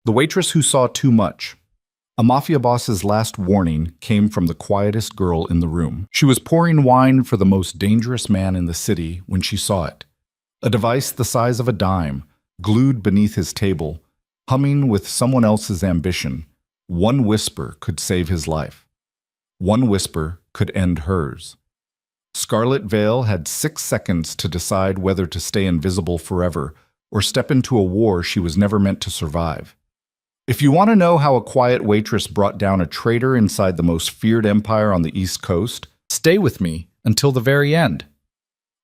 The waitress who saw too much. A mafia boss's last warning came from the quietest girl in the room. She was pouring wine for the most dangerous man in the city when she saw it. A device the size of a dime, glued beneath his table, humming with someone else's ambition. One whisper could save his life. One whisper could end hers. Scarlet Veil had 6 seconds to decide whether to stay invisible forever or step into a war she was never meant to survive. If you want to know how a quiet waitress brought down a traitor inside the most feared empire on the East Coast, stay with me until the very end.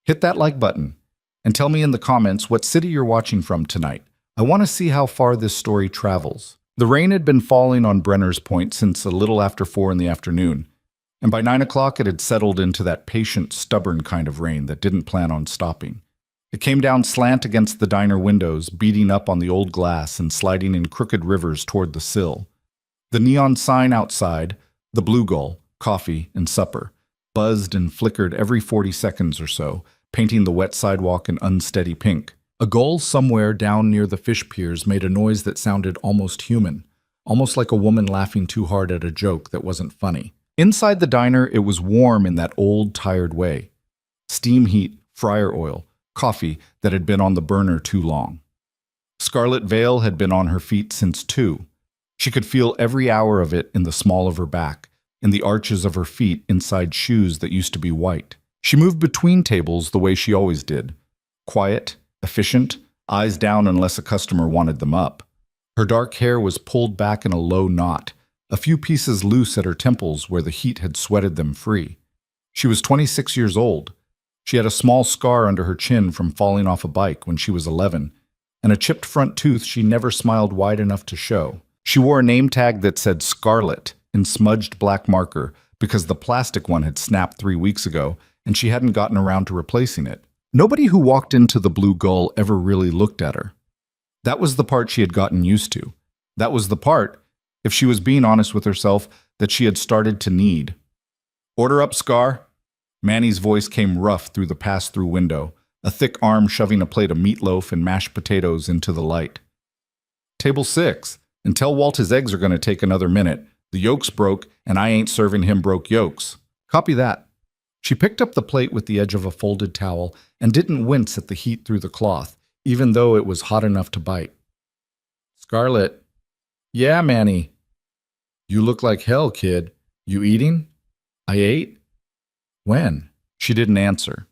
Hit that like button and tell me in the comments what city you're watching from tonight. I want to see how far this story travels. The rain had been falling on Brenner's Point since a little after 4 in the afternoon, and by 9 o'clock it had settled into that patient, stubborn kind of rain that didn't plan on stopping. It came down slant against the diner windows, beating up on the old glass and sliding in crooked rivers toward the sill. The neon sign outside, the Blue Gull, coffee and supper, buzzed and flickered every 40 seconds or so, painting the wet sidewalk an unsteady pink. A gull somewhere down near the fish piers made a noise that sounded almost human, almost like a woman laughing too hard at a joke that wasn't funny. Inside the diner, it was warm in that old, tired way. Steam heat, fryer oil, coffee that had been on the burner too long. Scarlet Veil had been on her feet since 2. She could feel every hour of it in the small of her back, in the arches of her feet inside shoes that used to be white. She moved between tables the way she always did. Quiet, efficient, eyes down unless a customer wanted them up. Her dark hair was pulled back in a low knot, a few pieces loose at her temples where the heat had sweated them free. She was 26 years old. She had a small scar under her chin from falling off a bike when she was 11, and a chipped front tooth she never smiled wide enough to show. She wore a name tag that said Scarlet in smudged black marker because the plastic one had snapped 3 weeks ago and she hadn't gotten around to replacing it. Nobody who walked into the Blue Gull ever really looked at her. That was the part she had gotten used to. That was the part, if she was being honest with herself, that she had started to need. "Order up, Scar." Manny's voice came rough through the pass-through window, a thick arm shoving a plate of meatloaf and mashed potatoes into the light. "Table 6, and tell Walt his eggs are going to take another minute. The yolk's broke, and I ain't serving him broke yolks." "Copy that." She picked up the plate with the edge of a folded towel and didn't wince at the heat through the cloth, even though it was hot enough to bite. "Scarlet." "Yeah, Manny." "You look like hell, kid. You eating?" "I ate." "When?" She didn't answer.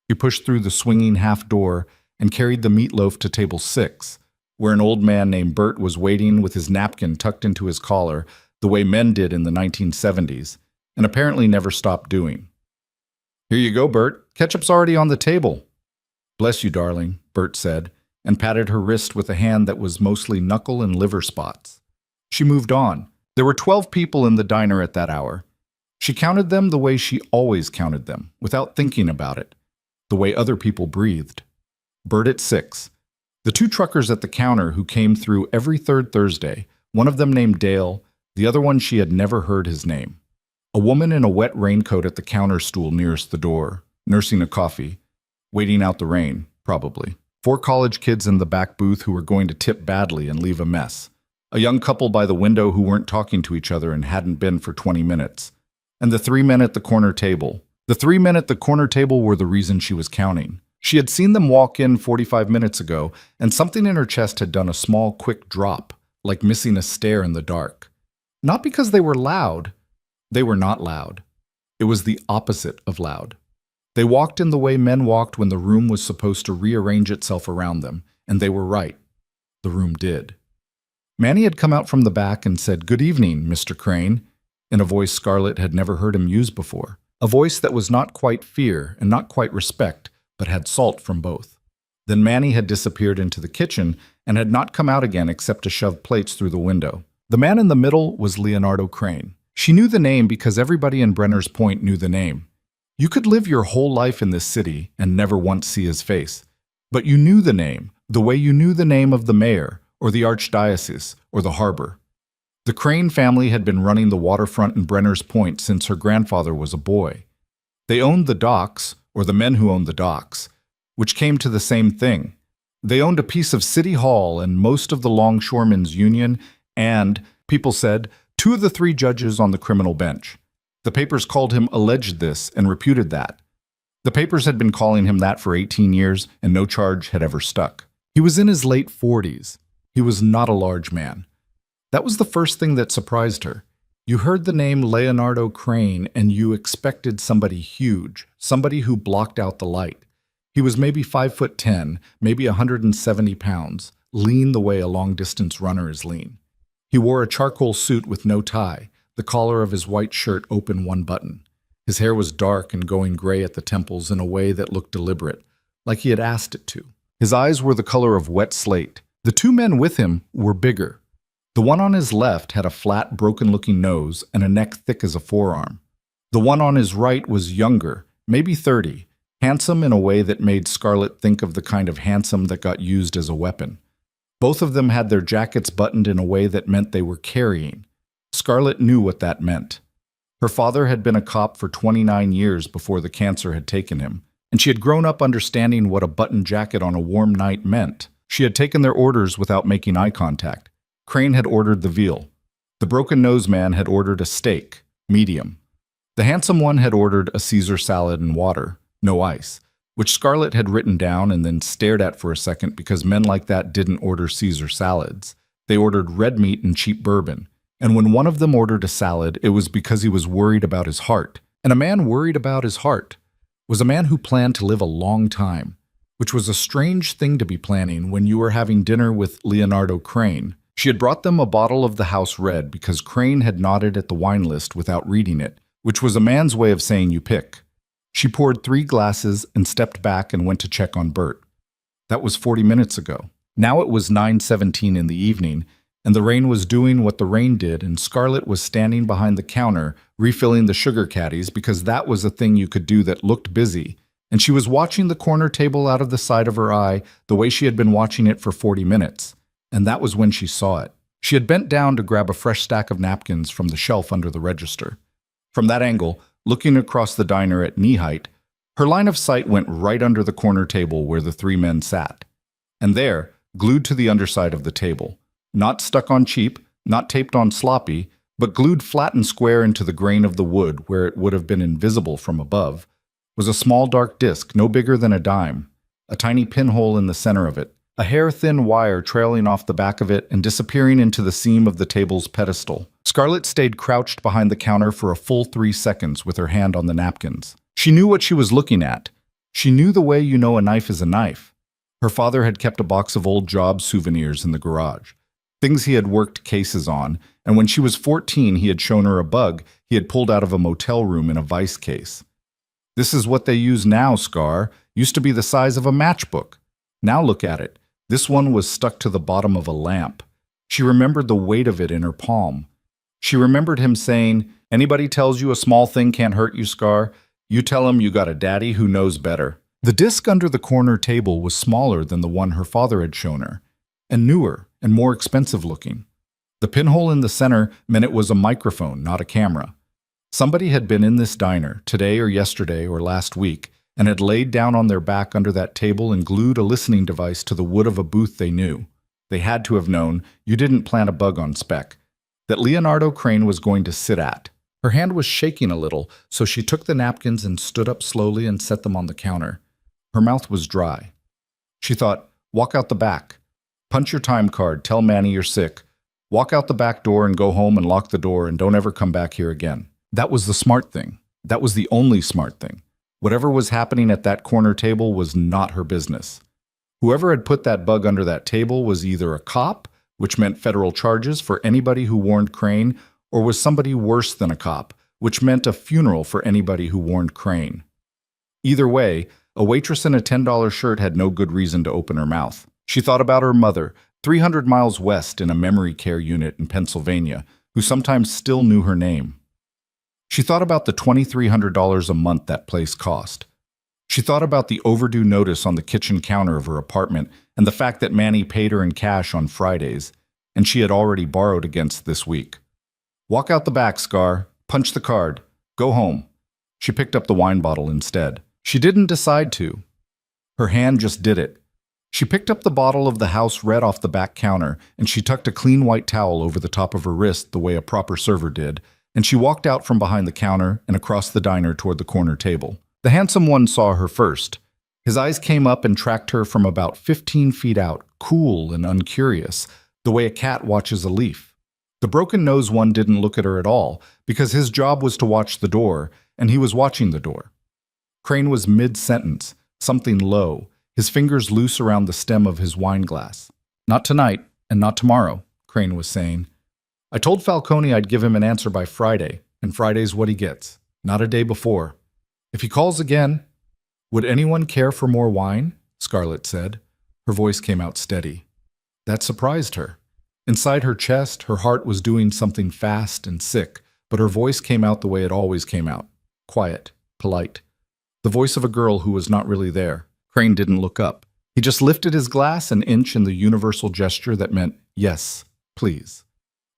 He pushed through the swinging half door and carried the meatloaf to table 6, where an old man named Bert was waiting with his napkin tucked into his collar, the way men did in the 1970s, and apparently never stopped doing. "Here you go, Bert. Ketchup's already on the table." "Bless you, darling," Bert said, and patted her wrist with a hand that was mostly knuckle and liver spots. She moved on. There were 12 people in the diner at that hour. She counted them the way she always counted them, without thinking about it, the way other people breathed. Bert at 6. The 2 truckers at the counter who came through every 3rd Thursday, one of them named Dale, the other one she had never heard his name. A woman in a wet raincoat at the counter stool nearest the door, nursing a coffee, waiting out the rain, probably. 4 college kids in the back booth who were going to tip badly and leave a mess. A young couple by the window who weren't talking to each other and hadn't been for 20 minutes. And the 3 men at the corner table. The 3 men at the corner table were the reason she was counting. She had seen them walk in 45 minutes ago, and something in her chest had done a small, quick drop, like missing a stair in the dark. Not because they were loud. They were not loud. It was the opposite of loud. They walked in the way men walked when the room was supposed to rearrange itself around them, and they were right. The room did. Manny had come out from the back and said, "Good evening, Mr. Crane," in a voice Scarlet had never heard him use before. A voice that was not quite fear and not quite respect, but had salt from both. Then Manny had disappeared into the kitchen and had not come out again except to shove plates through the window. The man in the middle was Leonardo Crane. She knew the name because everybody in Brenner's Point knew the name. You could live your whole life in this city and never once see his face. But you knew the name, the way you knew the name of the mayor, or the archdiocese, or the harbor. The Crane family had been running the waterfront in Brenner's Point since her grandfather was a boy. They owned the docks, or the men who owned the docks, which came to the same thing. They owned a piece of City Hall and most of the Longshoremen's Union and, people said, two of the three judges on the criminal bench. The papers called him alleged this and reputed that. The papers had been calling him that for 18 years, and no charge had ever stuck. He was in his late 40s. He was not a large man. That was the first thing that surprised her. You heard the name Leonardo Crane, and you expected somebody huge, somebody who blocked out the light. He was maybe 5'10", maybe 170 pounds, lean the way a long-distance runner is lean. He wore a charcoal suit with no tie, the collar of his white shirt open one button. His hair was dark and going gray at the temples in a way that looked deliberate, like he had asked it to. His eyes were the color of wet slate. The two men with him were bigger. The one on his left had a flat, broken-looking nose and a neck thick as a forearm. The one on his right was younger, maybe 30, handsome in a way that made Scarlett think of the kind of handsome that got used as a weapon. Both of them had their jackets buttoned in a way that meant they were carrying. Scarlett knew what that meant. Her father had been a cop for 29 years before the cancer had taken him, and she had grown up understanding what a button jacket on a warm night meant. She had taken their orders without making eye contact. Crane had ordered the veal. The broken-nosed man had ordered a steak, medium. The handsome one had ordered a Caesar salad and water, no ice, which Scarlett had written down and then stared at for a second because men like that didn't order Caesar salads. They ordered red meat and cheap bourbon. And when one of them ordered a salad, it was because he was worried about his heart. And a man worried about his heart was a man who planned to live a long time, which was a strange thing to be planning when you were having dinner with Leonardo Crane. She had brought them a bottle of the house red because Crane had nodded at the wine list without reading it, which was a man's way of saying you pick. She poured 3 glasses and stepped back and went to check on Bert. That was 40 minutes ago. Now it was 9:17 in the evening, and the rain was doing what the rain did, and Scarlett was standing behind the counter, refilling the sugar caddies because that was a thing you could do that looked busy, and she was watching the corner table out of the side of her eye the way she had been watching it for 40 minutes, and that was when she saw it. She had bent down to grab a fresh stack of napkins from the shelf under the register. From that angle, looking across the diner at knee height, her line of sight went right under the corner table where the 3 men sat. And there, glued to the underside of the table, not stuck on cheap, not taped on sloppy, but glued flat and square into the grain of the wood where it would have been invisible from above, was a small dark disc no bigger than a dime, a tiny pinhole in the center of it, a hair-thin wire trailing off the back of it and disappearing into the seam of the table's pedestal. Scarlett stayed crouched behind the counter for a full 3 seconds with her hand on the napkins. She knew what she was looking at. She knew the way you know a knife is a knife. Her father had kept a box of old job souvenirs in the garage, things he had worked cases on, and when she was 14 he had shown her a bug he had pulled out of a motel room in a vice case. This is what they use now, Scar. Used to be the size of a matchbook. Now look at it. This one was stuck to the bottom of a lamp. She remembered the weight of it in her palm. She remembered him saying, "Anybody tells you a small thing can't hurt you, Scar, you tell him you got a daddy who knows better." The disc under the corner table was smaller than the one her father had shown her, and newer and more expensive looking. The pinhole in the center meant it was a microphone, not a camera. Somebody had been in this diner, today or yesterday or last week, and had laid down on their back under that table and glued a listening device to the wood of a booth they knew. They had to have known, you didn't plant a bug on spec, that Leonardo Crane was going to sit at. Her hand was shaking a little, so she took the napkins and stood up slowly and set them on the counter. Her mouth was dry. She thought, walk out the back. Punch your time card, tell Manny you're sick. Walk out the back door and go home and lock the door and don't ever come back here again. That was the smart thing. That was the only smart thing. Whatever was happening at that corner table was not her business. Whoever had put that bug under that table was either a cop, which meant federal charges for anybody who warned Crane, or was somebody worse than a cop, which meant a funeral for anybody who warned Crane. Either way, a waitress in a $10 shirt had no good reason to open her mouth. She thought about her mother, 300 miles west in a memory care unit in Pennsylvania, who sometimes still knew her name. She thought about the $2,300 a month that place cost. She thought about the overdue notice on the kitchen counter of her apartment and the fact that Manny paid her in cash on Fridays, and she had already borrowed against this week. Walk out the back, Scar. Punch the card. Go home. She picked up the wine bottle instead. She didn't decide to. Her hand just did it. She picked up the bottle of the house red off the back counter, and she tucked a clean white towel over the top of her wrist the way a proper server did, and she walked out from behind the counter and across the diner toward the corner table. The handsome one saw her first. His eyes came up and tracked her from about 15 feet out, cool and uncurious, the way a cat watches a leaf. The broken-nosed one didn't look at her at all, because his job was to watch the door, and he was watching the door. Crane was mid-sentence, something low, his fingers loose around the stem of his wine glass. "Not tonight, and not tomorrow," Crane was saying. "I told Falcone I'd give him an answer by Friday, and Friday's what he gets, not a day before. If he calls again—" "Would anyone care for more wine?" Scarlett said. Her voice came out steady. That surprised her. Inside her chest, her heart was doing something fast and sick, but her voice came out the way it always came out. Quiet, polite. The voice of a girl who was not really there. Crane didn't look up. He just lifted his glass an inch in the universal gesture that meant, yes, please.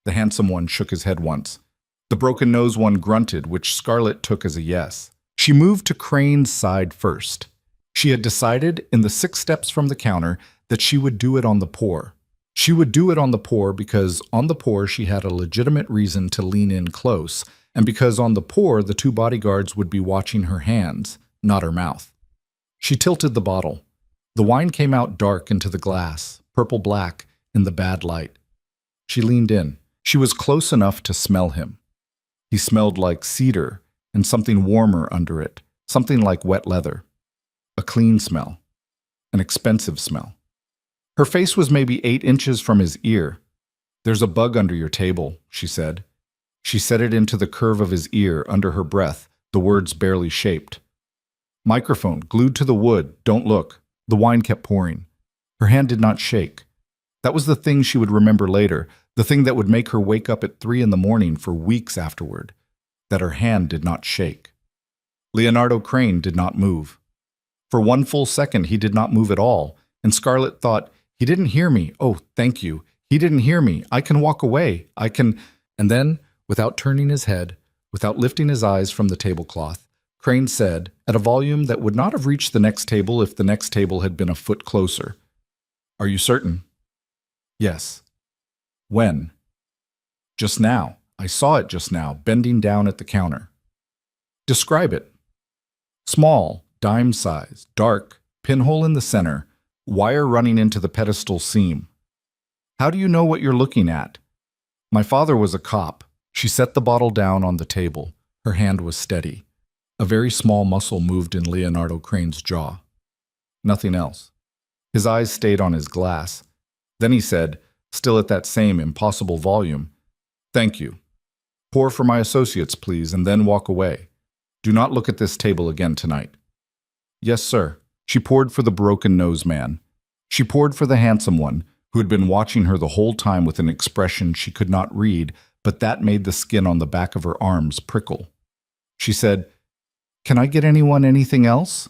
The handsome one shook his head once. The broken-nosed one grunted, which Scarlett took as a yes. She moved to Crane's side first. She had decided, in the 6 steps from the counter, that she would do it on the pour. She would do it on the pour because on the pour she had a legitimate reason to lean in close, and because on the pour the 2 bodyguards would be watching her hands, not her mouth. She tilted the bottle. The wine came out dark into the glass, purple-black, in the bad light. She leaned in. She was close enough to smell him. He smelled like cedar, and something warmer under it, something like wet leather. A clean smell. An expensive smell. Her face was maybe 8 inches from his ear. "There's a bug under your table," she said. She set it into the curve of his ear under her breath, the words barely shaped. "Microphone, glued to the wood, don't look." The wine kept pouring. Her hand did not shake. That was the thing she would remember later, the thing that would make her wake up at 3 in the morning for weeks afterward. That her hand did not shake. Leonardo Crane did not move. For 1 full second he did not move at all, and Scarlett thought, "He didn't hear me. Oh, thank you. He didn't hear me. I can walk away. I can—" And then, without turning his head, without lifting his eyes from the tablecloth, Crane said, at a volume that would not have reached the next table if the next table had been a foot closer, "Are you certain?" "Yes." "When?" "Just now. I saw it just now, bending down at the counter." "Describe it." "Small, dime size, dark, pinhole in the center, wire running into the pedestal seam." "How do you know what you're looking at?" "My father was a cop." She set the bottle down on the table. Her hand was steady. A very small muscle moved in Leonardo Crane's jaw. Nothing else. His eyes stayed on his glass. Then he said, still at that same impossible volume, "Thank you. Pour for my associates, please, and then walk away. Do not look at this table again tonight." "Yes, sir." She poured for the broken-nosed man. She poured for the handsome one, who had been watching her the whole time with an expression she could not read, but that made the skin on the back of her arms prickle. She said, "Can I get anyone anything else?"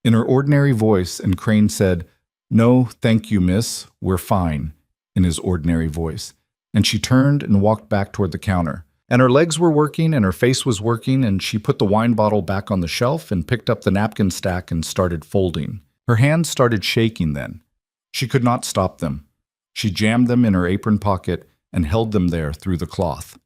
In her ordinary voice, and Crane said, "No, thank you, miss, we're fine," in his ordinary voice. And she turned and walked back toward the counter. And her legs were working, and her face was working, and she put the wine bottle back on the shelf and picked up the napkin stack and started folding. Her hands started shaking then. She could not stop them. She jammed them in her apron pocket and held them there through the cloth.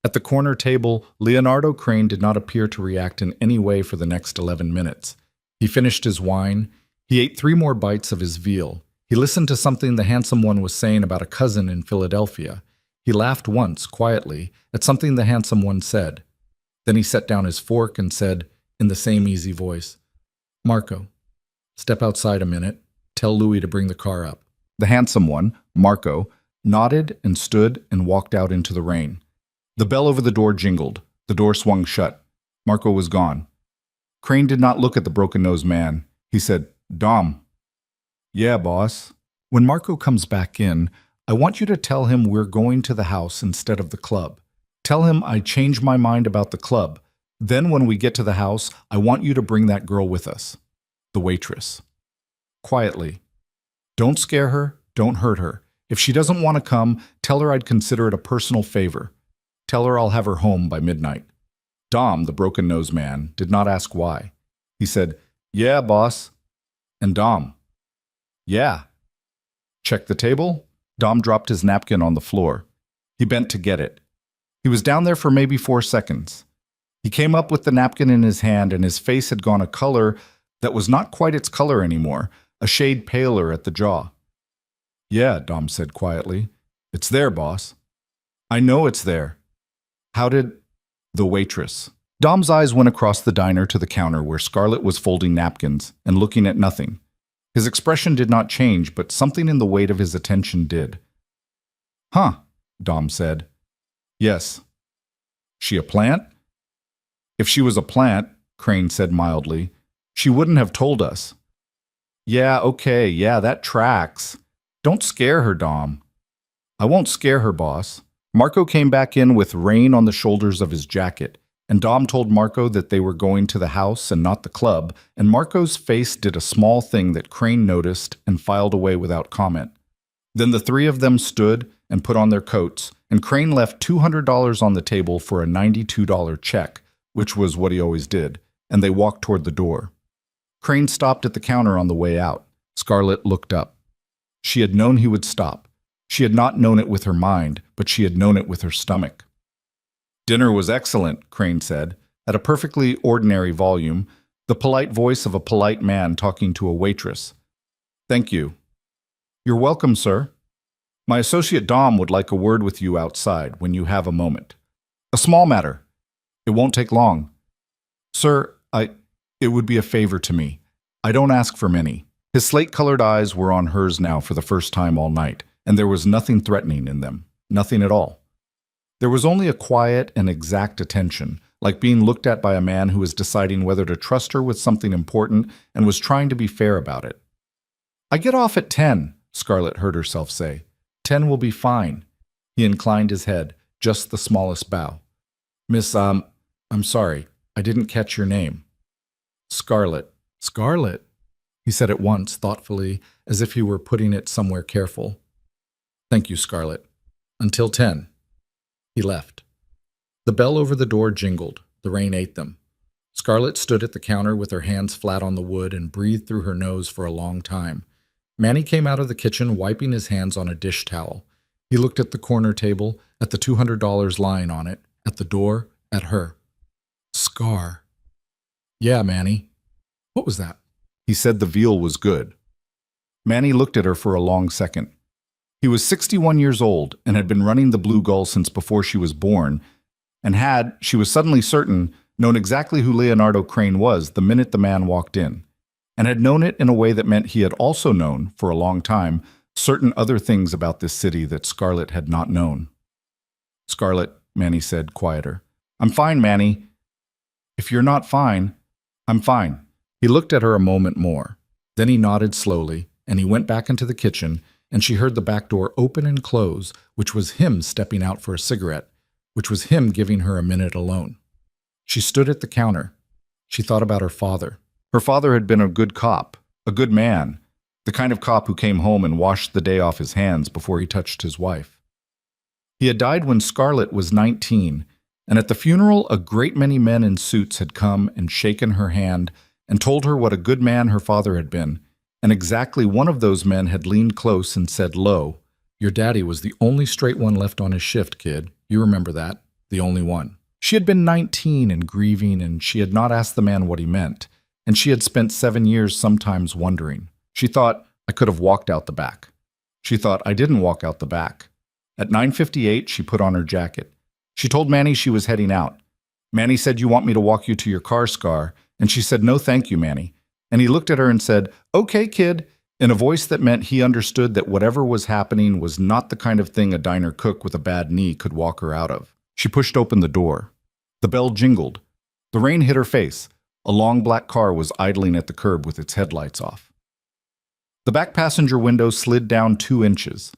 At the corner table, Leonardo Crane did not appear to react in any way for the next 11 minutes. He finished his wine. He ate 3 more bites of his veal. He listened to something the handsome one was saying about a cousin in Philadelphia. He laughed once, quietly, at something the handsome one said. Then he set down his fork and said, in the same easy voice, "Marco, step outside a minute. Tell Louis to bring the car up." The handsome one, Marco, nodded and stood and walked out into the rain. The bell over the door jingled. The door swung shut. Marco was gone. Crane did not look at the broken-nosed man. He said, "Dom." "Yeah, boss." "When Marco comes back in, I want you to tell him we're going to the house instead of the club. Tell him I changed my mind about the club. Then when we get to the house, I want you to bring that girl with us." The waitress. Quietly. "Don't scare her. Don't hurt her. If she doesn't want to come, tell her I'd consider it a personal favor. Tell her I'll have her home by midnight." Dom, the broken-nosed man, did not ask why. He said, "Yeah, boss." And Dom, Yeah. Check the table? Dom dropped his napkin on the floor. He bent to get it. He was down there for maybe 4 seconds. He came up with the napkin in his hand, and his face had gone a color that was not quite its color anymore, a shade paler at the jaw. Yeah, Dom said quietly. It's there, boss. I know it's there. How did... The waitress. Dom's eyes went across the diner to the counter where Scarlett was folding napkins and looking at nothing. His expression did not change, but something in the weight of his attention did. Huh, Dom said. Yes. She a plant? If she was a plant, Crane said mildly, she wouldn't have told us. Yeah, okay, yeah, that tracks. Don't scare her, Dom. I won't scare her, boss. Marco came back in with rain on the shoulders of his jacket, and Dom told Marco that they were going to the house and not the club, and Marco's face did a small thing that Crane noticed and filed away without comment. Then the three of them stood and put on their coats, and Crane left $200 on the table for a $92 check, which was what he always did, and they walked toward the door. Crane stopped at the counter on the way out. Scarlett looked up. She had known he would stop. She had not known it with her mind, but she had known it with her stomach. Dinner was excellent, Crane said, at a perfectly ordinary volume, the polite voice of a polite man talking to a waitress. Thank you. You're welcome, sir. My associate Dom would like a word with you outside when you have a moment. A small matter. It won't take long. Sir, it would be a favor to me. I don't ask for many. His slate-colored eyes were on hers now for the first time all night, and there was nothing threatening in them. Nothing at all. There was only a quiet and exact attention, like being looked at by a man who was deciding whether to trust her with something important and was trying to be fair about it. I get off at 10, Scarlett heard herself say. 10 will be fine. He inclined his head, just the smallest bow. Miss, I'm sorry. I didn't catch your name. Scarlett. Scarlett, he said at once, thoughtfully, as if he were putting it somewhere careful. Thank you, Scarlett. Until 10. He left. The bell over the door jingled. The rain ate them. Scarlett stood at the counter with her hands flat on the wood and breathed through her nose for a long time. Manny came out of the kitchen, wiping his hands on a dish towel. He looked at the corner table, at the $200 lying on it, at the door, at her. Scar. Yeah, Manny. What was that? He said the veal was good. Manny looked at her for a long second. He was 61 years old and had been running the Blue Gull since before she was born, and had, she was suddenly certain, known exactly who Leonardo Crane was the minute the man walked in, and had known it in a way that meant he had also known, for a long time, certain other things about this city that Scarlett had not known. Scarlett, Manny said, quieter. I'm fine, Manny. If you're not fine, I'm fine. He looked at her a moment more. Then he nodded slowly, and he went back into the kitchen, and she heard the back door open and close, which was him stepping out for a cigarette, which was him giving her a minute alone. She stood at the counter. She thought about her father. Her father had been a good cop, a good man, the kind of cop who came home and washed the day off his hands before he touched his wife. He had died when Scarlett was 19, and at the funeral a great many men in suits had come and shaken her hand and told her what a good man her father had been, and exactly one of those men had leaned close and said low, Your daddy was the only straight one left on his shift, kid. You remember that. The only one. She had been 19 and grieving, and she had not asked the man what he meant, and she had spent 7 years sometimes wondering. She thought, I could have walked out the back. She thought, I didn't walk out the back. At 9:58, she put on her jacket. She told Manny she was heading out. Manny said, You want me to walk you to your car, Scar? And she said, No, thank you, Manny. And he looked at her and said, Okay, kid, in a voice that meant he understood that whatever was happening was not the kind of thing a diner cook with a bad knee could walk her out of. She pushed open the door. The bell jingled. The rain hit her face. A long black car was idling at the curb with its headlights off. The back passenger window slid down 2 inches.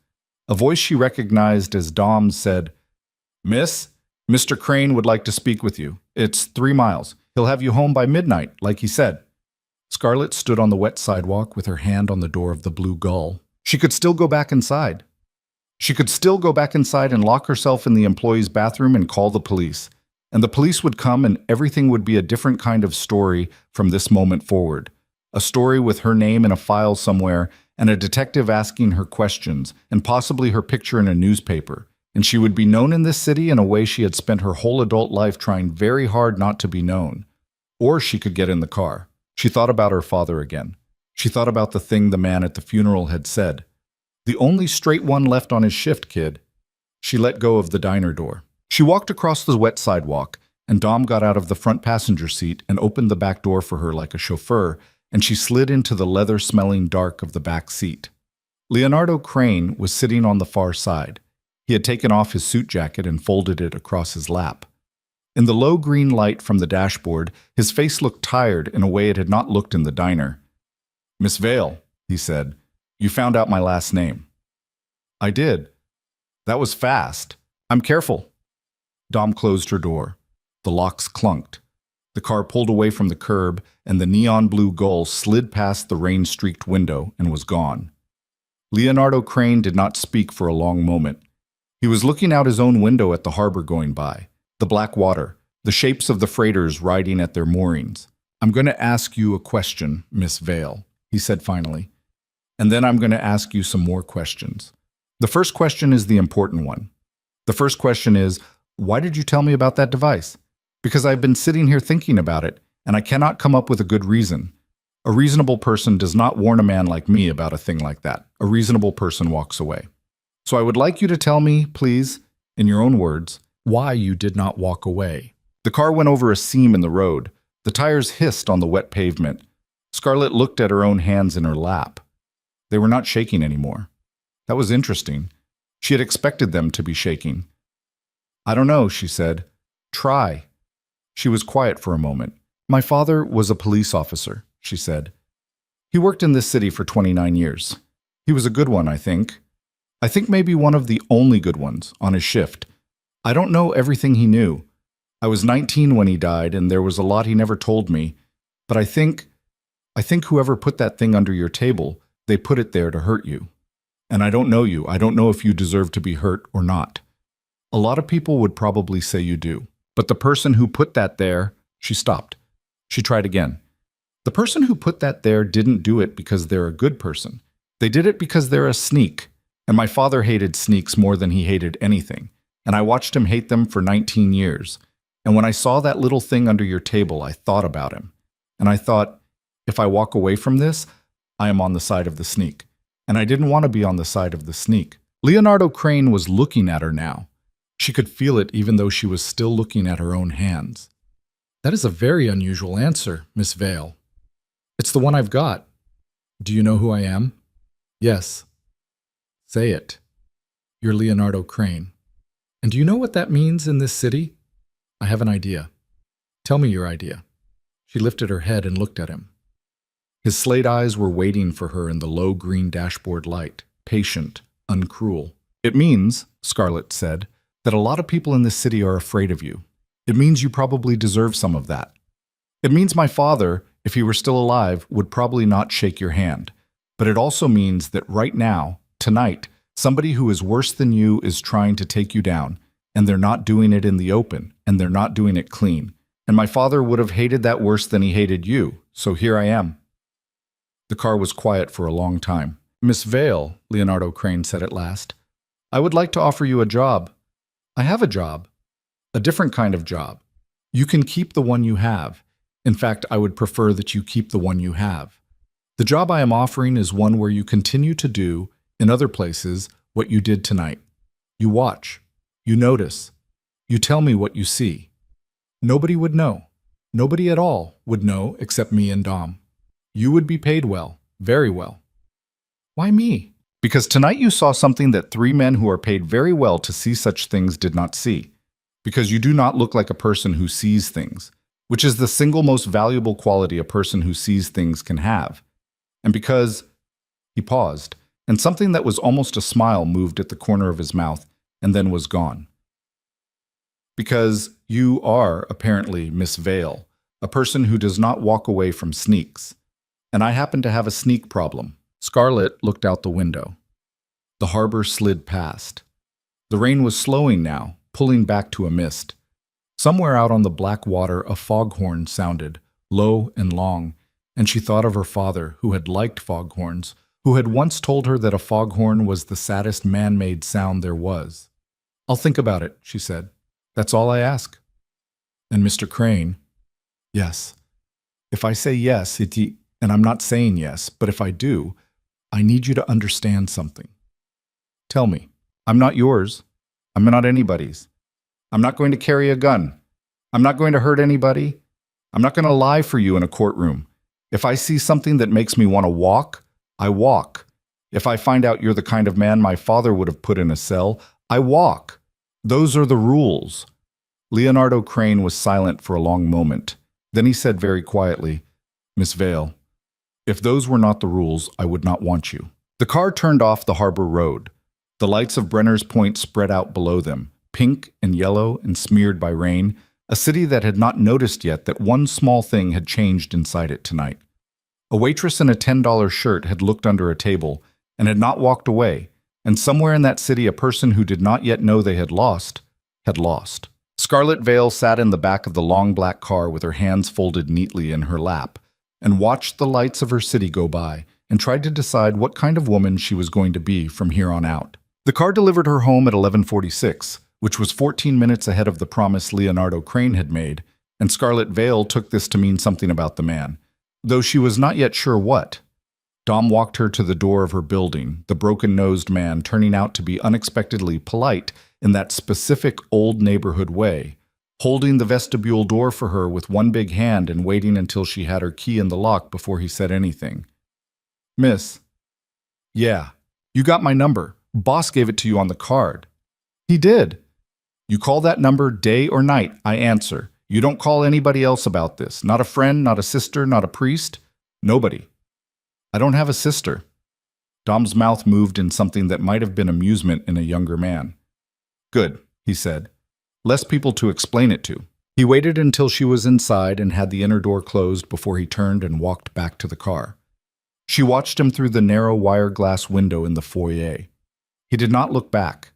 A voice she recognized as Dom's said, Miss, Mr. Crane would like to speak with you. It's 3 miles. He'll have you home by midnight, like he said. Scarlett stood on the wet sidewalk with her hand on the door of the Blue Gull. She could still go back inside. She could still go back inside and lock herself in the employee's bathroom and call the police. And the police would come and everything would be a different kind of story from this moment forward. A story with her name in a file somewhere and a detective asking her questions, and possibly her picture in a newspaper. And she would be known in this city in a way she had spent her whole adult life trying very hard not to be known. Or she could get in the car. She thought about her father again. She thought about the thing the man at the funeral had said. The only straight one left on his shift, kid. She let go of the diner door. She walked across the wet sidewalk, and Dom got out of the front passenger seat and opened the back door for her like a chauffeur, and she slid into the leather-smelling dark of the back seat. Leonardo Crane was sitting on the far side. He had taken off his suit jacket and folded it across his lap. In the low green light from the dashboard, his face looked tired in a way it had not looked in the diner. "Miss Vale," he said, "you found out my last name." "I did. That was fast. I'm careful." Dom closed her door. The locks clunked. The car pulled away from the curb, and the neon blue Gull slid past the rain-streaked window and was gone. Leonardo Crane did not speak for a long moment. He was looking out his own window at the harbor going by, the black water, the shapes of the freighters riding at their moorings. "I'm going to ask you a question, Miss Vale," he said finally. "And then I'm going to ask you some more questions. The first question is the important one. The first question is, why did you tell me about that device? Because I've been sitting here thinking about it, and I cannot come up with a good reason. A reasonable person does not warn a man like me about a thing like that. A reasonable person walks away. So I would like you to tell me, please, in your own words, why you did not walk away." The car went over a seam in the road. The tires hissed on the wet pavement. Scarlett looked at her own hands in her lap. They were not shaking anymore. That was interesting. She had expected them to be shaking. "I don't know," she said. "Try." She was quiet for a moment. "My father was a police officer," she said. "He worked in this city for 29 years. He was a good one, I think. I think maybe one of the only good ones on his shift. I don't know everything he knew. I was 19 when he died, and there was a lot he never told me. But I think whoever put that thing under your table, they put it there to hurt you. And I don't know you. I don't know if you deserve to be hurt or not. A lot of people would probably say you do. But the person who put that there," she stopped. She tried again. "The person who put that there didn't do it because they're a good person. They did it because they're a sneak. And my father hated sneaks more than he hated anything. And I watched him hate them for 19 years. And when I saw that little thing under your table, I thought about him. And I thought, if I walk away from this, I am on the side of the sneak. And I didn't want to be on the side of the sneak." Leonardo Crane was looking at her now. She could feel it even though she was still looking at her own hands. "That is a very unusual answer, Miss Vale. It's the one I've got. Do you know who I am?" "Yes." "Say it." "You're Leonardo Crane. And do you know what that means in this city?" "I have an idea." "Tell me your idea." She lifted her head and looked at him. His slate eyes were waiting for her in the low green dashboard light, patient, uncruel. "It means," Scarlett said, "that a lot of people in this city are afraid of you. It means you probably deserve some of that. It means my father, if he were still alive, would probably not shake your hand. But it also means that right now, tonight, somebody who is worse than you is trying to take you down, and they're not doing it in the open, and they're not doing it clean. And my father would have hated that worse than he hated you, so here I am." The car was quiet for a long time. "Miss Vale," Leonardo Crane said at last, "I would like to offer you a job. I have a job. A different kind of job. You can keep the one you have. In fact, I would prefer that you keep the one you have. The job I am offering is one where you continue to do, in other places, what you did tonight. You watch. You notice. You tell me what you see. Nobody would know. Nobody at all would know except me and Dom. You would be paid well, very well." "Why me?" "Because tonight you saw something that 3 men who are paid very well to see such things did not see. Because you do not look like a person who sees things, which is the single most valuable quality a person who sees things can have. And because—" He paused, and something that was almost a smile moved at the corner of his mouth and then was gone. "Because you are, apparently, Miss Vale, a person who does not walk away from sneaks. And I happen to have a sneak problem." Scarlett looked out the window. The harbor slid past. The rain was slowing now, pulling back to a mist. Somewhere out on the black water a foghorn sounded, low and long, and she thought of her father, who had liked foghorns, who had once told her that a foghorn was the saddest man-made sound there was. "I'll think about it," she said. "That's all I ask." And Mr. Crane, "Yes. If I say yes, and I'm not saying yes, but if I do, I need you to understand something. Tell me. I'm not yours. I'm not anybody's. I'm not going to carry a gun. I'm not going to hurt anybody. I'm not going to lie for you in a courtroom. If I see something that makes me want to walk, I walk. If I find out you're the kind of man my father would have put in a cell, I walk. Those are the rules." Leonardo Crane was silent for a long moment. Then he said very quietly, "Miss Vale, if those were not the rules, I would not want you." The car turned off the harbor road. The lights of Brenner's Point spread out below them, pink and yellow and smeared by rain, a city that had not noticed yet that one small thing had changed inside it tonight. A waitress in a $10 shirt had looked under a table and had not walked away, and somewhere in that city a person who did not yet know they had lost. Scarlet Vale sat in the back of the long black car with her hands folded neatly in her lap and watched the lights of her city go by and tried to decide what kind of woman she was going to be from here on out. The car delivered her home at 11:46, which was 14 minutes ahead of the promise Leonardo Crane had made, and Scarlet Vale took this to mean something about the man, though she was not yet sure what. Dom walked her to the door of her building, the broken-nosed man turning out to be unexpectedly polite in that specific old neighborhood way, holding the vestibule door for her with one big hand and waiting until she had her key in the lock before he said anything. "Miss." "Yeah, you got my number. Boss gave it to you on the card." "He did." "You call that number day or night, I answer. You don't call anybody else about this. Not a friend, not a sister, not a priest. Nobody." "I don't have a sister." Dom's mouth moved in something that might have been amusement in a younger man. "Good," he said. "Less people to explain it to." He waited until she was inside and had the inner door closed before he turned and walked back to the car. She watched him through the narrow wire glass window in the foyer. He did not look back.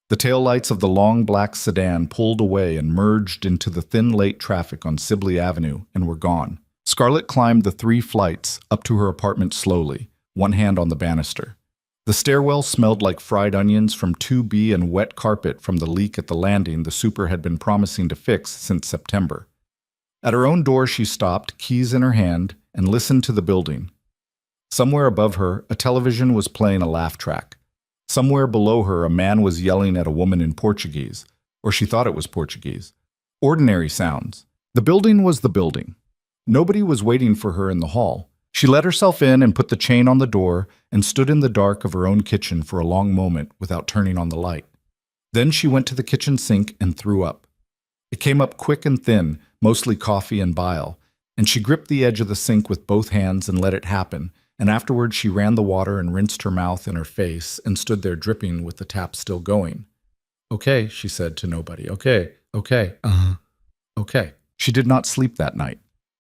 The taillights of the long black sedan pulled away and merged into the thin late traffic on Sibley Avenue and were gone. Scarlett climbed the 3 flights up to her apartment slowly, one hand on the banister. The stairwell smelled like fried onions from 2B and wet carpet from the leak at the landing the super had been promising to fix since September. At her own door she stopped, keys in her hand, and listened to the building. Somewhere above her, a television was playing a laugh track. Somewhere below her, a man was yelling at a woman in Portuguese, or she thought it was Portuguese. Ordinary sounds. The building was the building. Nobody was waiting for her in the hall. She let herself in and put the chain on the door and stood in the dark of her own kitchen for a long moment without turning on the light. Then she went to the kitchen sink and threw up. It came up quick and thin, mostly coffee and bile, and she gripped the edge of the sink with both hands and let it happen, and afterwards she ran the water and rinsed her mouth and her face and stood there dripping with the tap still going. "Okay," she said to nobody. Okay. Okay. She did not sleep that night.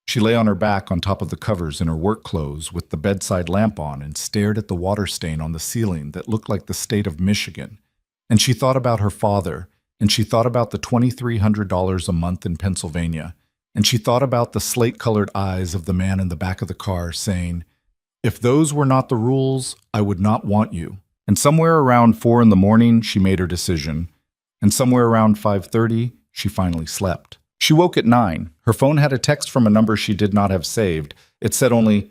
She lay on her back on top of the covers in her work clothes with the bedside lamp on and stared at the water stain on the ceiling that looked like the state of Michigan. And she thought about her father, and she thought about the $2,300 a month in Pennsylvania, and she thought about the slate-colored eyes of the man in the back of the car saying, "If those were not the rules, I would not want you." And somewhere around 4 in the morning, she made her decision, and somewhere around 5:30, she finally slept. She woke at 9. Her phone had a text from a number she did not have saved. It said only,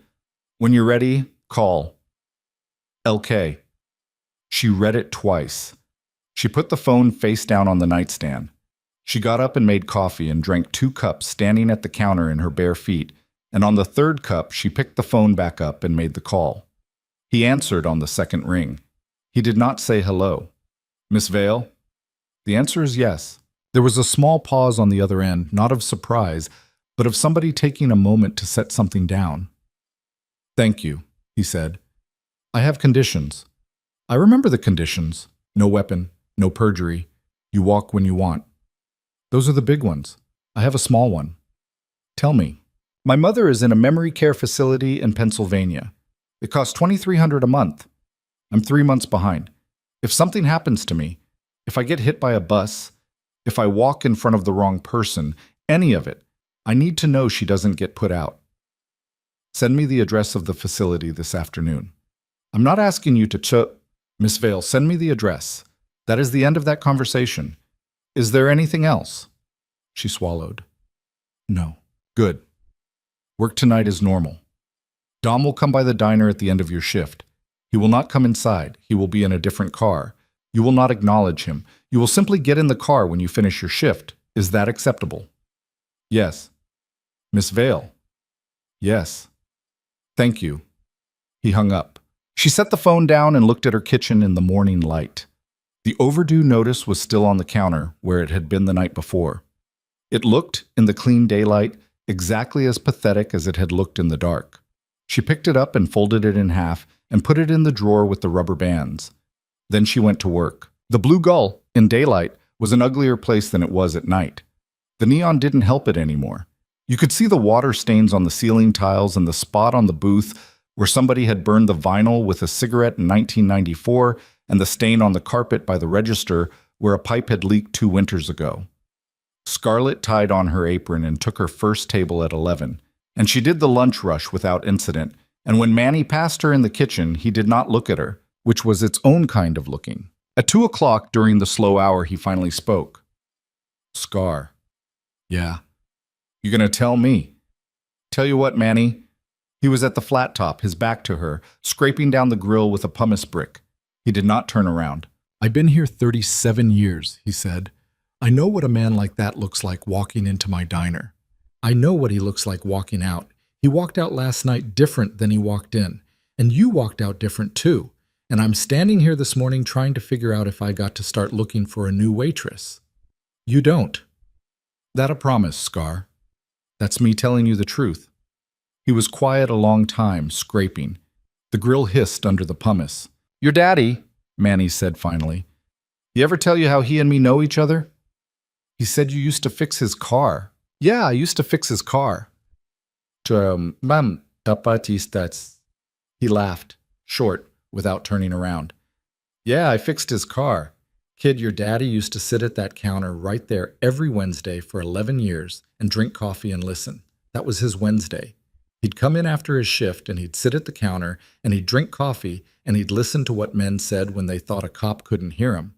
"When you're ready, call. LK." She read it twice. She put the phone face down on the nightstand. She got up and made coffee and drank 2 cups standing at the counter in her bare feet, and on the 3rd cup she picked the phone back up and made the call. He answered on the 2nd ring. He did not say hello. "Miss Vale?" "The answer is yes." There was a small pause on the other end, not of surprise, but of somebody taking a moment to set something down. "Thank you," he said. "I have conditions." "I remember the conditions. No weapon, no perjury. You walk when you want." "Those are the big ones. I have a small one." "Tell me." "My mother is in a memory care facility in Pennsylvania. It costs $2,300 a month. I'm 3 months behind. If something happens to me, if I get hit by a bus, if I walk in front of the wrong person, any of it, I need to know she doesn't get put out. Send me the address of the facility this afternoon. I'm not asking you to Miss Vale, send me the address. That is the end of that conversation. Is there anything else? She swallowed. No. Good. Work tonight is normal. Dom will come by the diner at the end of your shift. He will not come inside. He will be in a different car. You will not acknowledge him. You will simply get in the car when you finish your shift. Is that acceptable? Yes. Miss Vale? Yes. Thank you. He hung up. She set the phone down and looked at her kitchen in the morning light. The overdue notice was still on the counter where it had been the night before. It looked, in the clean daylight, exactly as pathetic as it had looked in the dark. She picked it up and folded it in half and put it in the drawer with the rubber bands. Then she went to work. The Blue Gull, in daylight, was an uglier place than it was at night. The neon didn't help it anymore. You could see the water stains on the ceiling tiles and the spot on the booth where somebody had burned the vinyl with a cigarette in 1994 and the stain on the carpet by the register where a pipe had leaked 2 winters ago. Scarlett tied on her apron and took her first table at 11, and she did the lunch rush without incident, and when Manny passed her in the kitchen, he did not look at her, which was its own kind of looking. At 2 o'clock during the slow hour, he finally spoke. Scar. Yeah. You gonna tell me? Tell you what, Manny. He was at the flat top, his back to her, scraping down the grill with a pumice brick. He did not turn around. I've been here 37 years, he said. I know what a man like that looks like walking into my diner. I know what he looks like walking out. He walked out last night different than he walked in. And you walked out different too. And I'm standing here this morning trying to figure out if I got to start looking for a new waitress. You don't. That a promise, Scar. That's me telling you the truth. He was quiet a long time, scraping. The grill hissed under the pumice. Your daddy, Manny said finally. He ever tell you how he and me know each other? He said you used to fix his car. Yeah, I used to fix his car. Mam, tapatistats. He laughed, short, without turning around. Yeah, I fixed his car. Kid, your daddy used to sit at that counter right there every Wednesday for 11 years and drink coffee and listen. That was his Wednesday. He'd come in after his shift and he'd sit at the counter and he'd drink coffee and he'd listen to what men said when they thought a cop couldn't hear him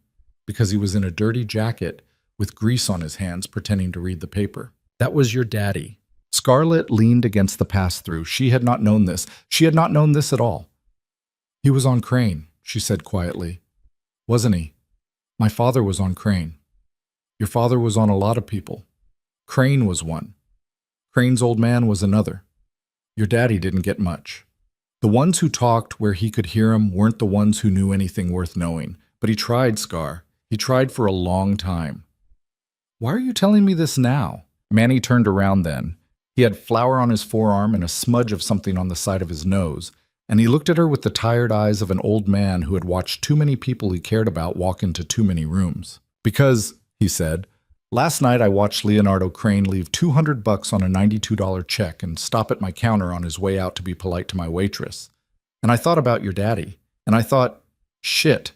because he was in a dirty jacket with grease on his hands pretending to read the paper. That was your daddy. Scarlett leaned against the pass-through. She had not known this. She had not known this at all. He was on Crane, she said quietly. Wasn't he? My father was on Crane. Your father was on a lot of people. Crane was one. Crane's old man was another. Your daddy didn't get much. The ones who talked where he could hear him weren't the ones who knew anything worth knowing. But he tried, Scar. He tried for a long time. Why are you telling me this now? Manny turned around then. He had flour on his forearm and a smudge of something on the side of his nose, and he looked at her with the tired eyes of an old man who had watched too many people he cared about walk into too many rooms. Because, he said, last night I watched Leonardo Crane leave $200 on a $92 check and stop at my counter on his way out to be polite to my waitress. And I thought about your daddy, and I thought, shit.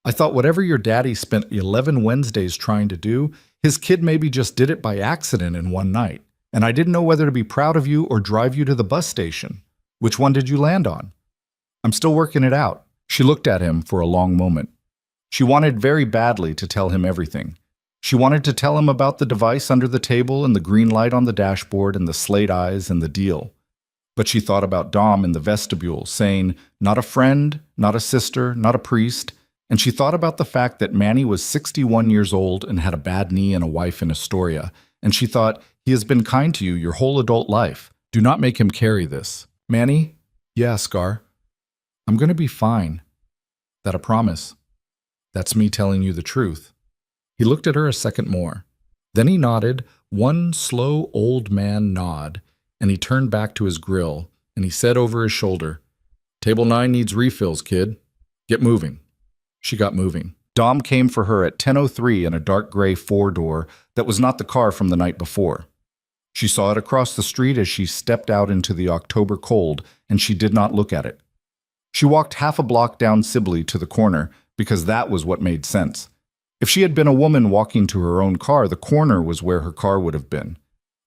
I thought whatever your daddy spent 11 Wednesdays trying to do, his kid maybe just did it by accident in one night. And I didn't know whether to be proud of you or drive you to the bus station. Which one did you land on? I'm still working it out. She looked at him for a long moment. She wanted very badly to tell him everything. She wanted to tell him about the device under the table and the green light on the dashboard and the slate eyes and the deal. But she thought about Dom in the vestibule, saying, not a friend, not a sister, not a priest, and she thought about the fact that Manny was 61 years old and had a bad knee and a wife in Astoria, and she thought, he has been kind to you your whole adult life. Do not make him carry this. Manny? Yeah, Scar. I'm going to be fine. That a promise. That's me telling you the truth. He looked at her a second more. Then he nodded, one slow old man nod, and he turned back to his grill, and he said over his shoulder, Table 9 needs refills, kid. Get moving. She got moving. Dom came for her at 10:03 in a dark gray four-door that was not the car from the night before. She saw it across the street as she stepped out into the October cold, and she did not look at it. She walked half a block down Sibley to the corner because that was what made sense. If she had been a woman walking to her own car, the corner was where her car would have been.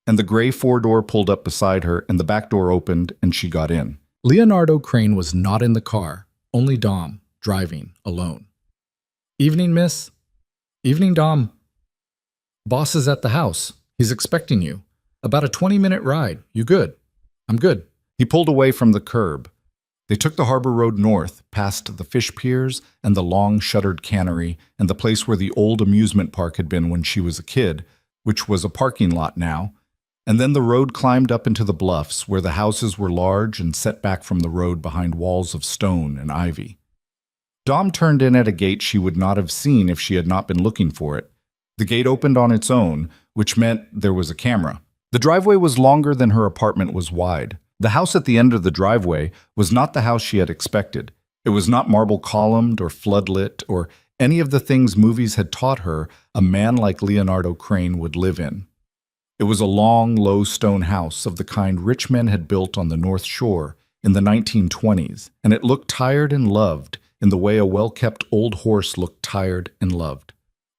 And the gray four-door pulled up beside her, and the back door opened, and she got in. Leonardo Crane was not in the car. Only Dom, driving, alone. Evening, miss. Evening, Dom. Boss is at the house. He's expecting you. About a 20-minute ride. You good? I'm good. He pulled away from the curb. They took the harbor road north, past the fish piers and the long shuttered cannery and the place where the old amusement park had been when she was a kid, which was a parking lot now. And then the road climbed up into the bluffs where the houses were large and set back from the road behind walls of stone and ivy. Dom turned in at a gate she would not have seen if she had not been looking for it. The gate opened on its own, which meant there was a camera. The driveway was longer than her apartment was wide. The house at the end of the driveway was not the house she had expected. It was not marble-columned or floodlit or any of the things movies had taught her a man like Leonardo Crane would live in. It was a long, low stone house of the kind rich men had built on the North Shore in the 1920s, and it looked tired and loved in the way a well-kept old horse looked tired and loved.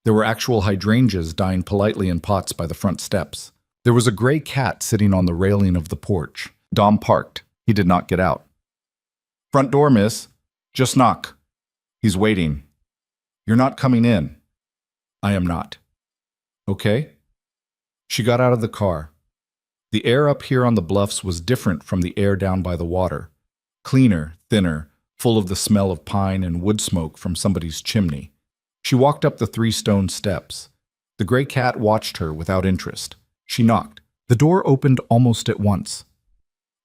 There were actual hydrangeas dying politely in pots by the front steps. There was a gray cat sitting on the railing of the porch. Dom parked. He did not get out. Front door, miss. Just knock. He's waiting. You're not coming in. I am not. Okay? She got out of the car. The air up here on the bluffs was different from the air down by the water. Cleaner, thinner, full of the smell of pine and wood smoke from somebody's chimney. She walked up the 3 stone steps. The gray cat watched her without interest. She knocked. The door opened almost at once.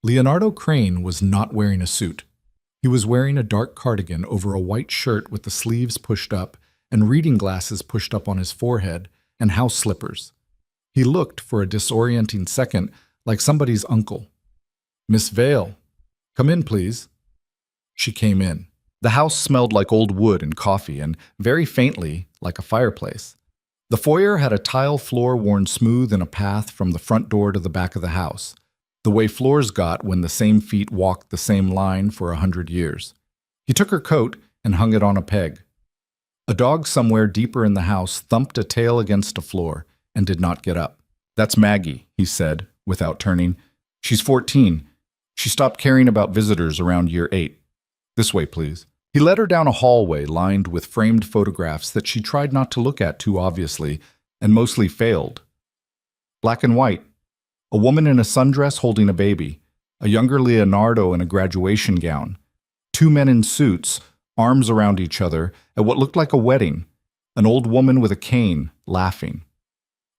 Leonardo Crane was not wearing a suit. He was wearing a dark cardigan over a white shirt with the sleeves pushed up and reading glasses pushed up on his forehead and house slippers. He looked, for a disorienting second, like somebody's uncle. Miss Vale, come in, please. She came in. The house smelled like old wood and coffee and, very faintly, like a fireplace. The foyer had a tile floor worn smooth in a path from the front door to the back of the house, the way floors got when the same feet walked the same line for 100 years. He took her coat and hung it on a peg. A dog somewhere deeper in the house thumped a tail against a floor and did not get up. That's Maggie, he said, without turning. She's 14. She stopped caring about visitors around year 8. This way, please. He led her down a hallway lined with framed photographs that she tried not to look at too obviously and mostly failed. Black and white. A woman in a sundress holding a baby. A younger Leonardo in a graduation gown. 2 men in suits, arms around each other, at what looked like a wedding. An old woman with a cane, laughing.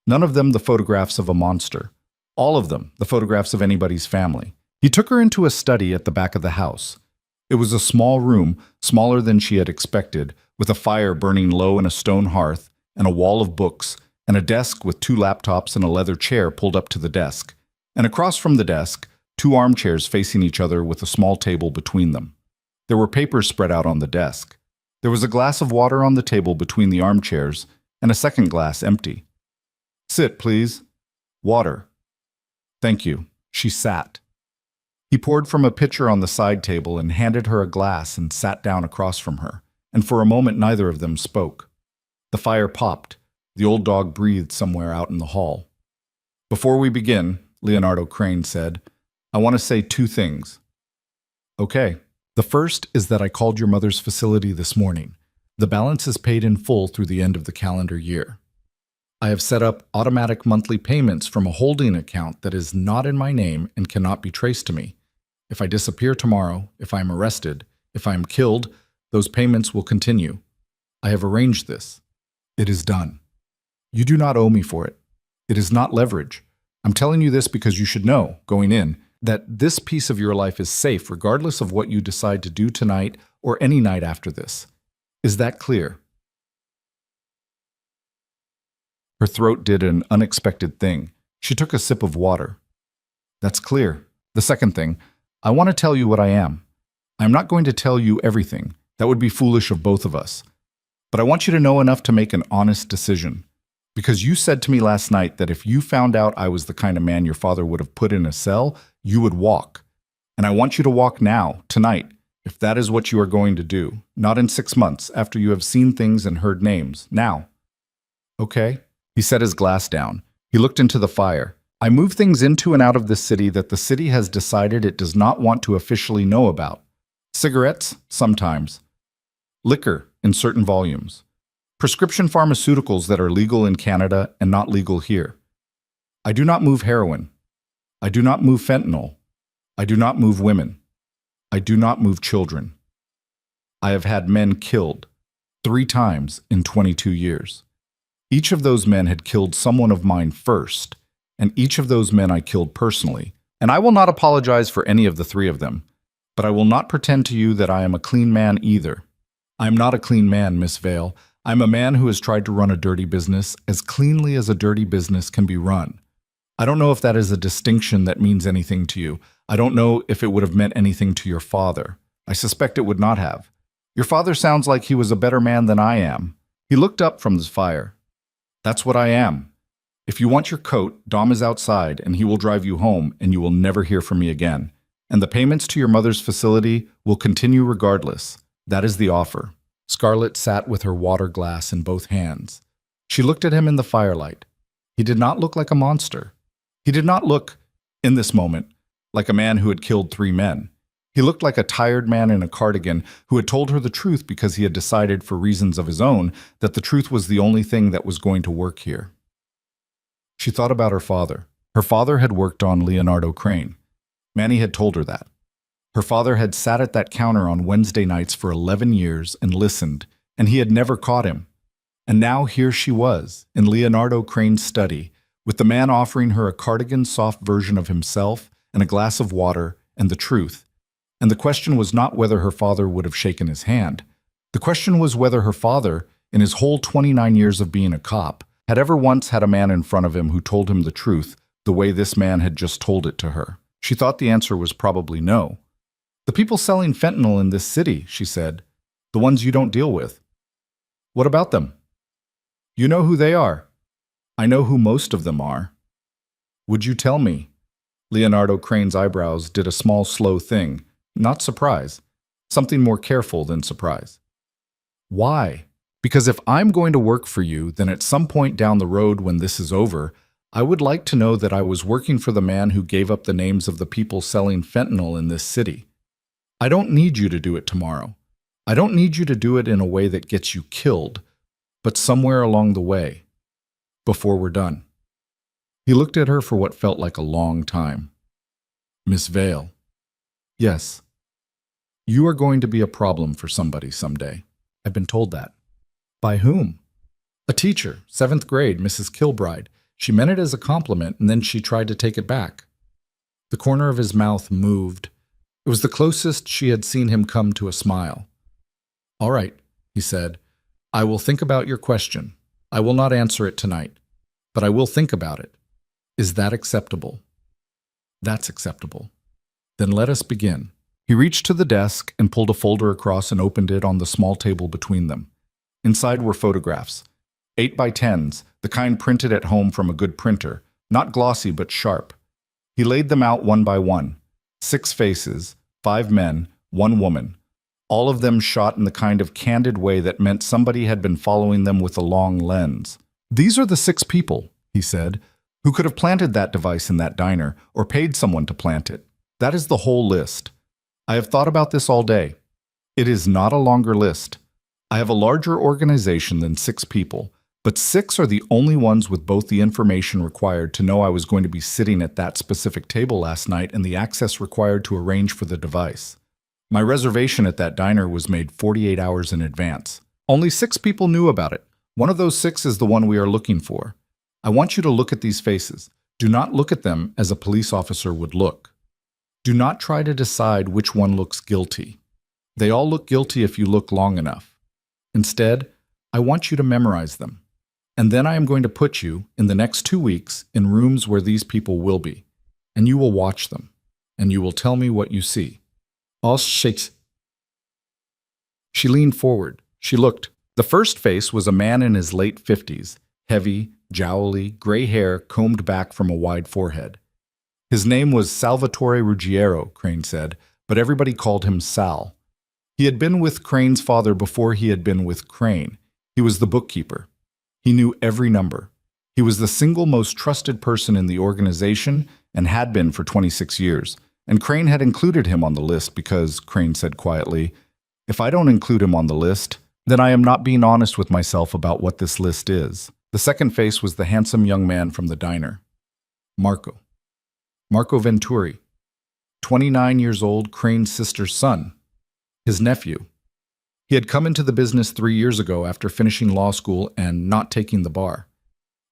None of them the photographs of a monster. All of them the photographs of anybody's family. He took her into a study at the back of the house. It was a small room, smaller than she had expected, with a fire burning low in a stone hearth, and a wall of books, and a desk with 2 laptops and a leather chair pulled up to the desk. And across from the desk, 2 armchairs facing each other with a small table between them. There were papers spread out on the desk. There was a glass of water on the table between the armchairs, and a second glass empty. Sit, please. Water. Thank you. She sat. He poured from a pitcher on the side table and handed her a glass and sat down across from her, and for a moment neither of them spoke. The fire popped. The old dog breathed somewhere out in the hall. Before we begin, Leonardo Crane said, I want to say 2 things. Okay. The first is that I called your mother's facility this morning. The balance is paid in full through the end of the calendar year. I have set up automatic monthly payments from a holding account that is not in my name and cannot be traced to me. If I disappear tomorrow, if I am arrested, if I am killed, those payments will continue. I have arranged this. It is done. You do not owe me for it. It is not leverage. I'm telling you this because you should know, going in, that this piece of your life is safe regardless of what you decide to do tonight or any night after this. Is that clear? Her throat did an unexpected thing. She took a sip of water. That's clear. The second thing, I want to tell you what I am. I'm not going to tell you everything. That would be foolish of both of us. But I want you to know enough to make an honest decision. Because you said to me last night that if you found out I was the kind of man your father would have put in a cell, you would walk. And I want you to walk now, tonight, if that is what you are going to do. Not in 6 months, after you have seen things and heard names. Now. Okay? He set his glass down. He looked into the fire. I move things into and out of the city that the city has decided it does not want to officially know about. Cigarettes? Sometimes. Liquor in certain volumes. Prescription pharmaceuticals that are legal in Canada and not legal here. I do not move heroin. I do not move fentanyl. I do not move women. I do not move children. I have had men killed 3 times in 22 years. Each of those men had killed someone of mine first, and each of those men I killed personally. And I will not apologize for any of the 3 of them, but I will not pretend to you that I am a clean man either. I am not a clean man, Miss Vale. I am a man who has tried to run a dirty business as cleanly as a dirty business can be run. I don't know if that is a distinction that means anything to you. I don't know if it would have meant anything to your father. I suspect it would not have. Your father sounds like he was a better man than I am. He looked up from his fire. That's what I am. If you want your coat, Dom is outside, and he will drive you home, and you will never hear from me again. And the payments to your mother's facility will continue regardless. That is the offer. Scarlett sat with her water glass in both hands. She looked at him in the firelight. He did not look like a monster. He did not look, in this moment, like a man who had killed 3 men. He looked like a tired man in a cardigan who had told her the truth because he had decided for reasons of his own that the truth was the only thing that was going to work here. She thought about her father. Her father had worked on Leonardo Crane. Manny had told her that. Her father had sat at that counter on Wednesday nights for 11 years and listened, and he had never caught him. And now here she was, in Leonardo Crane's study, with the man offering her a cardigan-soft version of himself and a glass of water and the truth. And the question was not whether her father would have shaken his hand. The question was whether her father, in his whole 29 years of being a cop, had ever once had a man in front of him who told him the truth the way this man had just told it to her. She thought the answer was probably no. The people selling fentanyl in this city, she said, the ones you don't deal with. What about them? You know who they are. I know who most of them are. Would you tell me? Leonardo Crane's eyebrows did a small, slow thing, not surprise, something more careful than surprise. Why? Because if I'm going to work for you, then at some point down the road when this is over, I would like to know that I was working for the man who gave up the names of the people selling fentanyl in this city. I don't need you to do it tomorrow. I don't need you to do it in a way that gets you killed, but somewhere along the way, before we're done. He looked at her for what felt like a long time. Miss Vale. Yes. You are going to be a problem for somebody someday. I've been told that. By whom? A teacher, 7th grade, Mrs. Kilbride. She meant it as a compliment, and then she tried to take it back. The corner of his mouth moved. It was the closest she had seen him come to a smile. All right, he said. I will think about your question. I will not answer it tonight, but I will think about it. Is that acceptable? That's acceptable. Then let us begin. He reached to the desk and pulled a folder across and opened it on the small table between them. Inside were photographs, 8 by 10s, the kind printed at home from a good printer, not glossy but sharp. He laid them out one by one. 6 faces, 5 men, 1 woman, all of them shot in the kind of candid way that meant somebody had been following them with a long lens. These are the 6 people, he said, who could have planted that device in that diner or paid someone to plant it. That is the whole list. I have thought about this all day. It is not a longer list. I have a larger organization than 6 people, but 6 are the only ones with both the information required to know I was going to be sitting at that specific table last night and the access required to arrange for the device. My reservation at that diner was made 48 hours in advance. Only 6 people knew about it. One of those 6 is the one we are looking for. I want you to look at these faces. Do not look at them as a police officer would look. Do not try to decide which one looks guilty. They all look guilty if you look long enough. Instead, I want you to memorize them. And then I am going to put you, in the next 2 weeks, in rooms where these people will be. And you will watch them. And you will tell me what you see. All shakes. She leaned forward. She looked. The first face was a man in his late 50s, heavy, jowly, gray hair combed back from a wide forehead. His name was Salvatore Ruggiero, Crane said, but everybody called him Sal. He had been with Crane's father before he had been with Crane. He was the bookkeeper. He knew every number. He was the single most trusted person in the organization and had been for 26 years. and Crane had included him on the list because, Crane said quietly, if I don't include him on the list, then I am not being honest with myself about what this list is. The second face was the handsome young man from the diner. Marco. Marco Venturi. 29 years old, Crane's sister's son. His nephew. He had come into the business 3 years ago after finishing law school and not taking the bar.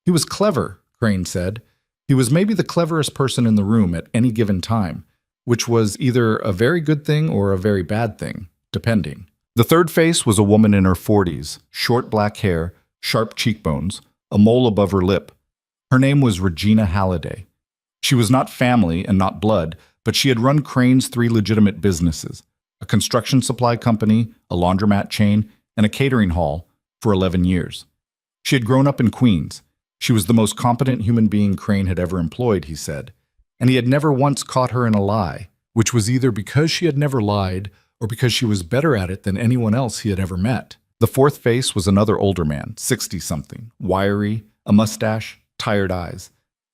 He was clever, Crane said. He was maybe the cleverest person in the room at any given time, which was either a very good thing or a very bad thing, depending. The third face was a woman in her 40s, short black hair, sharp cheekbones, a mole above her lip. Her name was Regina Halliday. She was not family and not blood, but she had run Crane's 3 legitimate businesses, a construction supply company, a laundromat chain, and a catering hall, for 11 years. She had grown up in Queens. She was the most competent human being Crane had ever employed, he said, and he had never once caught her in a lie, which was either because she had never lied or because she was better at it than anyone else he had ever met. The fourth face was another older man, 60-something, wiry, a mustache, tired eyes.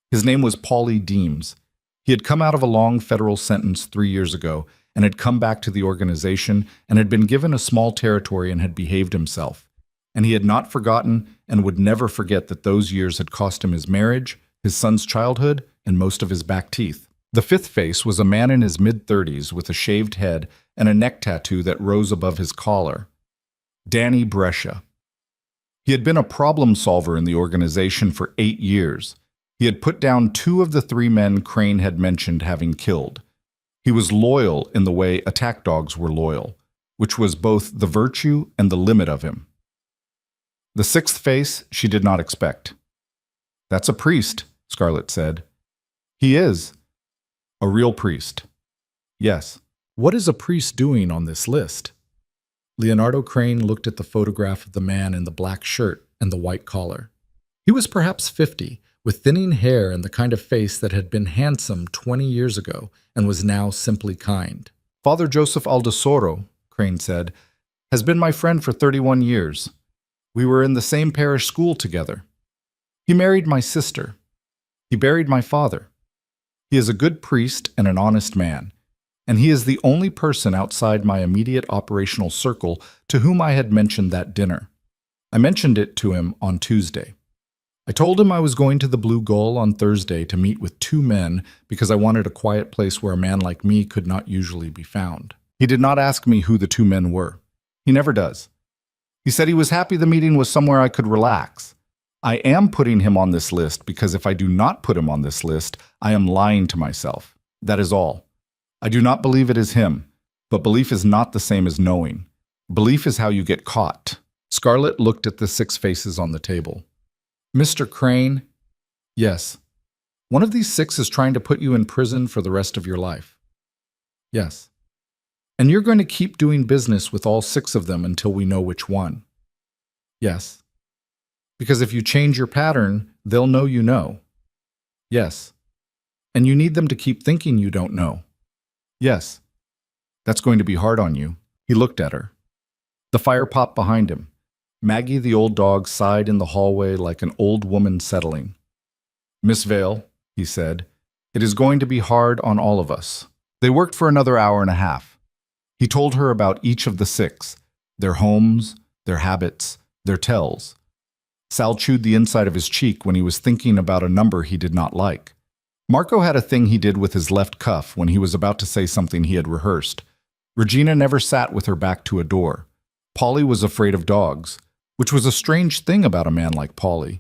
His name was Paulie Deems. He had come out of a long federal sentence 3 years ago and had come back to the organization and had been given a small territory and had behaved himself. And he had not forgotten and would never forget that those years had cost him his marriage, his son's childhood, and most of his back teeth. The fifth face was a man in his mid-30s with a shaved head and a neck tattoo that rose above his collar. Danny Brescia. He had been a problem solver in the organization for 8 years. He had put down 2 of the 3 men Crane had mentioned having killed. He was loyal in the way attack dogs were loyal, which was both the virtue and the limit of him. The sixth face she did not expect. That's a priest, Scarlett said. He is. A real priest. Yes. What is a priest doing on this list? Leonardo Crane looked at the photograph of the man in the black shirt and the white collar. He was perhaps 50, with thinning hair and the kind of face that had been handsome 20 years ago and was now simply kind. Father Joseph Aldosoro, Crane said, has been my friend for 31 years. We were in the same parish school together. He married my sister. He buried my father. He is a good priest and an honest man, and he is the only person outside my immediate operational circle to whom I had mentioned that dinner. I mentioned it to him on Tuesday. I told him I was going to the Blue Gull on Thursday to meet with 2 men because I wanted a quiet place where a man like me could not usually be found. He did not ask me who the 2 men were. He never does. He said he was happy the meeting was somewhere I could relax. I am putting him on this list because if I do not put him on this list, I am lying to myself. That is all. I do not believe it is him, but belief is not the same as knowing. Belief is how you get caught. Scarlett looked at the 6 faces on the table. Mr. Crane? Yes. One of these 6 is trying to put you in prison for the rest of your life. Yes. And you're going to keep doing business with all 6 of them until we know which one. Yes. Because if you change your pattern, they'll know you know. Yes. And you need them to keep thinking you don't know. Yes. That's going to be hard on you. He looked at her. The fire popped behind him. Maggie the old dog sighed in the hallway like an old woman settling. Miss Vale, he said, it is going to be hard on all of us. They worked for another hour and a half. He told her about each of the 6, their homes, their habits, their tells. Sal chewed the inside of his cheek when he was thinking about a number he did not like. Marco had a thing he did with his left cuff when he was about to say something he had rehearsed. Regina never sat with her back to a door. Paulie was afraid of dogs, which was a strange thing about a man like Paulie.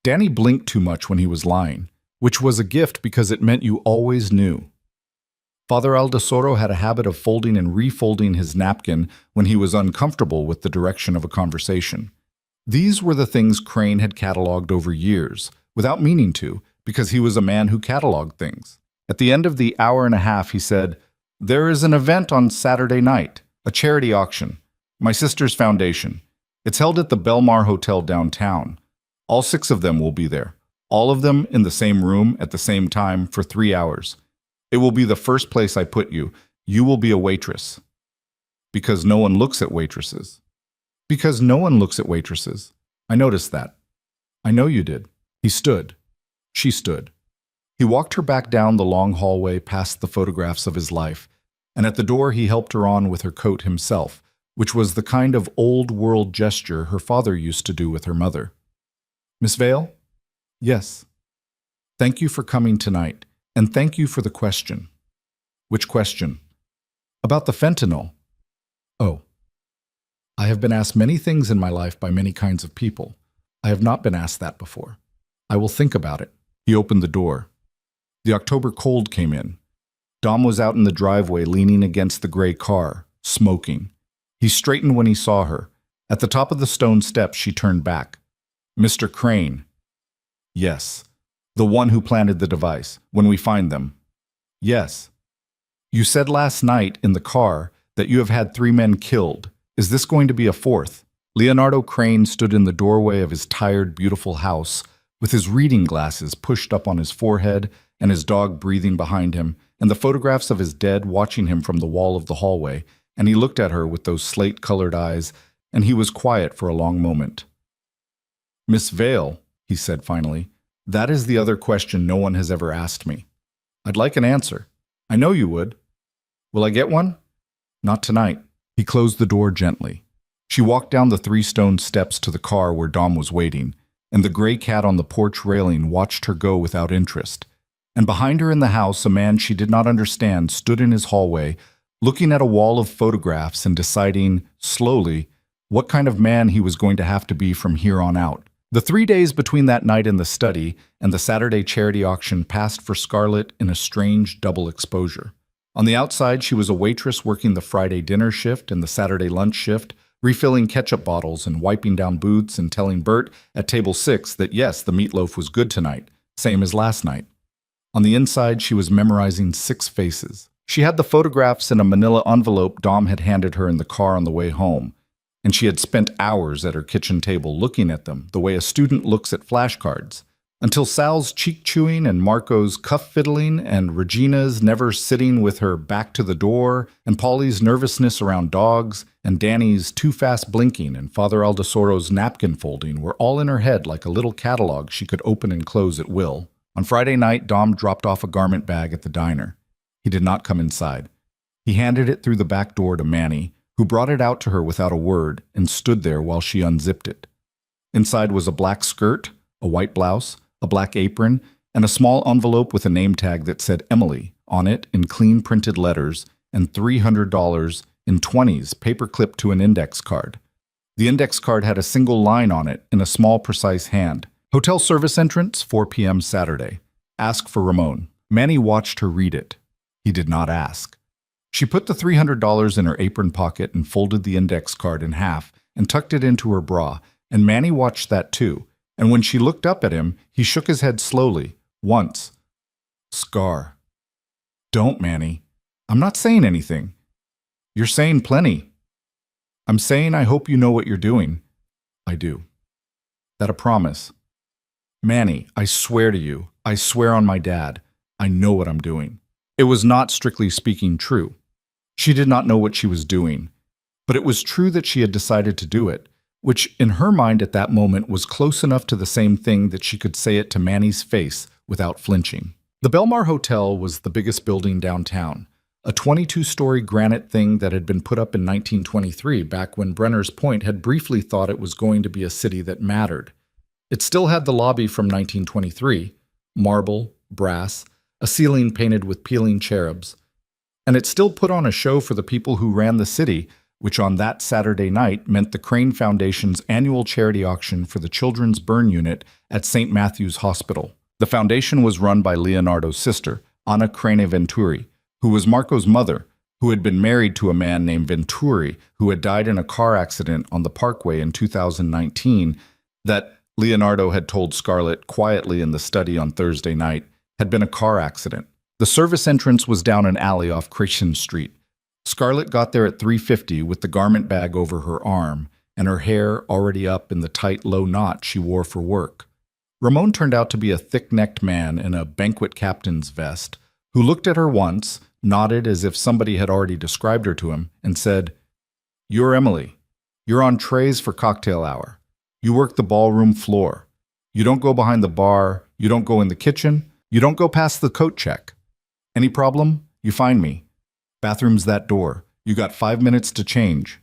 Danny blinked too much when he was lying, which was a gift because it meant you always knew. Father Aldosoro had a habit of folding and refolding his napkin when he was uncomfortable with the direction of a conversation. These were the things Crane had cataloged over years, without meaning to, because he was a man who cataloged things. At the end of the hour and a half, he said, "There is an event on Saturday night, a charity auction. My sister's foundation. It's held at the Belmar Hotel downtown. All 6 of them will be there, all of them in the same room at the same time for 3 hours. It will be the first place I put you. You will be a waitress." Because no one looks at waitresses. Because no one looks at waitresses. I noticed that. I know you did. He stood. She stood. He walked her back down the long hallway past the photographs of his life, and at the door he helped her on with her coat himself, which was the kind of old-world gesture her father used to do with her mother. "Miss Vale?" "Yes." "Thank you for coming tonight, and thank you for the question." "Which question?" "About the fentanyl." "Oh. I have been asked many things in my life by many kinds of people. I have not been asked that before. I will think about it." He opened the door. The October cold came in. Dom was out in the driveway leaning against the gray car, smoking. He straightened when he saw her. At the top of the stone steps, she turned back. "Mr. Crane." "Yes." "The one who planted the device, when we find them." "Yes." "You said last night in the car that you have had 3 men killed. Is this going to be a 4th? Leonardo Crane stood in the doorway of his tired, beautiful house, with his reading glasses pushed up on his forehead and his dog breathing behind him, and the photographs of his dead watching him from the wall of the hallway, and he looked at her with those slate-colored eyes, and he was quiet for a long moment. "Miss Vale," he said finally, "that is the other question no one has ever asked me. I'd like an answer. I know you would. Will I get one?" "Not tonight." He closed the door gently. She walked down the 3 stone steps to the car where Dom was waiting, and the gray cat on the porch railing watched her go without interest. And behind her in the house, a man she did not understand stood in his hallway, looking at a wall of photographs and deciding, slowly, what kind of man he was going to have to be from here on out. The 3 days between that night in the study and the Saturday charity auction passed for Scarlett in a strange double exposure. On the outside, she was a waitress working the Friday dinner shift and the Saturday lunch shift, refilling ketchup bottles and wiping down booths and telling Bert at table 6 that yes, the meatloaf was good tonight, same as last night. On the inside, she was memorizing 6 faces. She had the photographs in a manila envelope Dom had handed her in the car on the way home, and she had spent hours at her kitchen table looking at them the way a student looks at flashcards, until Sal's cheek-chewing and Marco's cuff-fiddling and Regina's never sitting with her back to the door and Polly's nervousness around dogs and Danny's too-fast blinking and Father Aldesoro's napkin folding were all in her head like a little catalog she could open and close at will. On Friday night, Dom dropped off a garment bag at the diner. He did not come inside. He handed it through the back door to Manny, who brought it out to her without a word and stood there while she unzipped it. Inside was a black skirt, a white blouse, a black apron, and a small envelope with a name tag that said Emily on it in clean printed letters and $300 in 20s paper-clipped to an index card. The index card had a single line on it in a small, precise hand. "Hotel service entrance, 4 p.m. Saturday. Ask for Ramon." Manny watched her read it. He did not ask. She put the $300 in her apron pocket and folded the index card in half and tucked it into her bra, and Manny watched that too. And when she looked up at him, he shook his head slowly, once. "Scar." "Don't, Manny. I'm not saying anything." "You're saying plenty." "I'm saying I hope you know what you're doing." "I do." "That a promise?" "Manny, I swear to you, I swear on my dad, I know what I'm doing." It was not, strictly speaking, true. She did not know what she was doing, but it was true that she had decided to do it, which in her mind at that moment was close enough to the same thing that she could say it to Manny's face without flinching. The Belmar Hotel was the biggest building downtown, a 22-story granite thing that had been put up in 1923, back when Brenner's Point had briefly thought it was going to be a city that mattered. It still had the lobby from 1923, marble, brass, a ceiling painted with peeling cherubs, and it still put on a show for the people who ran the city, which on that Saturday night meant the Crane Foundation's annual charity auction for the Children's Burn Unit at St. Matthew's Hospital. The foundation was run by Leonardo's sister, Anna Crane Venturi, who was Marco's mother, who had been married to a man named Venturi who had died in a car accident on the Parkway in 2019 that Leonardo had told Scarlett quietly in the study on Thursday night had been a car accident. The service entrance was down an alley off Christian Street. Scarlett got there at 3:50 with the garment bag over her arm and her hair already up in the tight low knot she wore for work. Ramon turned out to be a thick-necked man in a banquet captain's vest who looked at her once, nodded as if somebody had already described her to him, and said, "You're Emily. You're on trays for cocktail hour. You work the ballroom floor. You don't go behind the bar. You don't go in the kitchen. You don't go past the coat check. Any problem? You find me. Bathroom's that door. You got 5 minutes to change.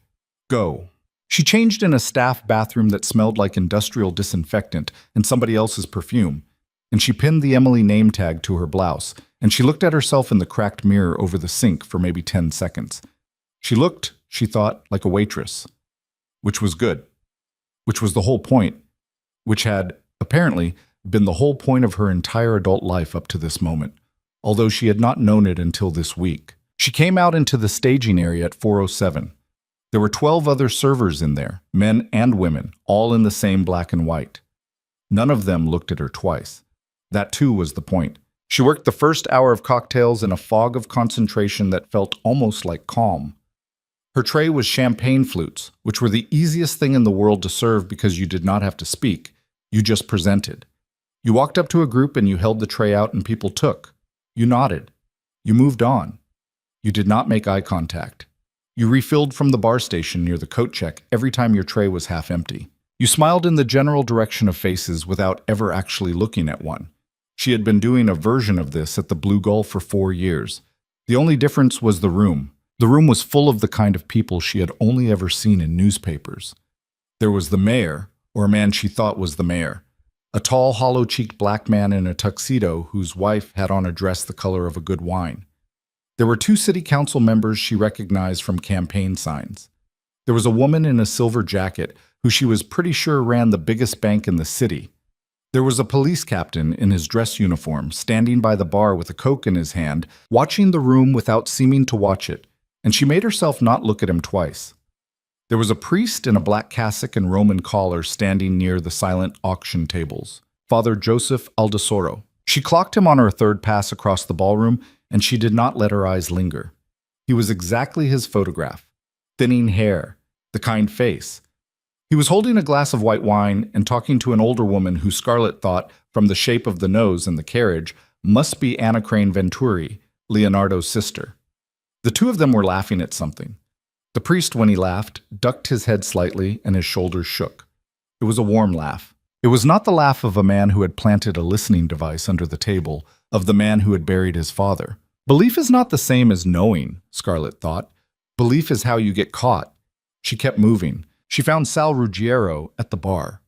Go. She changed in a staff bathroom that smelled like industrial disinfectant and somebody else's perfume, and she pinned the Emily name tag to her blouse, and she looked at herself in the cracked mirror over the sink for maybe 10 seconds. She looked, she thought, like a waitress, which was good, which was the whole point, which had, apparently, been the whole point of her entire adult life up to this moment, although she had not known it until this week. She came out into the staging area at 4:07. There were 12 other servers in there, men and women, all in the same black and white. None of them looked at her twice. That too was the point. She worked the first hour of cocktails in a fog of concentration that felt almost like calm. Her tray was champagne flutes, which were the easiest thing in the world to serve because you did not have to speak. You just presented. You walked up to a group and you held the tray out and people took. You nodded. You moved on. You did not make eye contact. You refilled from the bar station near the coat check every time your tray was half empty. You smiled in the general direction of faces without ever actually looking at one. She had been doing a version of this at the Blue Gull for 4 years. The only difference was the room. The room was full of the kind of people she had only ever seen in newspapers. There was the mayor, or a man she thought was the mayor, a tall, hollow-cheeked black man in a tuxedo whose wife had on a dress the color of a good wine. There were 2 city council members she recognized from campaign signs. There was a woman in a silver jacket who she was pretty sure ran the biggest bank in the city. There was a police captain in his dress uniform standing by the bar with a Coke in his hand, watching the room without seeming to watch it, and she made herself not look at him twice. There was a priest in a black cassock and Roman collar standing near the silent auction tables, Father Joseph Aldesoro. She clocked him on her third pass across the ballroom, and she did not let her eyes linger. He was exactly his photograph. Thinning hair, the kind face. He was holding a glass of white wine and talking to an older woman who Scarlett thought, from the shape of the nose and the carriage, must be Anna Crane Venturi, Leonardo's sister. The 2 of them were laughing at something. The priest, when he laughed, ducked his head slightly and his shoulders shook. It was a warm laugh. It was not the laugh of a man who had planted a listening device under the table, of the man who had buried his father. Belief is not the same as knowing, Scarlett thought. Belief is how you get caught. She kept moving. She found Sal Ruggiero at the bar.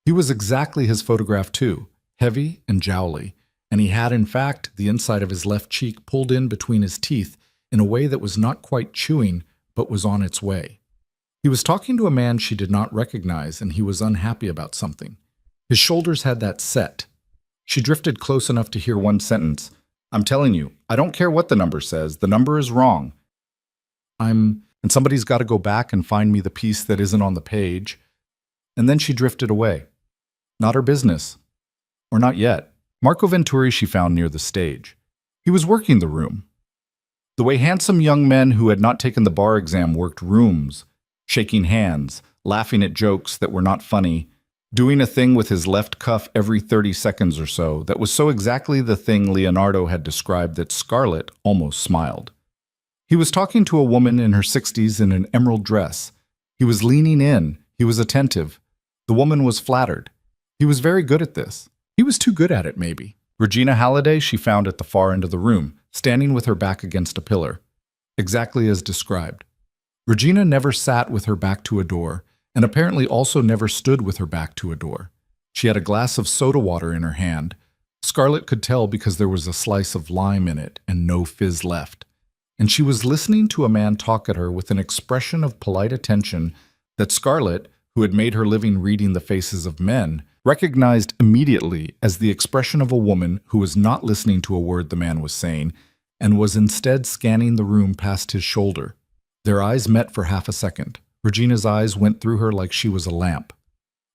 He was exactly his photograph too, heavy and jowly, and he had, in fact, the inside of his left cheek pulled in between his teeth in a way that was not quite chewing, but was on its way. He was talking to a man she did not recognize, and he was unhappy about something. His shoulders had that set. She drifted close enough to hear one sentence. I'm telling you, I don't care what the number says. The number is wrong. And somebody's got to go back and find me the piece that isn't on the page. And then she drifted away. Not her business. Or not yet. Marco Venturi she found near the stage. He was working the room. The way handsome young men who had not taken the bar exam worked rooms, shaking hands, laughing at jokes that were not funny, doing a thing with his left cuff every 30 seconds or so that was so exactly the thing Leonardo had described that Scarlett almost smiled. He was talking to a woman in her 60s in an emerald dress. He was leaning in. He was attentive. The woman was flattered. He was very good at this. He was too good at it, maybe. Regina Halliday she found at the far end of the room, standing with her back against a pillar, exactly as described. Regina never sat with her back to a door, and apparently also never stood with her back to a door. She had a glass of soda water in her hand. Scarlett could tell because there was a slice of lime in it and no fizz left. And she was listening to a man talk at her with an expression of polite attention that Scarlett, who had made her living reading the faces of men, recognized immediately as the expression of a woman who was not listening to a word the man was saying and was instead scanning the room past his shoulder. Their eyes met for half a second. Regina's eyes went through her like she was a lamp.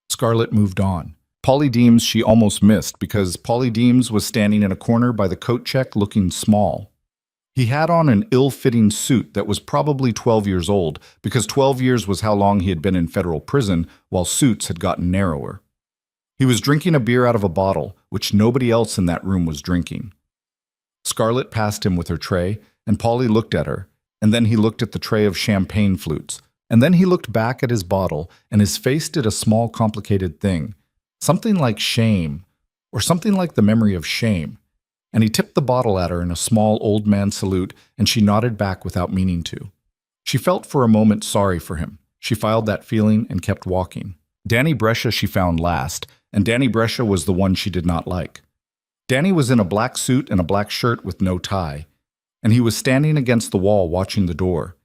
Scarlett moved on. Polly Deems she almost missed because Polly Deems was standing in a corner by the coat check looking small. He had on an ill-fitting suit that was probably 12 years old because 12 years was how long he had been in federal prison while suits had gotten narrower. He was drinking a beer out of a bottle, which nobody else in that room was drinking. Scarlett passed him with her tray, and Polly looked at her, and then he looked at the tray of champagne flutes, and then he looked back at his bottle, and his face did a small complicated thing, something like shame, or something like the memory of shame. and he tipped the bottle at her in a small old man salute, and she nodded back without meaning to. She felt for a moment sorry for him. She filed that feeling and kept walking. Danny Brescia she found last, and Danny Brescia was the one she did not like. Danny was in a black suit and a black shirt with no tie, and he was standing against the wall watching the door,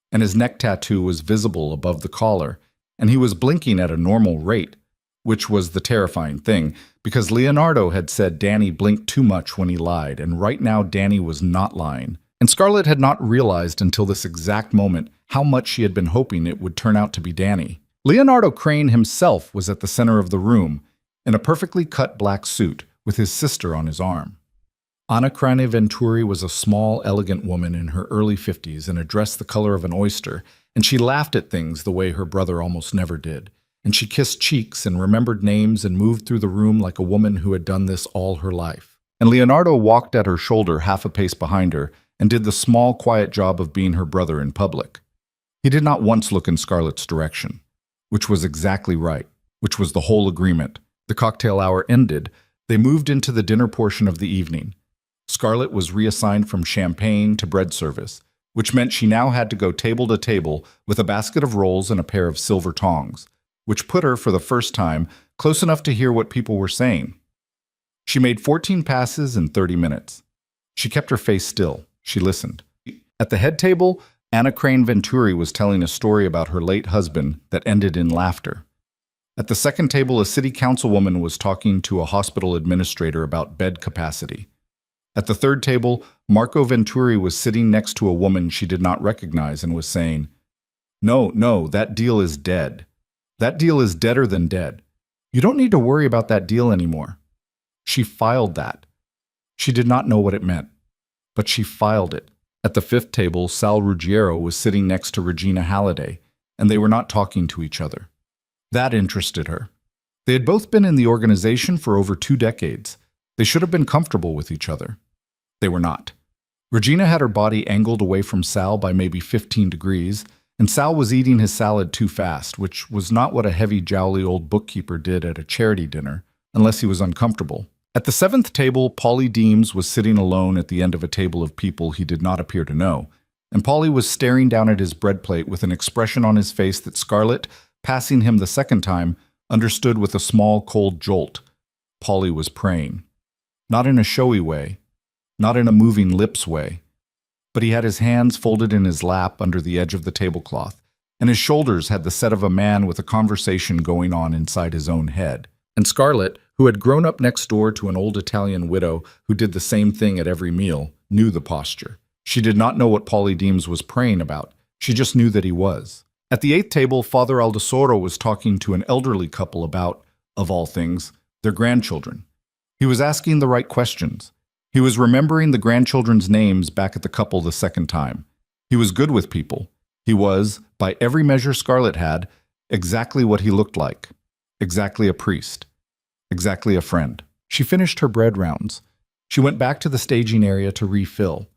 and his neck tattoo was visible above the collar, and he was blinking at a normal rate, which was the terrifying thing, because Leonardo had said Danny blinked too much when he lied, and right now Danny was not lying. And Scarlett had not realized until this exact moment how much she had been hoping it would turn out to be Danny. Leonardo Crane himself was at the center of the room, in a perfectly cut black suit, with his sister on his arm. Anna Crane Venturi was a small, elegant woman in her early 50s and a dress the color of an oyster, and she laughed at things the way her brother almost never did. And she kissed cheeks and remembered names and moved through the room like a woman who had done this all her life. And Leonardo walked at her shoulder half a pace behind her and did the small, quiet job of being her brother in public. He did not once look in Scarlett's direction, which was exactly right, which was the whole agreement. The cocktail hour ended. They moved into the dinner portion of the evening. Scarlett was reassigned from champagne to bread service, which meant she now had to go table to table with a basket of rolls and a pair of silver tongs, which put her, for the first time, close enough to hear what people were saying. She made 14 passes in 30 minutes. She kept her face still. She listened. At the head table, Anna Crane Venturi was telling a story about her late husband that ended in laughter. At the second table, a city councilwoman was talking to a hospital administrator about bed capacity. At the third table, Marco Venturi was sitting next to a woman she did not recognize and was saying, No, that deal is dead. That deal is deader than dead. You don't need to worry about that deal anymore. She filed that. She did not know what it meant, but she filed it. At the fifth table, Sal Ruggiero was sitting next to Regina Halliday, and they were not talking to each other. That interested her. They had both been in the organization for over 2 decades. They should have been comfortable with each other. They were not. Regina had her body angled away from Sal by maybe 15 degrees, and Sal was eating his salad too fast, which was not what a heavy, jowly old bookkeeper did at a charity dinner, unless he was uncomfortable. At the seventh table, Paulie Deems was sitting alone at the end of a table of people he did not appear to know, and Paulie was staring down at his bread plate with an expression on his face that Scarlett, passing him the second time, understood with a small, cold jolt. Paulie was praying. Not in a showy way, not in a moving lips way, but he had his hands folded in his lap under the edge of the tablecloth, and his shoulders had the set of a man with a conversation going on inside his own head. And Scarlett, who had grown up next door to an old Italian widow who did the same thing at every meal, knew the posture. She did not know what Paulie Deems was praying about. She just knew that he was. At the eighth table, Father Aldosoro was talking to an elderly couple about, of all things, their grandchildren. He was asking the right questions. He was remembering the grandchildren's names back at the couple the second time. He was good with people. He was, by every measure Scarlett had, exactly what he looked like. Exactly a priest. Exactly a friend. She finished her bread rounds. She went back to the staging area to refill.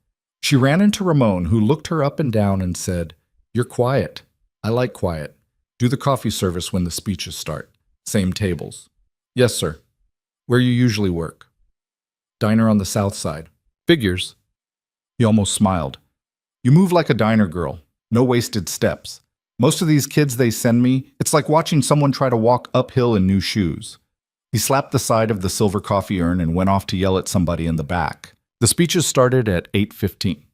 She ran into Ramon, who looked her up and down and said, "You're quiet. I like quiet. Do the coffee service when the speeches start. Same tables." "Yes, sir." "Where you usually work?" "Diner on the south side." "Figures." He almost smiled. "You move like a diner girl. No wasted steps. Most of these kids they send me, it's like watching someone try to walk uphill in new shoes." He slapped the side of the silver coffee urn and went off to yell at somebody in the back. The speeches started at 8:15.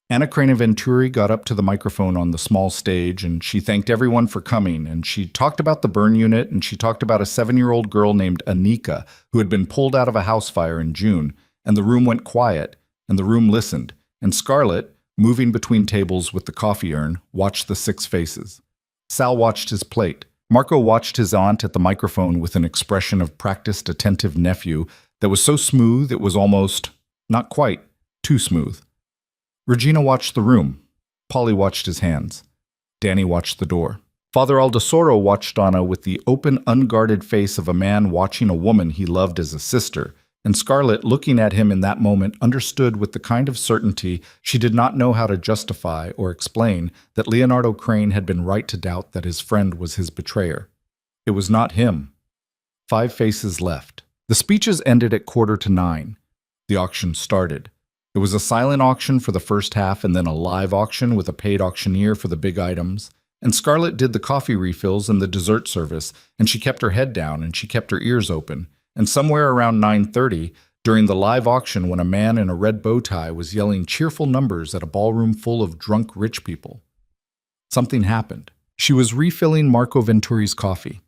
Anna Crane Venturi got up to the microphone on the small stage, and she thanked everyone for coming, and she talked about the burn unit, and she talked about a 7-year-old girl named Anika who had been pulled out of a house fire in June, and the room went quiet, and the room listened, and Scarlett, moving between tables with the coffee urn, watched the 6 faces. Sal watched his plate. Marco watched his aunt at the microphone with an expression of practiced, attentive nephew that was so smooth it was almost, not quite, too smooth. Regina watched the room. Paulie watched his hands. Danny watched the door. Father Aldosoro watched Anna with the open, unguarded face of a man watching a woman he loved as a sister, and Scarlett, looking at him in that moment, understood with the kind of certainty she did not know how to justify or explain that Leonardo Crane had been right to doubt that his friend was his betrayer. It was not him. 5 faces left. The speeches ended at 8:45. The auction started. It was a silent auction for the first half and then a live auction with a paid auctioneer for the big items. And Scarlett did the coffee refills and the dessert service, and she kept her head down and she kept her ears open. And somewhere around 9:30, during the live auction when a man in a red bow tie was yelling cheerful numbers at a ballroom full of drunk rich people, something happened. She was refilling Marco Venturi's coffee.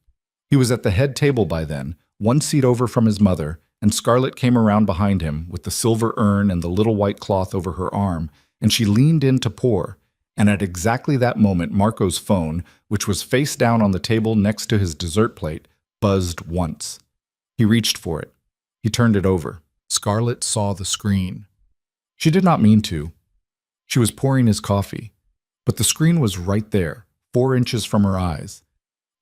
He was at the head table by then, one seat over from his mother, and Scarlett came around behind him with the silver urn and the little white cloth over her arm, and she leaned in to pour. And at exactly that moment, Marco's phone, which was face down on the table next to his dessert plate, buzzed once. He reached for it. He turned it over. Scarlett saw the screen. She did not mean to. She was pouring his coffee. But the screen was right there, 4 inches from her eyes.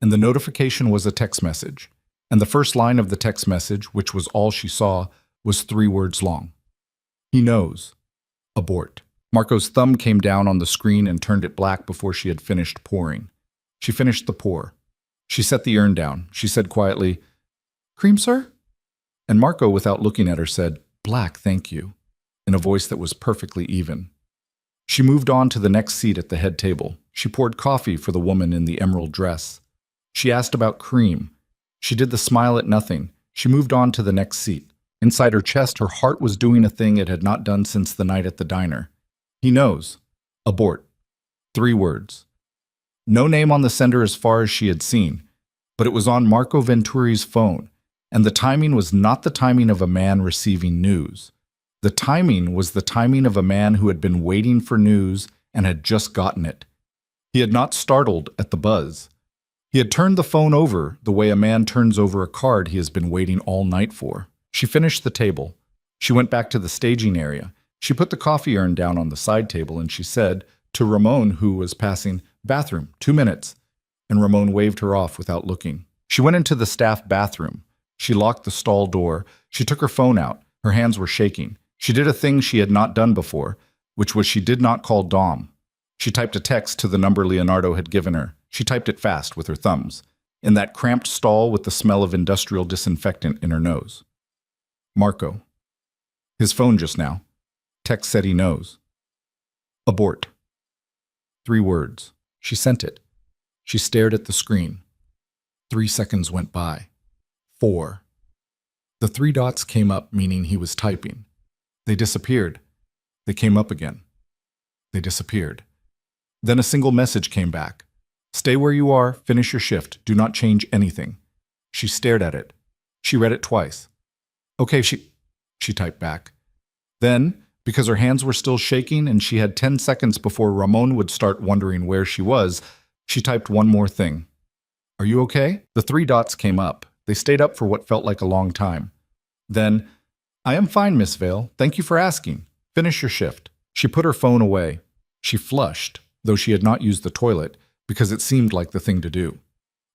And the notification was a text message. And the first line of the text message, which was all she saw, was 3 words long. He knows. Abort. Marco's thumb came down on the screen and turned it black before she had finished pouring. She finished the pour. She set the urn down. She said quietly, "Cream, sir?" And Marco, without looking at her, said, "Black, thank you," in a voice that was perfectly even. She moved on to the next seat at the head table. She poured coffee for the woman in the emerald dress. She asked about cream. She did the smile at nothing. She moved on to the next seat. Inside her chest, her heart was doing a thing it had not done since the night at the diner. He knows. Abort. 3 words. No name on the sender as far as she had seen, but it was on Marco Venturi's phone, and the timing was not the timing of a man receiving news. The timing was the timing of a man who had been waiting for news and had just gotten it. He had not startled at the buzz. He had turned the phone over the way a man turns over a card he has been waiting all night for. She finished the table. She went back to the staging area. She put the coffee urn down on the side table and she said to Ramon, who was passing, "Bathroom, 2 minutes." And Ramon waved her off without looking. She went into the staff bathroom. She locked the stall door. She took her phone out. Her hands were shaking. She did a thing she had not done before, which was she did not call Dom. She typed a text to the number Leonardo had given her. She typed it fast with her thumbs, in that cramped stall with the smell of industrial disinfectant in her nose. Marco. His phone just now. Text said he knows. Abort. 3 words. She sent it. She stared at the screen. 3 seconds went by. 4. The 3 dots came up, meaning he was typing. They disappeared. They came up again. They disappeared. Then a single message came back. "Stay where you are, finish your shift, do not change anything." She stared at it. She read it twice. "Okay, she typed back. Then, because her hands were still shaking and she had 10 seconds before Ramon would start wondering where she was, she typed one more thing. "Are you okay?" The 3 dots came up. They stayed up for what felt like a long time. Then, "I am fine, Miss Vale. Thank you for asking. Finish your shift." She put her phone away. She flushed, though she had not used the toilet, because it seemed like the thing to do.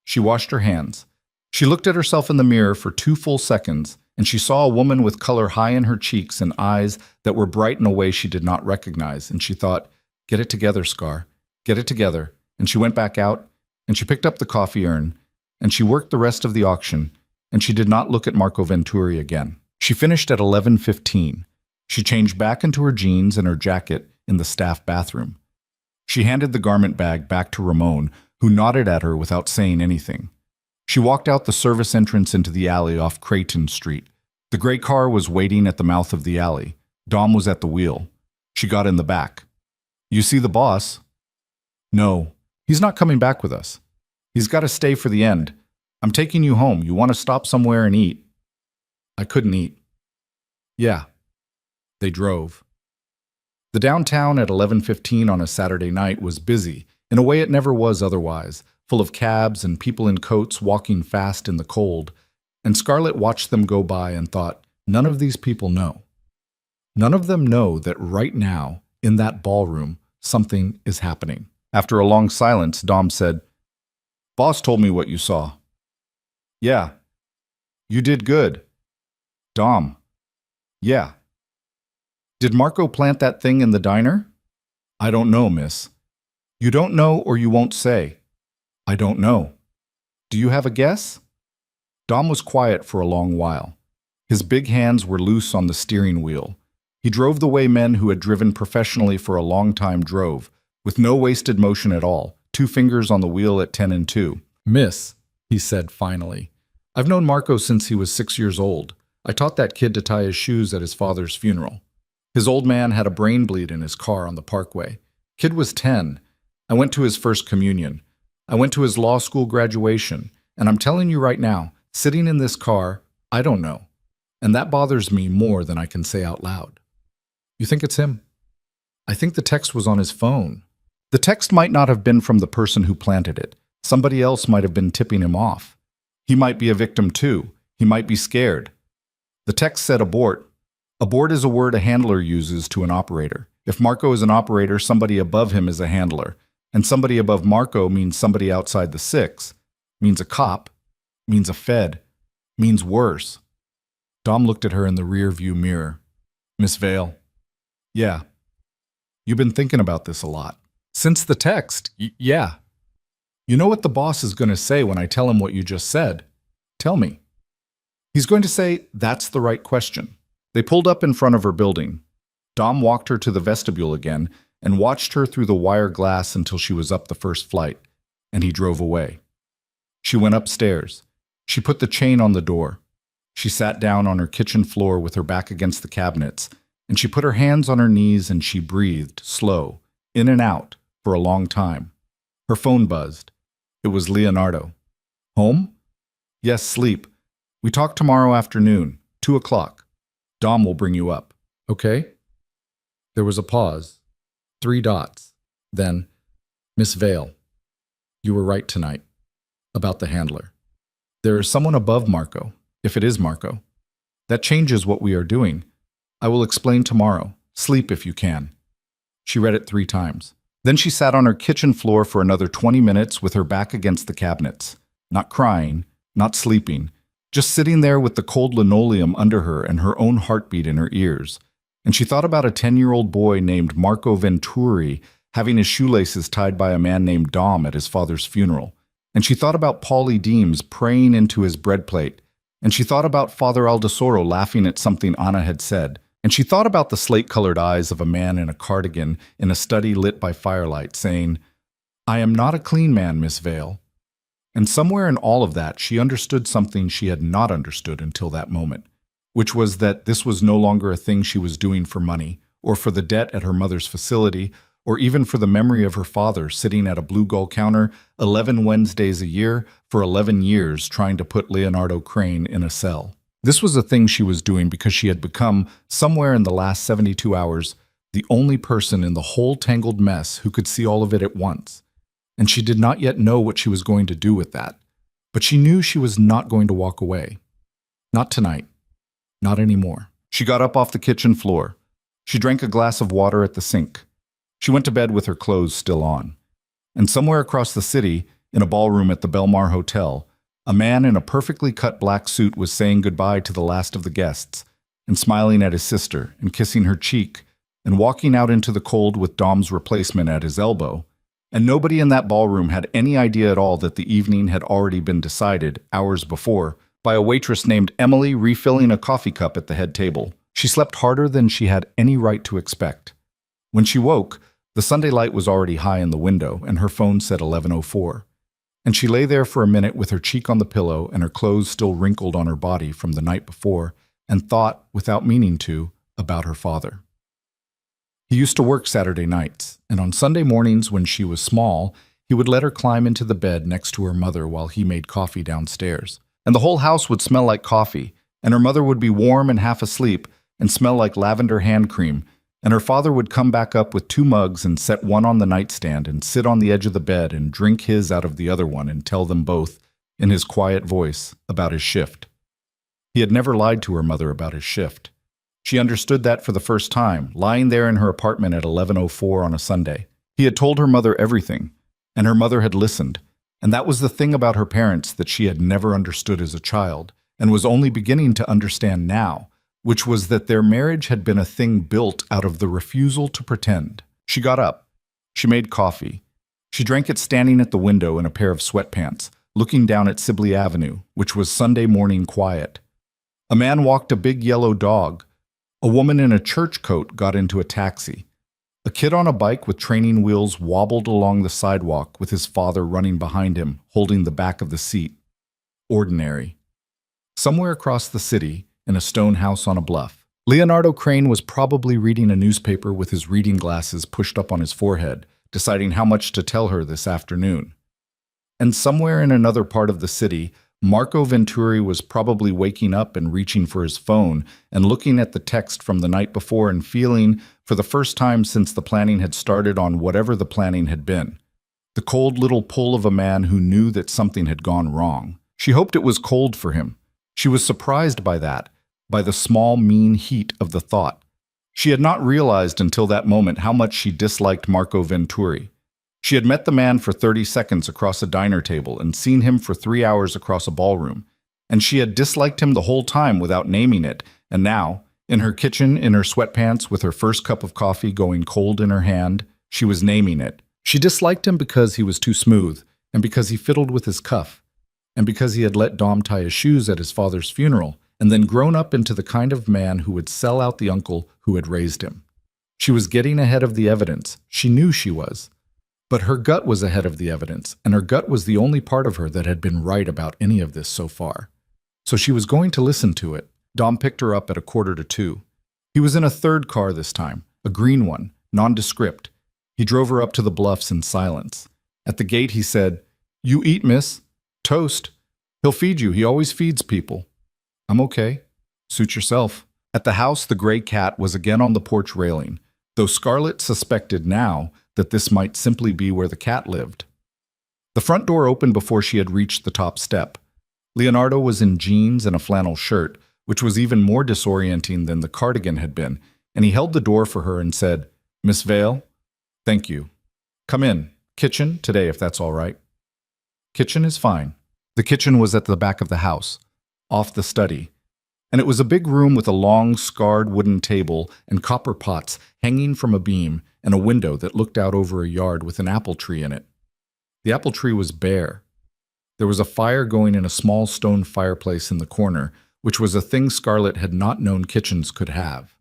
She washed her hands. She looked at herself in the mirror for 2 full seconds, and she saw a woman with color high in her cheeks and eyes that were bright in a way she did not recognize, and she thought, "Get it together, Scar. Get it together." And she went back out, and she picked up the coffee urn, and she worked the rest of the auction, and she did not look at Marco Venturi again. She finished at 11:15. She changed back into her jeans and her jacket in the staff bathroom. She handed the garment bag back to Ramon, who nodded at her without saying anything. She walked out the service entrance into the alley off Creighton Street. The gray car was waiting at the mouth of the alley. Dom was at the wheel. She got in the back. "You see the boss?" "No, he's not coming back with us. He's got to stay for the end. I'm taking you home. You want to stop somewhere and eat?" "I couldn't eat." "Yeah." They drove. The downtown at 11:15 on a Saturday night was busy, in a way it never was otherwise, full of cabs and people in coats walking fast in the cold, and Scarlett watched them go by and thought, none of these people know. None of them know that right now, in that ballroom, something is happening. After a long silence, Dom said, "Boss told me what you saw." "Yeah." "You did good." "Dom." "Yeah." "Did Marco plant that thing in the diner?" "I don't know, miss." "You don't know or you won't say." "I don't know." "Do you have a guess?" Dom was quiet for a long while. His big hands were loose on the steering wheel. He drove the way men who had driven professionally for a long time drove, with no wasted motion at all, 2 fingers on the wheel at 10 and 2. "Miss," he said finally. "I've known Marco since he was 6 years old. I taught that kid to tie his shoes at his father's funeral. His old man had a brain bleed in his car on the parkway. Kid was 10. I went to his first communion. I went to his law school graduation. And I'm telling you right now, sitting in this car, I don't know. And that bothers me more than I can say out loud." "You think it's him?" "I think the text was on his phone." The text might not have been from the person who planted it. Somebody else might have been tipping him off. He might be a victim too. He might be scared. The text said abort. Abort is a word a handler uses to an operator. If Marco is an operator, somebody above him is a handler. And somebody above Marco means somebody outside the 6, means a cop, means a fed, means worse. Dom looked at her in the rear view mirror. "Miss Vale." "Yeah. You've been thinking about this a lot." "Since the text, yeah." "You know what the boss is going to say when I tell him what you just said?" "Tell me." "He's going to say, 'That's the right question.'" They pulled up in front of her building. Dom walked her to the vestibule again and watched her through the wire glass until she was up the first flight, and he drove away. She went upstairs. She put the chain on the door. She sat down on her kitchen floor with her back against the cabinets, and she put her hands on her knees and she breathed, slow, in and out, for a long time. Her phone buzzed. It was Leonardo. "Home?" "Yes, sleep. We talk tomorrow afternoon, 2 o'clock. Dom will bring you up." "Okay?" There was a pause. 3 dots. Then, "Miss Vale, you were right tonight. About the handler. There is someone above Marco, if it is Marco. That changes what we are doing. I will explain tomorrow. Sleep if you can." She read it 3 times. Then she sat on her kitchen floor for another 20 minutes with her back against the cabinets. Not crying, not sleeping, just sitting there with the cold linoleum under her and her own heartbeat in her ears. And she thought about a 10-year-old boy named Marco Venturi having his shoelaces tied by a man named Dom at his father's funeral. And she thought about Paulie Deems praying into his bread plate. And she thought about Father Aldesoro laughing at something Anna had said. And she thought about the slate-colored eyes of a man in a cardigan in a study lit by firelight, saying, "I am not a clean man, Miss Vale." And somewhere in all of that, she understood something she had not understood until that moment, which was that this was no longer a thing she was doing for money, or for the debt at her mother's facility, or even for the memory of her father sitting at a Blue Gull counter 11 Wednesdays a year for 11 years trying to put Leonardo Crane in a cell. This was a thing she was doing because she had become, somewhere in the last 72 hours, the only person in the whole tangled mess who could see all of it at once. And she did not yet know what she was going to do with that. But she knew she was not going to walk away. Not tonight. Not anymore. She got up off the kitchen floor. She drank a glass of water at the sink. She went to bed with her clothes still on. And somewhere across the city, in a ballroom at the Belmar Hotel, a man in a perfectly cut black suit was saying goodbye to the last of the guests, and smiling at his sister, and kissing her cheek, and walking out into the cold with Dom's replacement at his elbow. And nobody in that ballroom had any idea at all that the evening had already been decided, hours before, by a waitress named Emily refilling a coffee cup at the head table. She slept harder than she had any right to expect. When she woke, the Sunday light was already high in the window, and her phone said 11:04. And she lay there for a minute with her cheek on the pillow and her clothes still wrinkled on her body from the night before, and thought, without meaning to, about her father. He used to work Saturday nights, and on Sunday mornings when she was small, he would let her climb into the bed next to her mother while he made coffee downstairs. And the whole house would smell like coffee, and her mother would be warm and half asleep and smell like lavender hand cream, and her father would come back up with 2 mugs and set one on the nightstand and sit on the edge of the bed and drink his out of the other one and tell them both, in his quiet voice, about his shift. He had never lied to her mother about his shift. She understood that for the first time, lying there in her apartment at 11:04 on a Sunday. He had told her mother everything, and her mother had listened, and that was the thing about her parents that she had never understood as a child, and was only beginning to understand now, which was that their marriage had been a thing built out of the refusal to pretend. She got up. She made coffee. She drank it standing at the window in a pair of sweatpants, looking down at Sibley Avenue, which was Sunday morning quiet. A man walked a big yellow dog. A woman in a church coat got into a taxi. A kid on a bike with training wheels wobbled along the sidewalk with his father running behind him, holding the back of the seat. Ordinary. Somewhere across the city, in a stone house on a bluff, Leonardo Crane was probably reading a newspaper with his reading glasses pushed up on his forehead, deciding how much to tell her this afternoon. And somewhere in another part of the city, Marco Venturi was probably waking up and reaching for his phone and looking at the text from the night before and feeling, for the first time since the planning had started on whatever the planning had been, the cold little pull of a man who knew that something had gone wrong. She hoped it was cold for him. She was surprised by that, by the small, mean heat of the thought. She had not realized until that moment how much she disliked Marco Venturi. She had met the man for 30 seconds across a diner table and seen him for 3 hours across a ballroom, and she had disliked him the whole time without naming it, and now, in her kitchen, in her sweatpants, with her first cup of coffee going cold in her hand, she was naming it. She disliked him because he was too smooth, and because he fiddled with his cuff, and because he had let Dom tie his shoes at his father's funeral, and then grown up into the kind of man who would sell out the uncle who had raised him. She was getting ahead of the evidence. She knew she was. But her gut was ahead of the evidence, and her gut was the only part of her that had been right about any of this so far. So she was going to listen to it. Dom picked her up at 1:45. He was in a third car this time, a green one, nondescript. He drove her up to the bluffs in silence. At the gate he said, "You eat, miss. Toast. He'll feed you. He always feeds people." "I'm okay. Suit yourself." At the house, the gray cat was again on the porch railing, though Scarlett suspected now that this might simply be where the cat lived. The front door opened before she had reached the top step. Leonardo was in jeans and a flannel shirt, which was even more disorienting than the cardigan had been, and he held the door for her and said, "Miss Vale? Thank you. Come in. Kitchen, today, if that's all right." "Kitchen is fine." The kitchen was at the back of the house, off the study, and it was a big room with a long, scarred wooden table and copper pots hanging from a beam and a window that looked out over a yard with an apple tree in it. The apple tree was bare. There was a fire going in a small stone fireplace in the corner, which was a thing Scarlett had not known kitchens could have.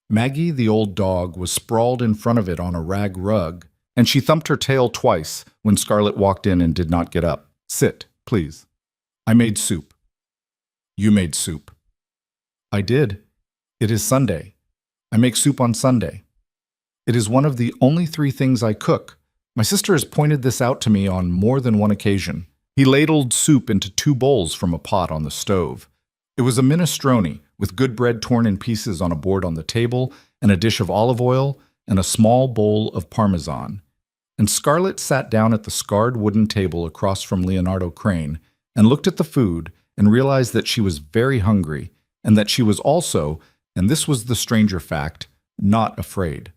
Maggie, the old dog, was sprawled in front of it on a rag rug, and she thumped her tail twice when Scarlett walked in and did not get up. "Sit, please. I made soup." "You made soup." "I did. It is Sunday. I make soup on Sunday. It is one of the only 3 things I cook. My sister has pointed this out to me on more than one occasion." He ladled soup into 2 bowls from a pot on the stove. It was a minestrone, with good bread torn in pieces on a board on the table, and a dish of olive oil, and a small bowl of parmesan. And Scarlett sat down at the scarred wooden table across from Leonardo Crane, and looked at the food, and realized that she was very hungry, and that she was also, and this was the stranger fact, not afraid.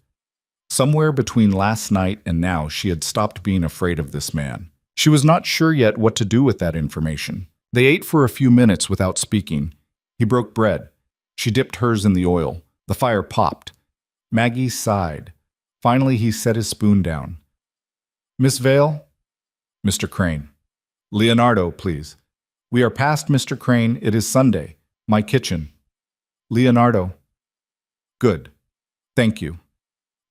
Somewhere between last night and now she had stopped being afraid of this man. She was not sure yet what to do with that information. They ate for a few minutes without speaking. He broke bread. She dipped hers in the oil. The fire popped. Maggie sighed. Finally he set his spoon down. "Miss Vale?" "Mr. Crane." "Leonardo, please." "We are past Mr. Crane. It is Sunday. My kitchen." "Leonardo." "Good. Thank you.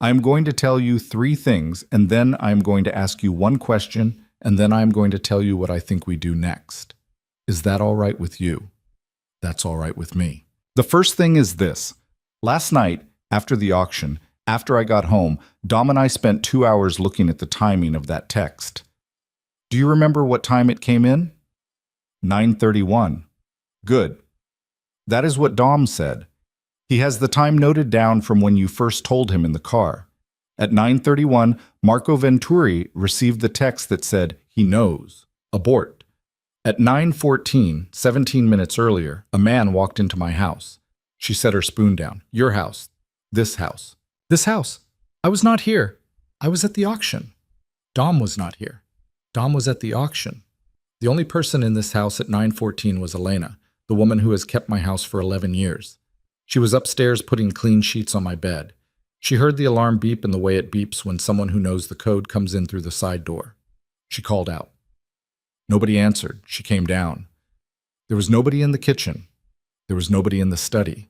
I am going to tell you 3 things, and then I am going to ask you 1 question, and then I am going to tell you what I think we do next. Is that all right with you?" "That's all right with me." "The first thing is this. Last night, after the auction, after I got home, Dom and I spent 2 hours looking at the timing of that text. Do you remember what time it came in?" 9:31. "Good. That is what Dom said. He has the time noted down from when you first told him in the car. At 9:31, Marco Venturi received the text that said, 'He knows. Abort.' At 9:14, 17 minutes earlier, a man walked into my house." She set her spoon down. "Your house. This house." "This house. I was not here. I was at the auction." "Dom was not here. Dom was at the auction. The only person in this house at 9:14 was Elena, the woman who has kept my house for 11 years. She was upstairs putting clean sheets on my bed. She heard the alarm beep in the way it beeps when someone who knows the code comes in through the side door. She called out. Nobody answered. She came down. There was nobody in the kitchen. There was nobody in the study.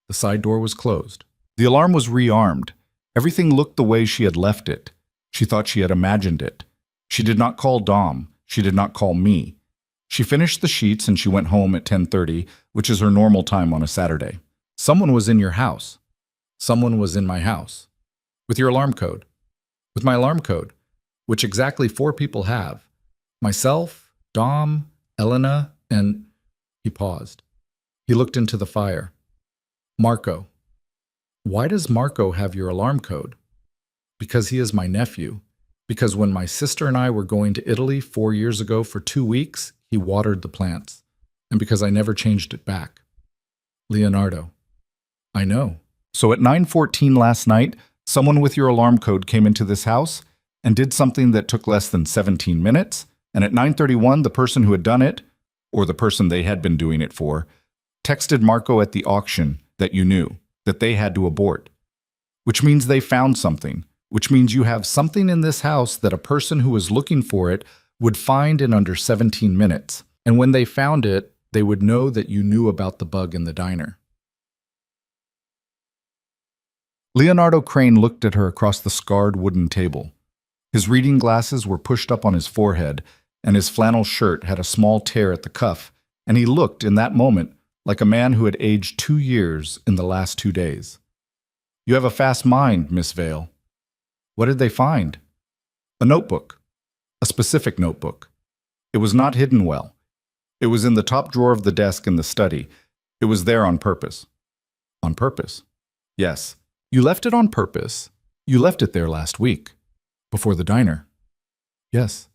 The side door was closed. The alarm was rearmed. Everything looked the way she had left it. She thought she had imagined it. She did not call Dom. She did not call me. She finished the sheets and she went home at 10:30, which is her normal time on a Saturday. Someone was in your house. Someone was in my house. With your alarm code. With my alarm code, which exactly 4 people have. Myself, Dom, Elena, and... He paused. He looked into the fire. Marco. Why does Marco have your alarm code? Because he is my nephew. Because when my sister and I were going to Italy 4 years ago for 2 weeks, he watered the plants. And because I never changed it back. Leonardo. I know. So at 9:14 last night, someone with your alarm code came into this house and did something that took less than 17 minutes, and at 9:31, the person who had done it, or the person they had been doing it for, texted Marco at the auction that you knew, that they had to abort. Which means they found something, which means you have something in this house that a person who was looking for it would find in under 17 minutes. And when they found it, they would know that you knew about the bug in the diner. Leonardo Crane looked at her across the scarred wooden table. His reading glasses were pushed up on his forehead, and his flannel shirt had a small tear at the cuff, and he looked, in that moment, like a man who had aged 2 years in the last 2 days. You have a fast mind, Miss Vale. What did they find? A notebook. A specific notebook. It was not hidden well. It was in the top drawer of the desk in the study. It was there on purpose. On purpose? Yes. You left it on purpose. You left it there last week. Before the diner. Yes.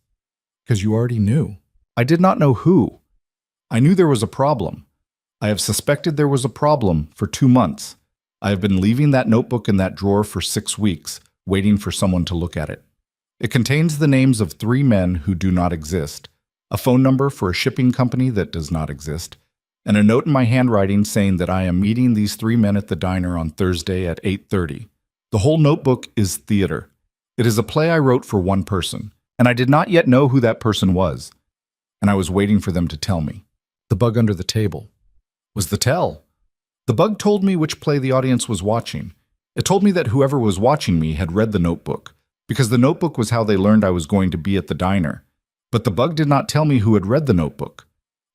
Because you already knew. I did not know who. I knew there was a problem. I have suspected there was a problem for 2 months. I have been leaving that notebook in that drawer for 6 weeks, waiting for someone to look at it. It contains the names of 3 men who do not exist, a phone number for a shipping company that does not exist, and a note in my handwriting saying that I am meeting these 3 men at the diner on Thursday at 8:30. The whole notebook is theater. It is a play I wrote for one person, and I did not yet know who that person was, and I was waiting for them to tell me. The bug under the table was the tell. The bug told me which play the audience was watching. It told me that whoever was watching me had read the notebook, because the notebook was how they learned I was going to be at the diner. But the bug did not tell me who had read the notebook,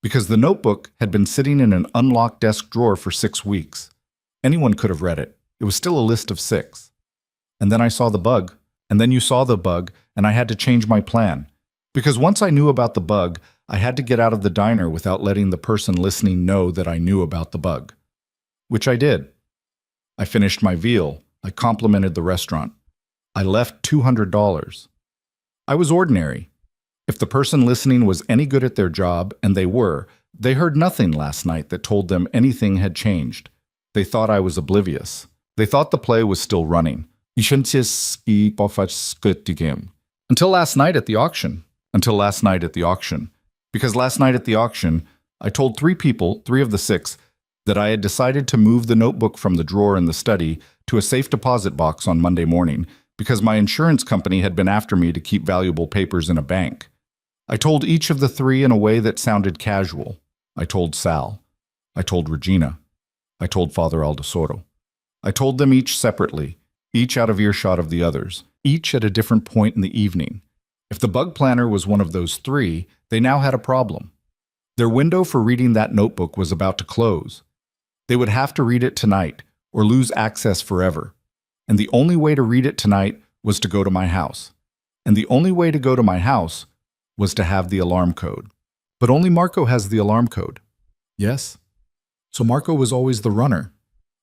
because the notebook had been sitting in an unlocked desk drawer for 6 weeks. Anyone could have read it. It was still a list of 6. And then I saw the bug, and then you saw the bug, and I had to change my plan. Because once I knew about the bug, I had to get out of the diner without letting the person listening know that I knew about the bug. Which I did. I finished my veal. I complimented the restaurant. I left $200. I was ordinary. If the person listening was any good at their job, and they were, they heard nothing last night that told them anything had changed. They thought I was oblivious. They thought the play was still running. Until last night at the auction. Until last night at the auction. Because last night at the auction, I told 3 people, 3 of the 6, that I had decided to move the notebook from the drawer in the study to a safe deposit box on Monday morning because my insurance company had been after me to keep valuable papers in a bank. I told each of the 3 in a way that sounded casual. I told Sal. I told Regina. I told Father Aldosoro. I told them each separately, each out of earshot of the others, each at a different point in the evening. If the bug planner was one of those 3, they now had a problem. Their window for reading that notebook was about to close. They would have to read it tonight or lose access forever. And the only way to read it tonight was to go to my house. And the only way to go to my house was to have the alarm code. But only Marco has the alarm code. Yes? So Marco was always the runner.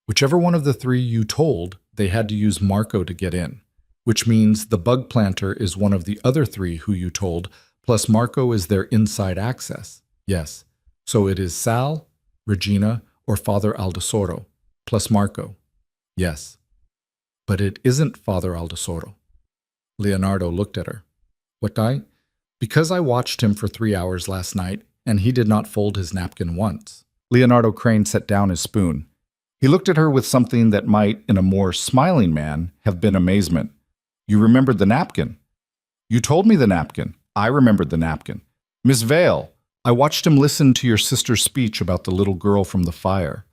Whichever one of the 3 you told, they had to use Marco to get in. Which means the bug planter is one of the other 3 who you told, plus Marco is their inside access. Yes. So it is Sal, Regina, or Father Aldosoro, plus Marco. Yes. But it isn't Father Aldosoro. Leonardo looked at her. What I? Because I watched him for 3 hours last night, and he did not fold his napkin once. Leonardo Crane set down his spoon. He looked at her with something that might, in a more smiling man, have been amazement. You remembered the napkin. You told me the napkin. I remembered the napkin. Miss Vale, I watched him listen to your sister's speech about the little girl from the fire.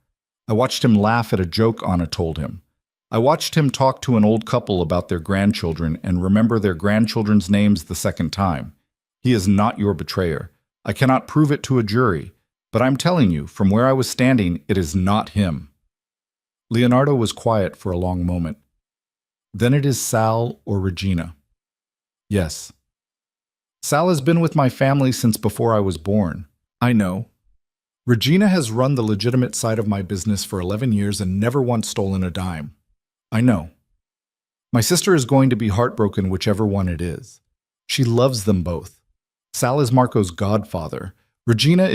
I watched him laugh at a joke Anna told him. I watched him talk to an old couple about their grandchildren and remember their grandchildren's names the second time. He is not your betrayer. I cannot prove it to a jury, but I'm telling you, from where I was standing, it is not him. Leonardo was quiet for a long moment. Then it is Sal or Regina. Yes. Sal has been with my family since before I was born. I know. Regina has run the legitimate side of my business for 11 years and never once stolen a dime. I know. My sister is going to be heartbroken whichever one it is. She loves them both. Sal is Marco's godfather. Regina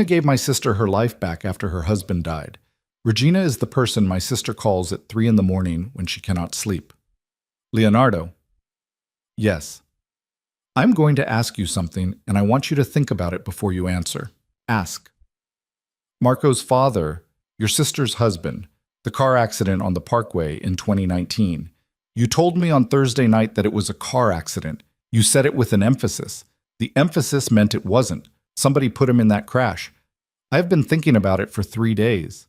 gave my sister her life back after her husband died. Regina is the person my sister calls at 3 in the morning when she cannot sleep. Leonardo. Yes. I'm going to ask you something, and I want you to think about it before you answer. Ask. Marco's father, your sister's husband, the car accident on the Parkway in 2019. You told me on Thursday night that it was a car accident. You said it with an emphasis. The emphasis meant it wasn't. Somebody put him in that crash. I have been thinking about it for 3 days.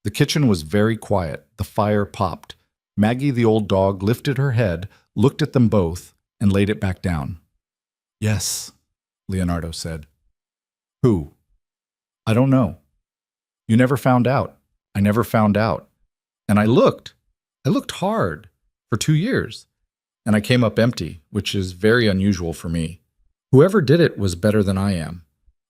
The kitchen was very quiet. The fire popped. Maggie, the old dog, lifted her head, looked at them both, and laid it back down. Yes, Leonardo said. Who? I don't know. You never found out. I never found out. And I looked hard for 2 years. And I came up empty, which is very unusual for me. Whoever did it was better than I am,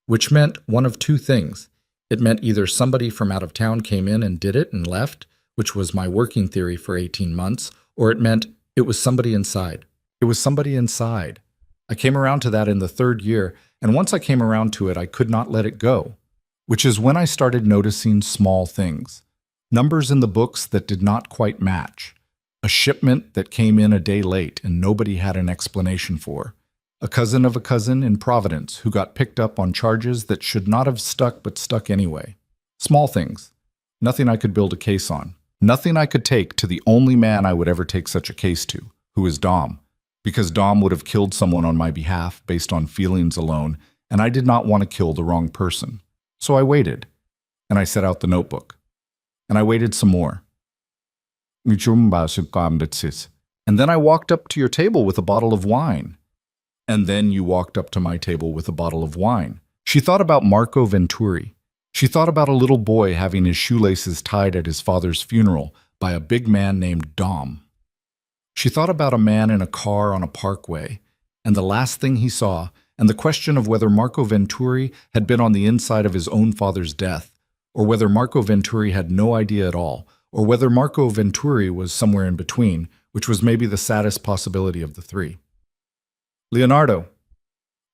which meant one of two things. It meant either somebody from out of town came in and did it and left, which was my working theory for 18 months, or it meant it was somebody inside. It was somebody inside. I came around to that in the 3rd year, and once I came around to it, I could not let it go, which is when I started noticing small things. Numbers in the books that did not quite match. A shipment that came in a day late and nobody had an explanation for. A cousin of a cousin in Providence who got picked up on charges that should not have stuck but stuck anyway. Small things. Nothing I could build a case on. Nothing I could take to the only man I would ever take such a case to, who is Dom. Because Dom would have killed someone on my behalf based on feelings alone, and I did not want to kill the wrong person. So I waited, and I set out the notebook. And I waited some more. And then I walked up to your table with a bottle of wine. And then you walked up to my table with a bottle of wine. She thought about Marco Venturi. She thought about a little boy having his shoelaces tied at his father's funeral by a big man named Dom. She thought about a man in a car on a parkway, and the last thing he saw, and the question of whether Marco Venturi had been on the inside of his own father's death, or whether Marco Venturi had no idea at all, or whether Marco Venturi was somewhere in between, which was maybe the saddest possibility of the three. Leonardo.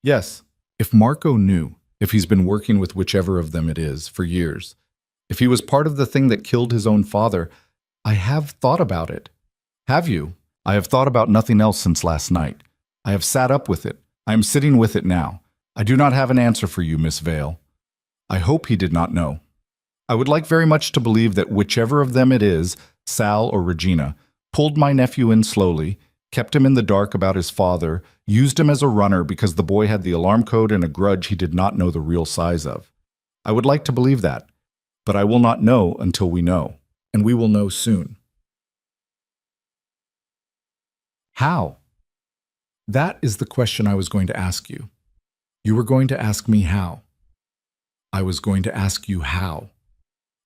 Yes, if Marco knew, if he's been working with whichever of them it is for years, if he was part of the thing that killed his own father, I have thought about it. Have you? I have thought about nothing else since last night. I have sat up with it. I am sitting with it now. I do not have an answer for you, Miss Vale. I hope he did not know. I would like very much to believe that whichever of them it is, Sal or Regina, pulled my nephew in slowly, kept him in the dark about his father, used him as a runner because the boy had the alarm code and a grudge he did not know the real size of. I would like to believe that, but I will not know until we know, and we will know soon. How? That is the question I was going to ask you. You were going to ask me how. I was going to ask you how.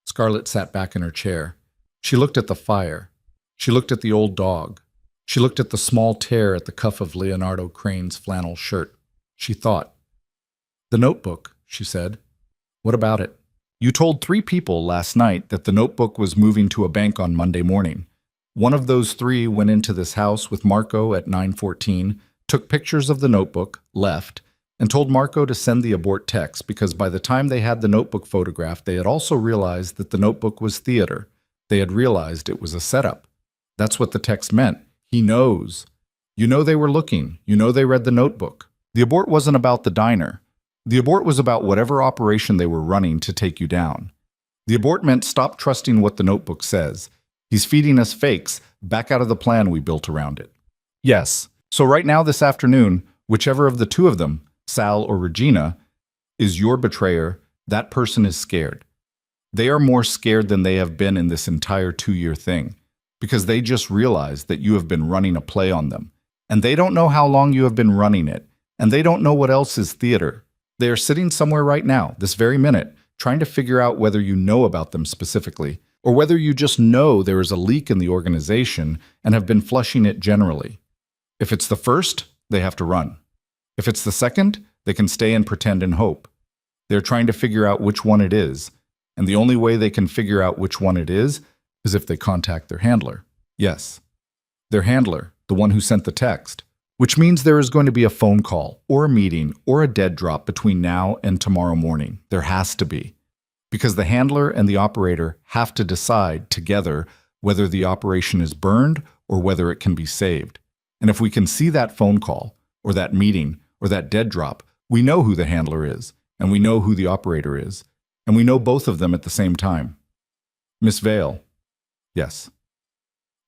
Scarlett sat back in her chair. She looked at the fire. She looked at the old dog. She looked at the small tear at the cuff of Leonardo Crane's flannel shirt. She thought. The notebook, she said. What about it? You told 3 people last night that the notebook was moving to a bank on Monday morning. One of those 3 went into this house with Marco at 9:14, took pictures of the notebook, left, and told Marco to send the abort text because by the time they had the notebook photographed, they had also realized that the notebook was theater. They had realized it was a setup. That's what the text meant. He knows. You know they were looking. You know they read the notebook. The abort wasn't about the diner. The abort was about whatever operation they were running to take you down. The abort meant stop trusting what the notebook says. He's feeding us fakes, back out of the plan we built around it. Yes. So right now this afternoon, whichever of the 2 of them, Sal or Regina, is your betrayer, that person is scared. They are more scared than they have been in this entire 2-year thing, because they just realized that you have been running a play on them, and they don't know how long you have been running it, and they don't know what else is theater. They are sitting somewhere right now, this very minute, trying to figure out whether you know about them specifically, or whether you just know there is a leak in the organization and have been flushing it generally. If it's the first, they have to run. If it's the second, they can stay and pretend and hope. They're trying to figure out which one it is, and the only way they can figure out which one it is if they contact their handler. Yes, their handler, the one who sent the text, which means there is going to be a phone call or a meeting or a dead drop between now and tomorrow morning. There has to be. Because the handler and the operator have to decide together whether the operation is burned or whether it can be saved. And if we can see that phone call or that meeting or that dead drop, we know who the handler is, and we know who the operator is, and we know both of them at the same time. Miss Vale. Yes.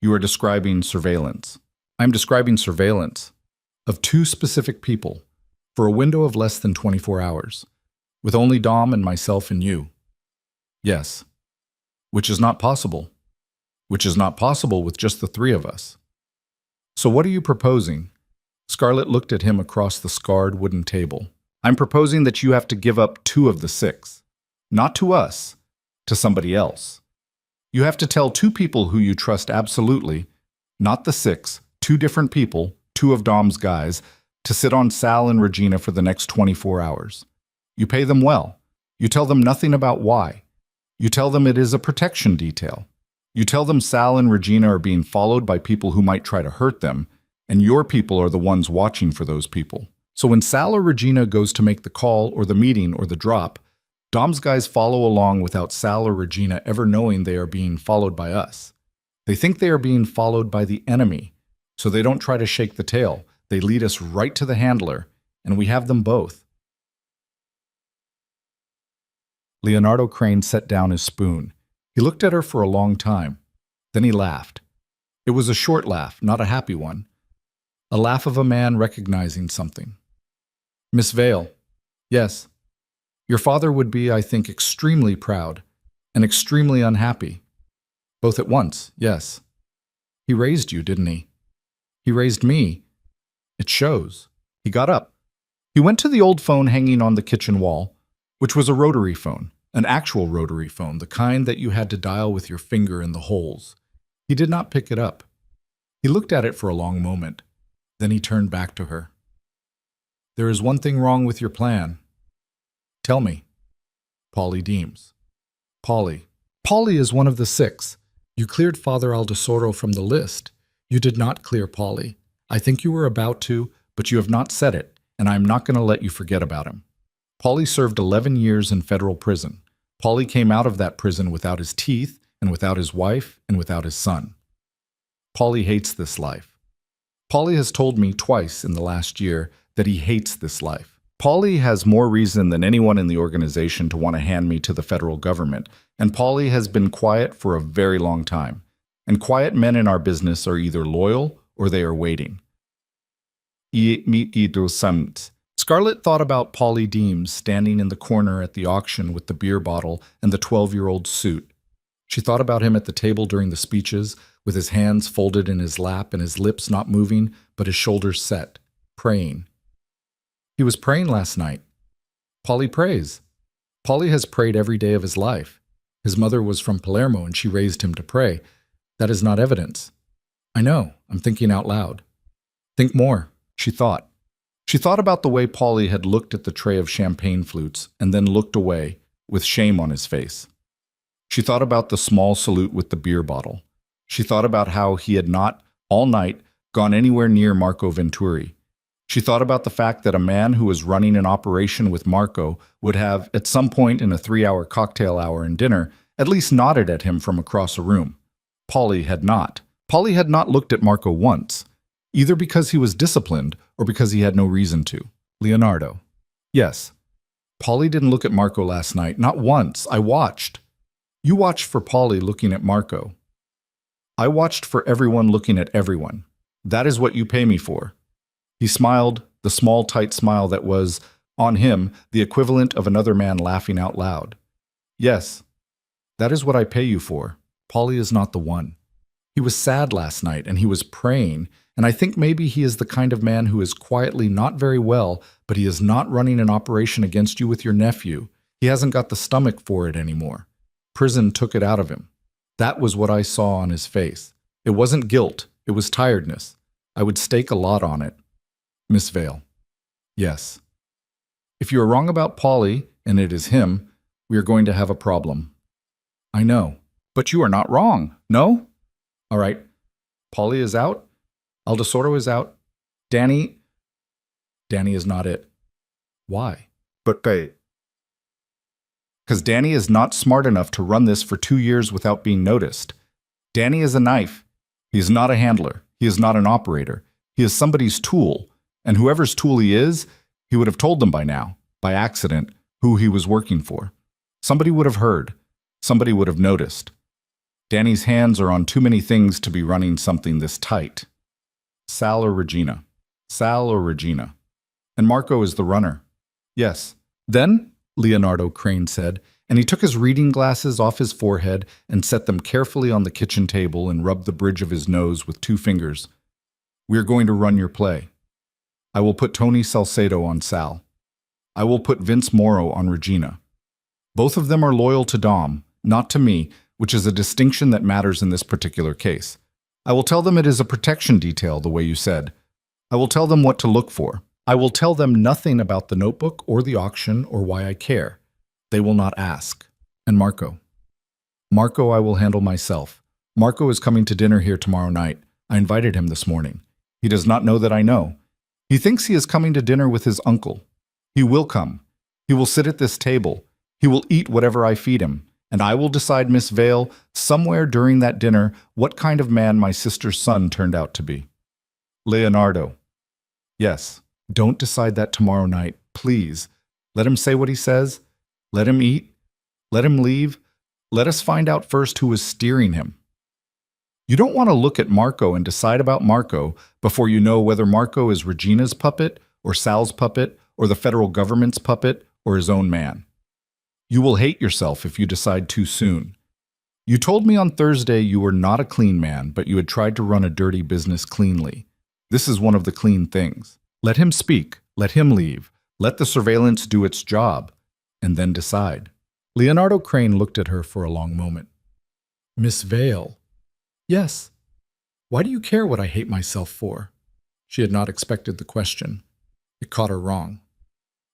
You are describing surveillance. I'm describing surveillance of 2 specific people for a window of less than 24 hours, with only Dom and myself and you. Yes. Which is not possible. Which is not possible with just the 3 of us. So what are you proposing? Scarlett looked at him across the scarred wooden table. I'm proposing that you have to give up 2 of the 6. Not to us, to somebody else. You have to tell 2 people who you trust absolutely, not the 6, 2 different people, 2 of Dom's guys, to sit on Sal and Regina for the next 24 hours. You pay them well. You tell them nothing about why. You tell them it is a protection detail. You tell them Sal and Regina are being followed by people who might try to hurt them, and your people are the ones watching for those people. So when Sal or Regina goes to make the call or the meeting or the drop, Dom's guys follow along without Sal or Regina ever knowing they are being followed by us. They think they are being followed by the enemy, so they don't try to shake the tail. They lead us right to the handler, and we have them both. Leonardo Crane set down his spoon. He looked at her for a long time. Then he laughed. It was a short laugh, not a happy one. A laugh of a man recognizing something. Miss Vale. Yes. Your father would be, I think, extremely proud and extremely unhappy. Both at once, yes. He raised you, didn't he? He raised me. It shows. He got up. He went to the old phone hanging on the kitchen wall, which was a rotary phone, an actual rotary phone, the kind that you had to dial with your finger in the holes. He did not pick it up. He looked at it for a long moment. Then he turned back to her. There is one thing wrong with your plan. Tell me. Polly Deems. Polly. Polly is one of the 6. You cleared Father Aldesoro from the list. You did not clear Polly. I think you were about to, but you have not said it, and I am not going to let you forget about him. Polly served 11 years in federal prison. Polly came out of that prison without his teeth, and without his wife, and without his son. Polly hates this life. Polly has told me twice in the last year that he hates this life. Polly has more reason than anyone in the organization to want to hand me to the federal government, and Polly has been quiet for a very long time. And quiet men in our business are either loyal or they are waiting. Scarlett thought about Polly Deems standing in the corner at the auction with the beer bottle and the 12-year-old suit. She thought about him at the table during the speeches, with his hands folded in his lap and his lips not moving, but his shoulders set, praying. He was praying last night. Polly prays. Polly has prayed every day of his life. His mother was from Palermo and she raised him to pray. That is not evidence. I know, I'm thinking out loud. Think more, she thought. She thought about the way Polly had looked at the tray of champagne flutes and then looked away, with shame on his face. She thought about the small salute with the beer bottle. She thought about how he had not, all night, gone anywhere near Marco Venturi. She thought about the fact that a man who was running an operation with Marco would have, at some point in a 3-hour cocktail hour and dinner, at least nodded at him from across a room. Polly had not. Polly had not looked at Marco once, either because he was disciplined or because he had no reason to. Leonardo. Yes. Polly didn't look at Marco last night, not once. I watched. You watched for Polly looking at Marco. I watched for everyone looking at everyone. That is what you pay me for. He smiled, the small, tight smile that was, on him, the equivalent of another man laughing out loud. Yes, that is what I pay you for. Polly is not the one. He was sad last night, and he was praying, and I think maybe he is the kind of man who is quietly not very well, but he is not running an operation against you with your nephew. He hasn't got the stomach for it anymore. Prison took it out of him. That was what I saw on his face. It wasn't guilt, it was tiredness. I would stake a lot on it. Miss Vale. Yes. If you are wrong about Polly, and it is him, we are going to have a problem. I know. But you are not wrong, no? All right. Polly is out. Aldesordo is out. Danny is not it. Why? But they... Because Danny is not smart enough to run this for 2 years without being noticed. Danny is a knife. He is not a handler. He is not an operator. He is somebody's tool. And whoever's tool he is, he would have told them by now, by accident, who he was working for. Somebody would have heard. Somebody would have noticed. Danny's hands are on too many things to be running something this tight. Sal or Regina. Sal or Regina. And Marco is the runner. Yes. Then, Leonardo Crane said, and he took his reading glasses off his forehead and set them carefully on the kitchen table and rubbed the bridge of his nose with 2 fingers. We are going to run your play. I will put Tony Salcedo on Sal. I will put Vince Morrow on Regina. Both of them are loyal to Dom, not to me, which is a distinction that matters in this particular case. I will tell them it is a protection detail, the way you said. I will tell them what to look for. I will tell them nothing about the notebook or the auction or why I care. They will not ask. And Marco. Marco I will handle myself. Marco is coming to dinner here tomorrow night. I invited him this morning. He does not know that I know. He thinks he is coming to dinner with his uncle. He will come. He will sit at this table. He will eat whatever I feed him. And I will decide, Miss Vale, somewhere during that dinner, what kind of man my sister's son turned out to be. Leonardo. Yes. Don't decide that tomorrow night, please. Let him say what he says. Let him eat. Let him leave. Let us find out first who is steering him. You don't want to look at Marco and decide about Marco before you know whether Marco is Regina's puppet, or Sal's puppet, or the federal government's puppet, or his own man. You will hate yourself if you decide too soon. You told me on Thursday you were not a clean man, but you had tried to run a dirty business cleanly. This is one of the clean things. Let him speak. Let him leave. Let the surveillance do its job, and then decide. Leonardo Crane looked at her for a long moment. Miss Vale. Yes. Why do you care what I hate myself for? She had not expected the question. It caught her wrong.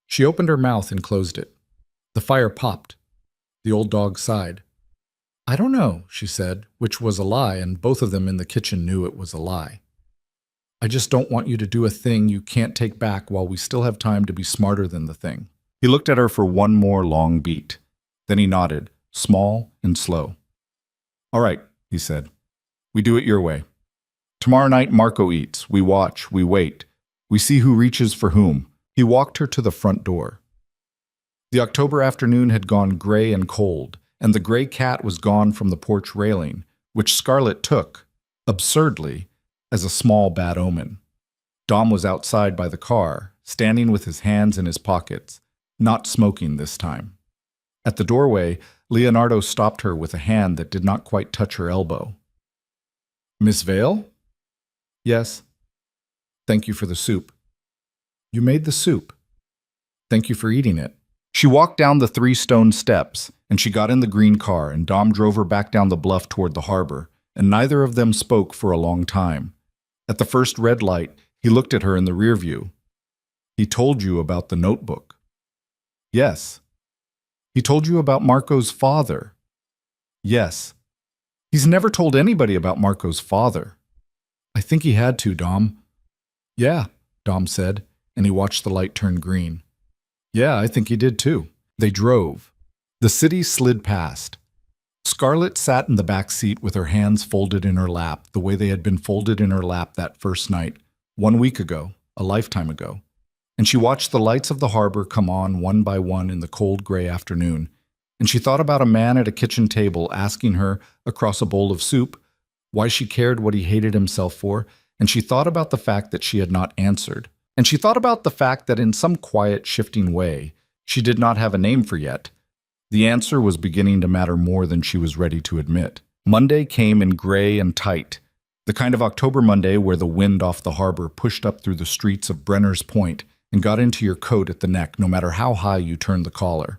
She opened her mouth and closed it. The fire popped. The old dog sighed. I don't know, she said, which was a lie, and both of them in the kitchen knew it was a lie. I just don't want you to do a thing you can't take back while we still have time to be smarter than the thing. He looked at her for one more long beat. Then he nodded, small and slow. All right, he said. We do it your way. Tomorrow night Marco eats. We watch. We wait. We see who reaches for whom. He walked her to the front door. The October afternoon had gone gray and cold, and the gray cat was gone from the porch railing, which Scarlett took, absurdly, as a small bad omen. Dom was outside by the car, standing with his hands in his pockets, not smoking this time. At the doorway, Leonardo stopped her with a hand that did not quite touch her elbow. Miss Vale? Yes. Thank you for the soup. You made the soup. Thank you for eating it. She walked down the 3 stone steps, and she got in the green car, and Dom drove her back down the bluff toward the harbor, and neither of them spoke for a long time. At the first red light, he looked at her in the rear view. He told you about the notebook. Yes. He told you about Marco's father. Yes. He's never told anybody about Marco's father. I think he had to, Dom. Yeah, Dom said, and he watched the light turn green. Yeah, I think he did too. They drove. The city slid past. Scarlett sat in the back seat with her hands folded in her lap, the way they had been folded in her lap that first night, 1 week ago, a lifetime ago. And she watched the lights of the harbor come on one by one in the cold gray afternoon, and she thought about a man at a kitchen table asking her, across a bowl of soup, why she cared what he hated himself for, and she thought about the fact that she had not answered, And she thought about the fact that in some quiet, shifting way, she did not have a name for yet. The answer was beginning to matter more than she was ready to admit. Monday came in gray and tight, the kind of October Monday where the wind off the harbor pushed up through the streets of Brenner's Point and got into your coat at the neck no matter how high you turned the collar.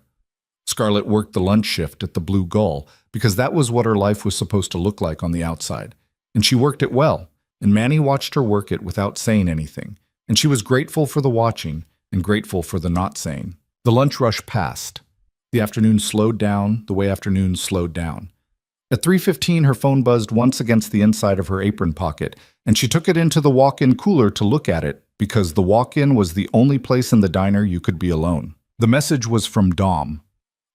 Scarlett worked the lunch shift at the Blue Gull because that was what her life was supposed to look like on the outside. And she worked it well, and Manny watched her work it without saying anything, and she was grateful for the watching and grateful for the not saying. The lunch rush passed. The afternoon slowed down the way afternoons slowed down. At 3:15, her phone buzzed once against the inside of her apron pocket, and she took it into the walk-in cooler to look at it because the walk-in was the only place in the diner you could be alone. The message was from Dom.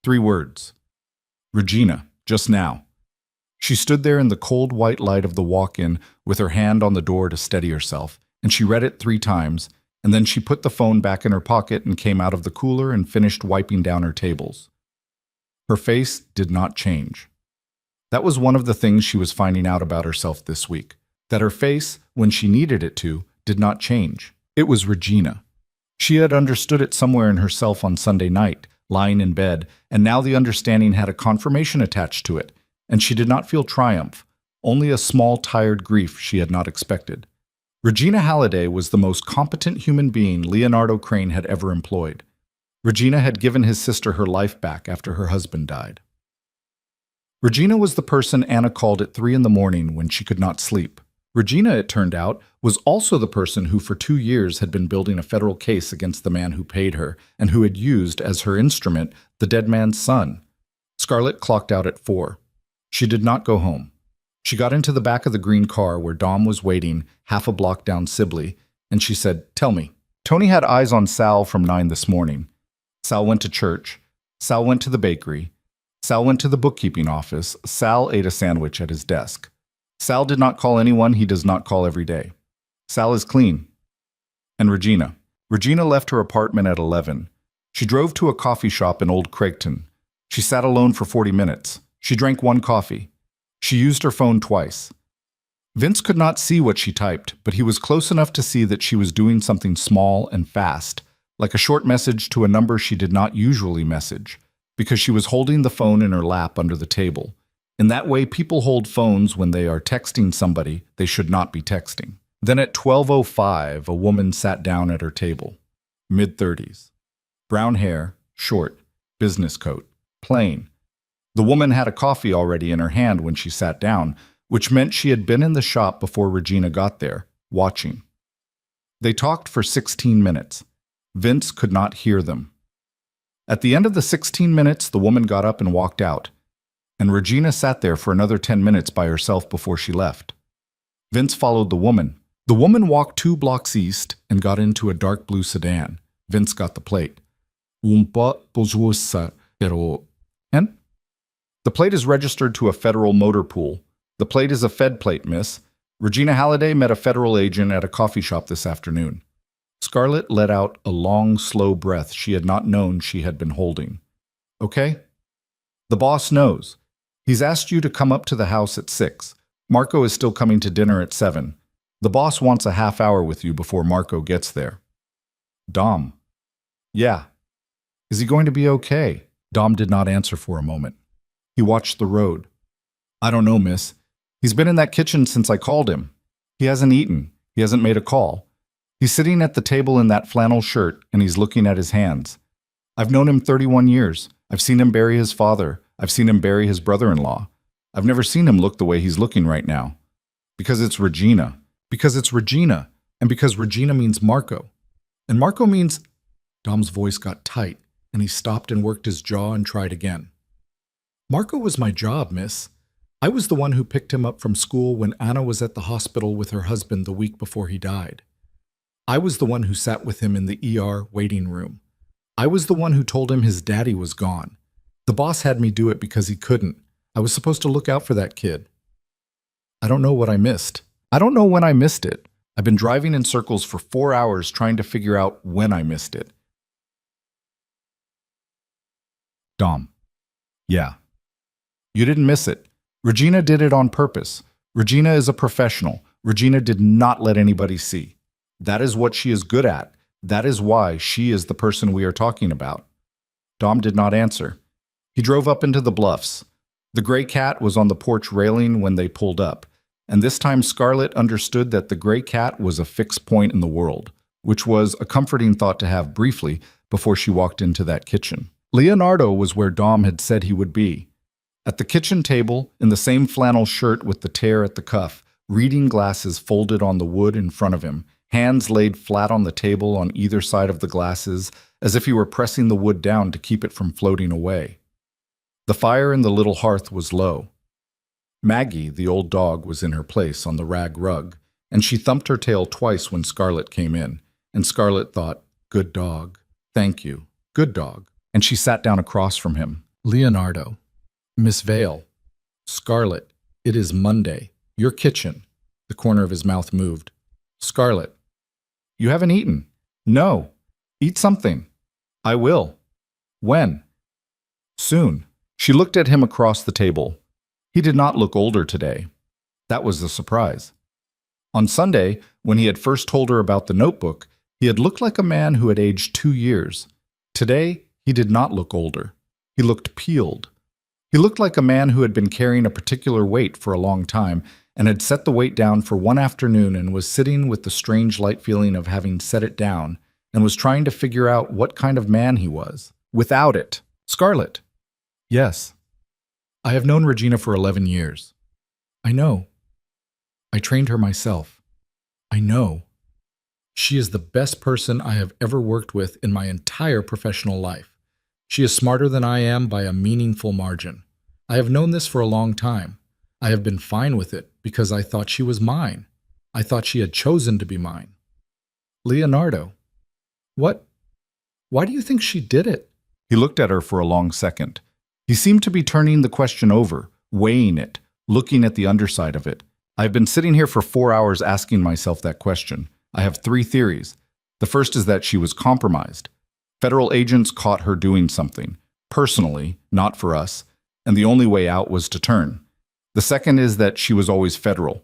3 words. Regina, just now. She stood there in the cold white light of the walk-in with her hand on the door to steady herself, and she read it 3 times, and then she put the phone back in her pocket and came out of the cooler and finished wiping down her tables. Her face did not change. That was one of the things she was finding out about herself this week, that her face, when she needed it to, did not change. It was Regina. She had understood it somewhere in herself on Sunday night, lying in bed, and now the understanding had a confirmation attached to it, and she did not feel triumph, only a small, tired grief she had not expected. Regina Halliday was the most competent human being Leonardo Crane had ever employed. Regina had given his sister her life back after her husband died. Regina was the person Anna called at 3 in the morning when she could not sleep. Regina, it turned out, was also the person who for 2 years had been building a federal case against the man who paid her and who had used as her instrument the dead man's son. Scarlett clocked out at 4. She did not go home. She got into the back of the green car where Dom was waiting half a block down Sibley, and she said, "Tell me." Tony had eyes on Sal from 9 this morning. Sal went to church. Sal went to the bakery. Sal went to the bookkeeping office. Sal ate a sandwich at his desk. Sal did not call anyone he does not call every day. Sal is clean. And Regina. Regina left her apartment at 11. She drove to a coffee shop in Old Craigton. She sat alone for 40 minutes. She drank 1 coffee. She used her phone twice. Vince could not see what she typed, but he was close enough to see that she was doing something small and fast, like a short message to a number she did not usually message, because she was holding the phone in her lap under the table. In that way, people hold phones when they are texting somebody they should not be texting. Then at 12:05, a woman sat down at her table. Mid-30s. Brown hair, short, business coat, plain. The woman had a coffee already in her hand when she sat down, which meant she had been in the shop before Regina got there, watching. They talked for 16 minutes. Vince could not hear them. At the end of the 16 minutes, the woman got up and walked out, and Regina sat there for another 10 minutes by herself before she left. Vince followed the woman. The woman walked 2 blocks east and got into a dark blue sedan. Vince got the plate. And? The plate is registered to a federal motor pool. The plate is a Fed plate, miss. Regina Halliday met a federal agent at a coffee shop this afternoon. Scarlett let out a long, slow breath she had not known she had been holding. Okay? The boss knows. He's asked you to come up to the house at 6. Marco is still coming to dinner at 7. The boss wants a half hour with you before Marco gets there. Dom. Yeah. Is he going to be okay? Dom did not answer for a moment. He watched the road. I don't know, miss. He's been in that kitchen since I called him. He hasn't eaten. He hasn't made a call. He's sitting at the table in that flannel shirt, and he's looking at his hands. I've known him 31 years. I've seen him bury his father. I've seen him bury his brother-in-law. I've never seen him look the way he's looking right now. Because it's Regina. Because it's Regina. And because Regina means Marco. And Marco means... Dom's voice got tight, and he stopped and worked his jaw and tried again. Marco was my job, miss. I was the one who picked him up from school when Anna was at the hospital with her husband the week before he died. I was the one who sat with him in the ER waiting room. I was the one who told him his daddy was gone. The boss had me do it because he couldn't. I was supposed to look out for that kid. I don't know what I missed. I don't know when I missed it. I've been driving in circles for 4 hours trying to figure out when I missed it. Dom. Yeah. You didn't miss it. Regina did it on purpose. Regina is a professional. Regina did not let anybody see. That is what she is good at. That is why she is the person we are talking about. Dom did not answer. He drove up into the bluffs. The gray cat was on the porch railing when they pulled up, and this time Scarlett understood that the gray cat was a fixed point in the world, which was a comforting thought to have briefly before she walked into that kitchen. Leonardo was where Dom had said he would be. At the kitchen table, in the same flannel shirt with the tear at the cuff, reading glasses folded on the wood in front of him, hands laid flat on the table on either side of the glasses, as if he were pressing the wood down to keep it from floating away. The fire in the little hearth was low. Maggie, the old dog, was in her place on the rag rug, and she thumped her tail twice when Scarlett came in, and Scarlett thought, "Good dog. Thank you. Good dog." And she sat down across from him. "Leonardo. Miss Vale. Scarlett, it is Monday. Your kitchen." The corner of his mouth moved. "Scarlett. You haven't eaten." "No. Eat something." "I will." "When?" "Soon." She looked at him across the table. He did not look older today. That was the surprise. On Sunday, when he had first told her about the notebook, he had looked like a man who had aged 2 years. Today, he did not look older. He looked peeled. He looked like a man who had been carrying a particular weight for a long time and had set the weight down for one afternoon and was sitting with the strange light feeling of having set it down and was trying to figure out what kind of man he was. Without it. "Scarlett." "Yes. I have known Regina for 11 years. I know. I trained her myself. I know. She is the best person I have ever worked with in my entire professional life. She is smarter than I am by a meaningful margin. I have known this for a long time. I have been fine with it because I thought she was mine. I thought she had chosen to be mine." "Leonardo. What? Why do you think she did it?" He looked at her for a long second. He seemed to be turning the question over, weighing it, looking at the underside of it. "I have been sitting here for 4 hours asking myself that question. I have 3 theories. The first is that she was compromised. Federal agents caught her doing something, personally, not for us, and the only way out was to turn. The second is that she was always federal.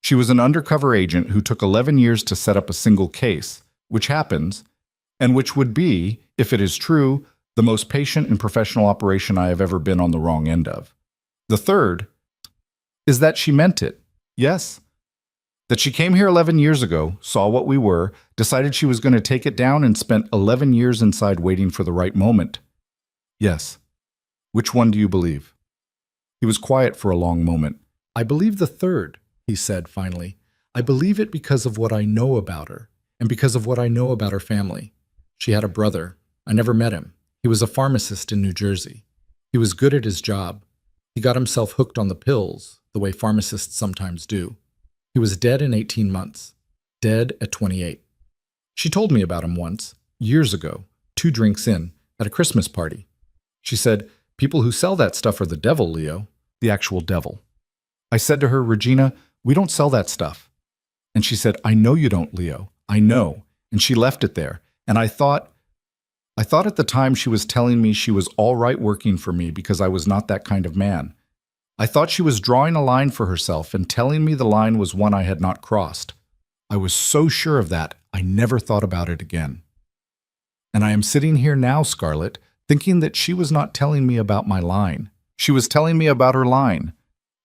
She was an undercover agent who took 11 years to set up a single case, which happens, and which would be, if it is true, the most patient and professional operation I have ever been on the wrong end of. The third is that she meant it. Yes. That she came here 11 years ago, saw what we were, decided she was going to take it down, and spent 11 years inside waiting for the right moment. Yes. Which one do you believe?" He was quiet for a long moment. "I believe the third," he said finally. "I believe it because of what I know about her, and because of what I know about her family. She had a brother. I never met him. He was a pharmacist in New Jersey. He was good at his job. He got himself hooked on the pills, the way pharmacists sometimes do. He was dead in 18 months. Dead at 28. She told me about him once, years ago, 2 drinks in, at a Christmas party. She said, 'People who sell that stuff are the devil, Leo.' The actual devil. I said to her, 'Regina, we don't sell that stuff.' And she said, 'I know you don't, Leo. I know.' And she left it there. And I thought at the time she was telling me she was all right working for me because I was not that kind of man. I thought she was drawing a line for herself and telling me the line was one I had not crossed. I was so sure of that, I never thought about it again. And I am sitting here now, Scarlett, thinking that she was not telling me about my line. She was telling me about her line.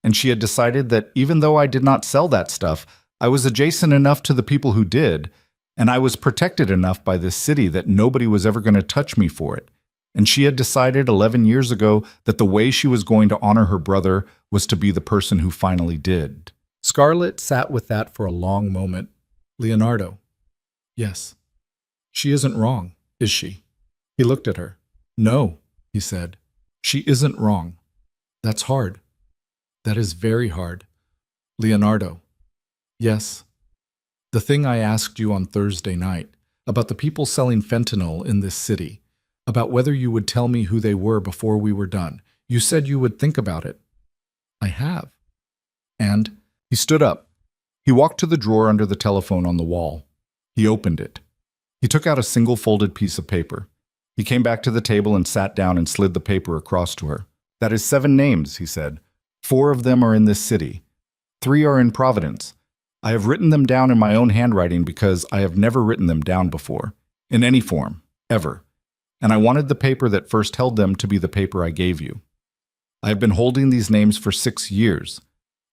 And she had decided that even though I did not sell that stuff, I was adjacent enough to the people who did, and I was protected enough by this city that nobody was ever going to touch me for it. And she had decided 11 years ago that the way she was going to honor her brother was to be the person who finally did." Scarlett sat with that for a long moment. "Leonardo." "Yes. She isn't wrong, is she?" He looked at her. "No," he said. "She isn't wrong. That's hard. That is very hard." "Leonardo." "Yes. The thing I asked you on Thursday night, about the people selling fentanyl in this city, about whether you would tell me who they were before we were done. You said you would think about it." "I have." And he stood up. He walked to the drawer under the telephone on the wall. He opened it. He took out a single folded piece of paper. He came back to the table and sat down and slid the paper across to her. "That is 7 names," he said. 4 of them are in this city. 3 are in Providence. I have written them down in my own handwriting because I have never written them down before, in any form, ever. And I wanted the paper that first held them to be the paper I gave you. I have been holding these names for 6 years.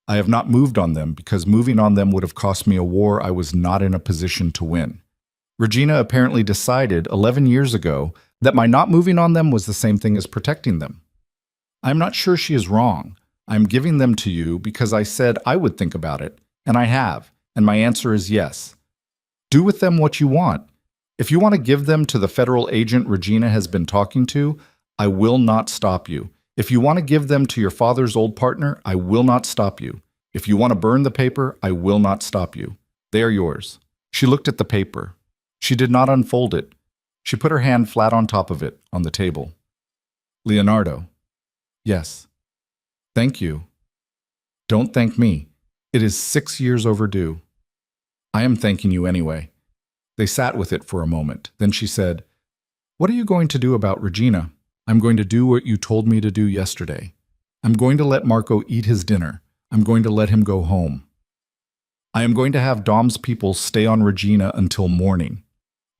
I have not moved on them because moving on them would have cost me a war I was not in a position to win. Regina apparently decided 11 years ago that my not moving on them was the same thing as protecting them. I am not sure she is wrong. I am giving them to you because I said I would think about it, and I have, and my answer is yes. Do with them what you want. If you want to give them to the federal agent Regina has been talking to, I will not stop you. If you want to give them to your father's old partner, I will not stop you. If you want to burn the paper, I will not stop you. They are yours. She looked at the paper. She did not unfold it. She put her hand flat on top of it, on the table. Leonardo. Yes. Thank you. Don't thank me. It is 6 years overdue. I am thanking you anyway. They sat with it for a moment. Then she said, What are you going to do about Regina? I'm going to do what you told me to do yesterday. I'm going to let Marco eat his dinner. I'm going to let him go home. I am going to have Dom's people stay on Regina until morning.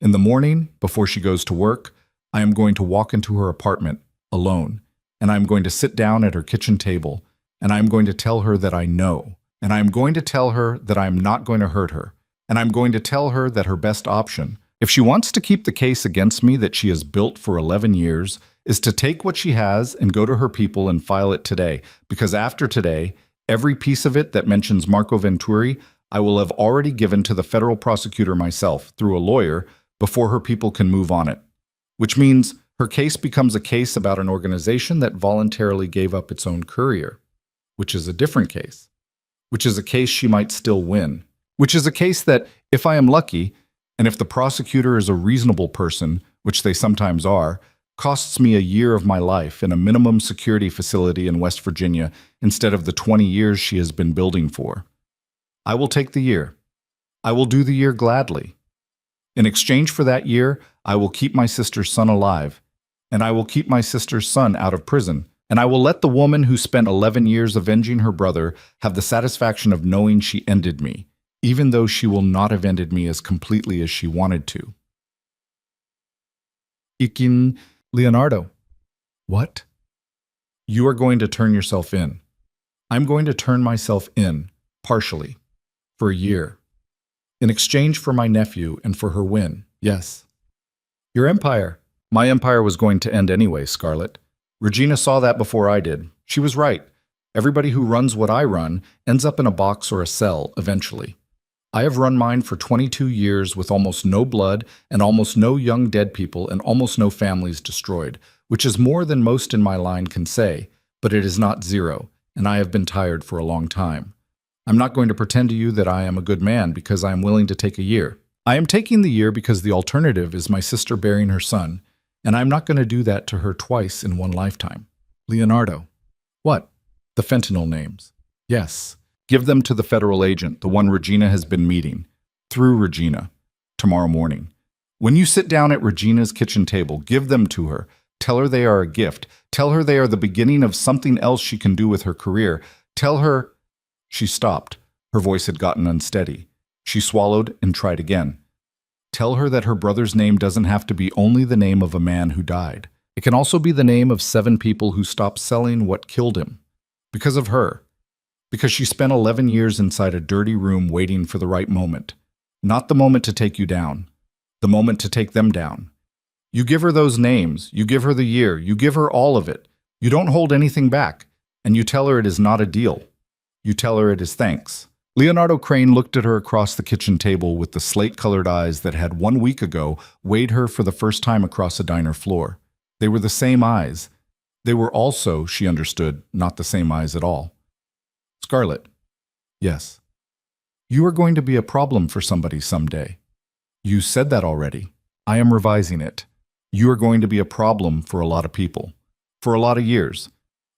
In the morning, before she goes to work, I am going to walk into her apartment, alone, and I am going to sit down at her kitchen table, and I am going to tell her that I know, and I am going to tell her that I am not going to hurt her, and I'm going to tell her that her best option, if she wants to keep the case against me that she has built for 11 years, is to take what she has and go to her people and file it today, because after today, every piece of it that mentions Marco Venturi, I will have already given to the federal prosecutor myself, through a lawyer, before her people can move on it. Which means her case becomes a case about an organization that voluntarily gave up its own courier, which is a different case, which is a case she might still win, which is a case that, if I am lucky, and if the prosecutor is a reasonable person, which they sometimes are, costs me a year of my life in a minimum security facility in West Virginia instead of the 20 years she has been building for. I will take the year. I will do the year gladly. In exchange for that year, I will keep my sister's son alive, and I will keep my sister's son out of prison, and I will let the woman who spent 11 years avenging her brother have the satisfaction of knowing she ended me, even though she will not have ended me as completely as she wanted to. Ikin Leonardo. What? You are going to turn yourself in. I'm going to turn myself in, partially, for a year. In exchange for my nephew and for her win, yes. Your empire. My empire was going to end anyway, Scarlett. Regina saw that before I did. She was right. Everybody who runs what I run ends up in a box or a cell eventually. I have run mine for 22 years with almost no blood and almost no young dead people and almost no families destroyed, which is more than most in my line can say, but it is not zero, and I have been tired for a long time. I'm not going to pretend to you that I am a good man because I am willing to take a year. I am taking the year because the alternative is my sister burying her son, and I'm not going to do that to her twice in one lifetime. Leonardo. What? The fentanyl names. Yes. Give them to the federal agent, the one Regina has been meeting, through Regina, tomorrow morning. When you sit down at Regina's kitchen table, give them to her. Tell her they are a gift. Tell her they are the beginning of something else she can do with her career. Tell her... She stopped. Her voice had gotten unsteady. She swallowed and tried again. Tell her that her brother's name doesn't have to be only the name of a man who died. It can also be the name of 7 people who stopped selling what killed him. Because of her. Because she spent 11 years inside a dirty room waiting for the right moment. Not the moment to take you down. The moment to take them down. You give her those names. You give her the year. You give her all of it. You don't hold anything back. And you tell her it is not a deal. You tell her it is thanks. Leonardo Crane looked at her across the kitchen table with the slate-colored eyes that had 1 week ago weighed her for the first time across a diner floor. They were the same eyes. They were also, she understood, not the same eyes at all. Scarlett. Yes. You are going to be a problem for somebody someday. You said that already. I am revising it. You are going to be a problem for a lot of people. For a lot of years.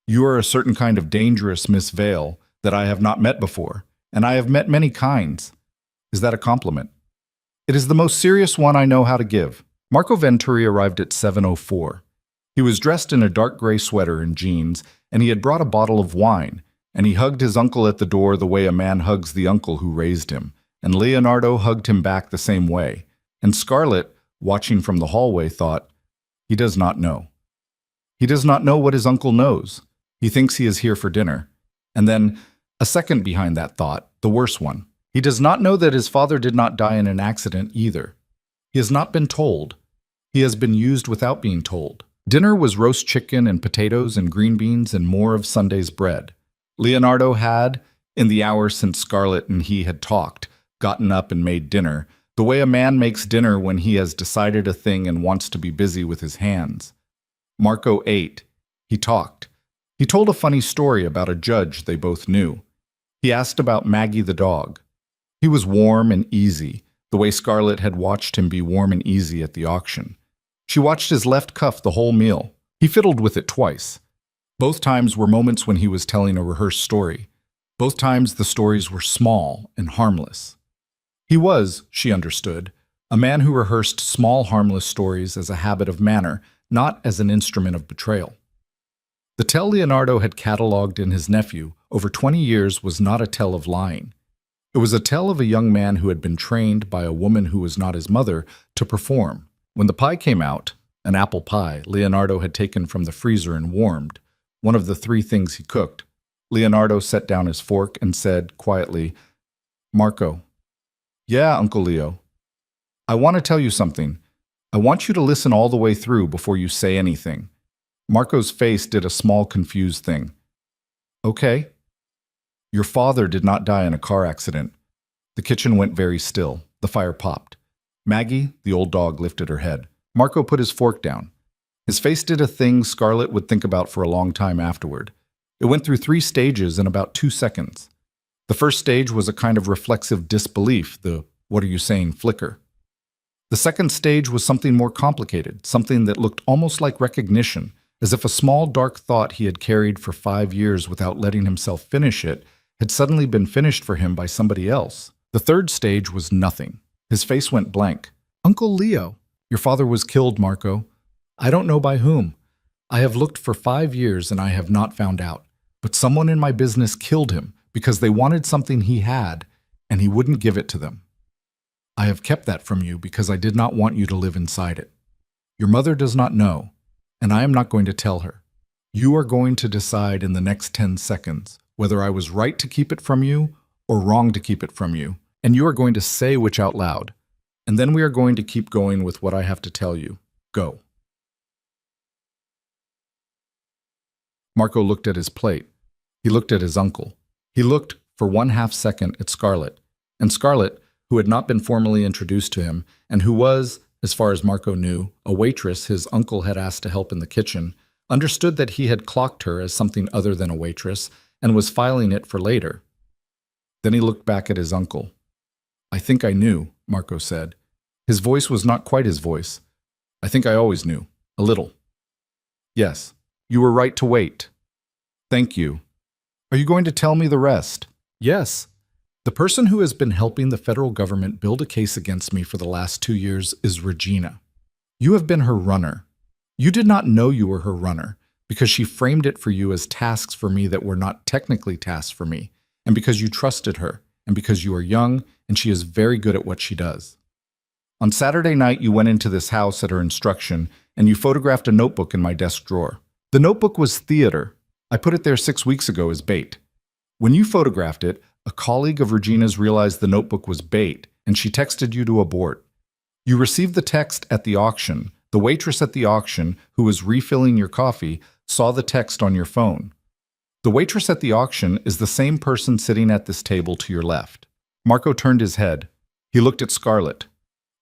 You are a certain kind of dangerous Miss Vale that I have not met before, and I have met many kinds. Is that a compliment? It is the most serious one I know how to give. Marco Venturi arrived at 7:04. He was dressed in a dark gray sweater and jeans, and he had brought a bottle of wine. and he hugged his uncle at the door the way a man hugs the uncle who raised him, and Leonardo hugged him back the same way. And Scarlett, watching from the hallway, thought, he does not know. He does not know what his uncle knows. He thinks he is here for dinner. And then, a second behind that thought, the worse one. He does not know that his father did not die in an accident either. He has not been told. He has been used without being told. Dinner was roast chicken and potatoes and green beans and more of Sunday's bread. Leonardo had, in the hour since Scarlett and he had talked, gotten up and made dinner, the way a man makes dinner when he has decided a thing and wants to be busy with his hands. Marco ate. He talked. He told a funny story about a judge they both knew. He asked about Maggie the dog. He was warm and easy, the way Scarlett had watched him be warm and easy at the auction. She watched his left cuff the whole meal. He fiddled with it twice. Both times were moments when he was telling a rehearsed story. Both times the stories were small and harmless. He was, she understood, a man who rehearsed small harmless stories as a habit of manner, not as an instrument of betrayal. The tell Leonardo had catalogued in his nephew over 20 years was not a tell of lying. It was a tell of a young man who had been trained by a woman who was not his mother to perform. When the pie came out, an apple pie Leonardo had taken from the freezer and warmed, one of the 3 things he cooked, Leonardo set down his fork and said quietly, "Marco." "Yeah, Uncle Leo. I want to tell you something. I want you to listen all the way through before you say anything." Marco's face did a small confused thing. "Okay." "Your father did not die in a car accident." The kitchen went very still. The fire popped. Maggie, the old dog, lifted her head. Marco put his fork down. His face did a thing Scarlett would think about for a long time afterward. It went through 3 stages in about 2 seconds. The first stage was a kind of reflexive disbelief, the "what are you saying" flicker. The second stage was something more complicated, something that looked almost like recognition, as if a small dark thought he had carried for 5 years without letting himself finish it had suddenly been finished for him by somebody else. The third stage was nothing. His face went blank. "Uncle Leo, your father was killed, Marco. I don't know by whom. I have looked for 5 years and I have not found out. But someone in my business killed him because they wanted something he had and he wouldn't give it to them. I have kept that from you because I did not want you to live inside it. Your mother does not know, and I am not going to tell her. You are going to decide in the next 10 seconds whether I was right to keep it from you or wrong to keep it from you, and you are going to say which out loud. And then we are going to keep going with what I have to tell you. Go." Marco looked at his plate. He looked at his uncle. He looked for 1/2 second at Scarlett. And Scarlett, who had not been formally introduced to him, and who was, as far as Marco knew, a waitress his uncle had asked to help in the kitchen, understood that he had clocked her as something other than a waitress and was filing it for later. Then he looked back at his uncle. "I think I knew," Marco said. His voice was not quite his voice. "I think I always knew. A little." "Yes, you were right to wait." "Thank you. Are you going to tell me the rest?" "Yes. The person who has been helping the federal government build a case against me for the last 2 years is Regina. You have been her runner. You did not know you were her runner because she framed it for you as tasks for me that were not technically tasks for me, and because you trusted her, and because you are young and she is very good at what she does. On Saturday night, you went into this house at her instruction and you photographed a notebook in my desk drawer. The notebook was theater. I put it there 6 weeks ago as bait. When you photographed it, a colleague of Regina's realized the notebook was bait, and she texted you to abort. You received the text at the auction. The waitress at the auction, who was refilling your coffee, saw the text on your phone. The waitress at the auction is the same person sitting at this table to your left. Marco turned his head. He looked at Scarlett.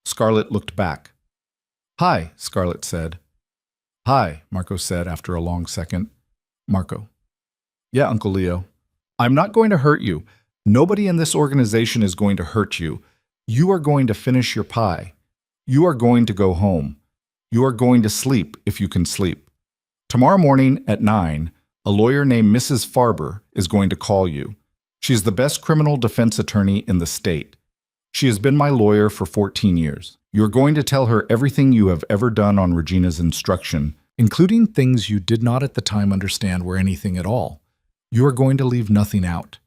Scarlett looked back. "Hi," Scarlett said. "Hi," Marco said after a long second. Marco. "Yeah, Uncle Leo. I'm not going to hurt you. Nobody in this organization is going to hurt you. You are going to finish your pie. You are going to go home. You are going to sleep if you can sleep. Tomorrow morning at 9, a lawyer named Mrs. Farber is going to call you. She's the best criminal defense attorney in the state. She has been my lawyer for 14 years. You're going to tell her everything you have ever done on Regina's instruction, including things you did not at the time understand were anything at all. You are going to leave nothing out.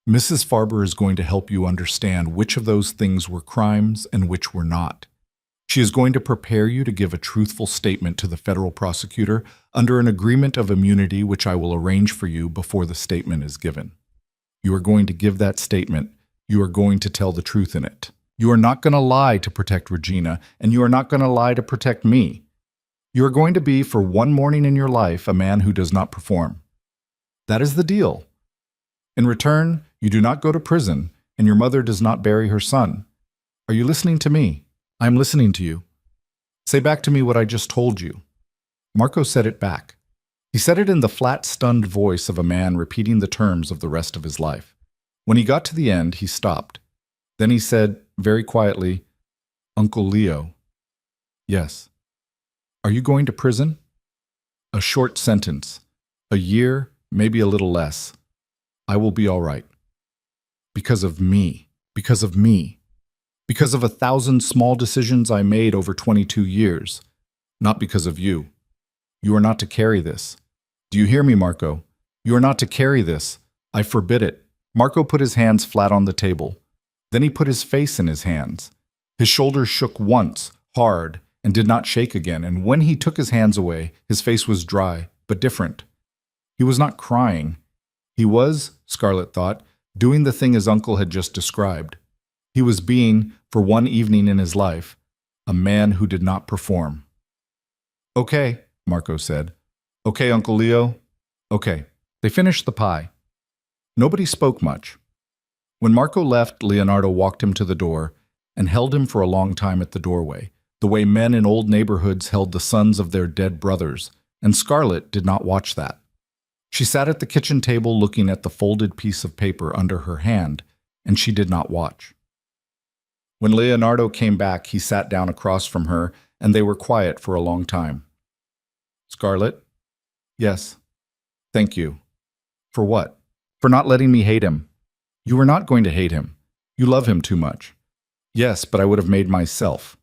Mrs. Farber is going to help you understand which of those things were crimes and which were not. She is going to prepare you to give a truthful statement to the federal prosecutor under an agreement of immunity which I will arrange for you before the statement is given. You are going to give that statement. You are going to tell the truth in it. You are not going to lie to protect Regina, and you are not going to lie to protect me. You are going to be, for one morning in your life, a man who does not perform. That is the deal. In return, you do not go to prison, and your mother does not bury her son. Are you listening to me? I am listening to you. Say back to me what I just told you. Marco said it back. He said it in the flat, stunned voice of a man repeating the terms of the rest of his life. When he got to the end, he stopped. Then he said, very quietly, Uncle Leo. Yes. Are you going to prison? A short sentence. A year, maybe a little less. I will be all right. Because of me. Because of me. Because of 1,000 small decisions I made over 22 years. Not because of you. You are not to carry this. Do you hear me, Marco? You are not to carry this. I forbid it. Marco put his hands flat on the table. Then he put his face in his hands. His shoulders shook once, hard, and did not shake again, and when he took his hands away, his face was dry, but different. He was not crying. He was, Scarlett thought, doing the thing his uncle had just described. He was being, for one evening in his life, a man who did not perform. Okay, Marco said. Okay, Uncle Leo. Okay. They finished the pie. Nobody spoke much. When Marco left, Leonardo walked him to the door and held him for a long time at the doorway, the way men in old neighborhoods held the sons of their dead brothers, and Scarlett did not watch that. She sat at the kitchen table looking at the folded piece of paper under her hand, and she did not watch. When Leonardo came back, he sat down across from her, and they were quiet for a long time. Scarlett? Yes. Thank you. For what? For not letting me hate him. You were not going to hate him. You love him too much. Yes, but I would have made myself.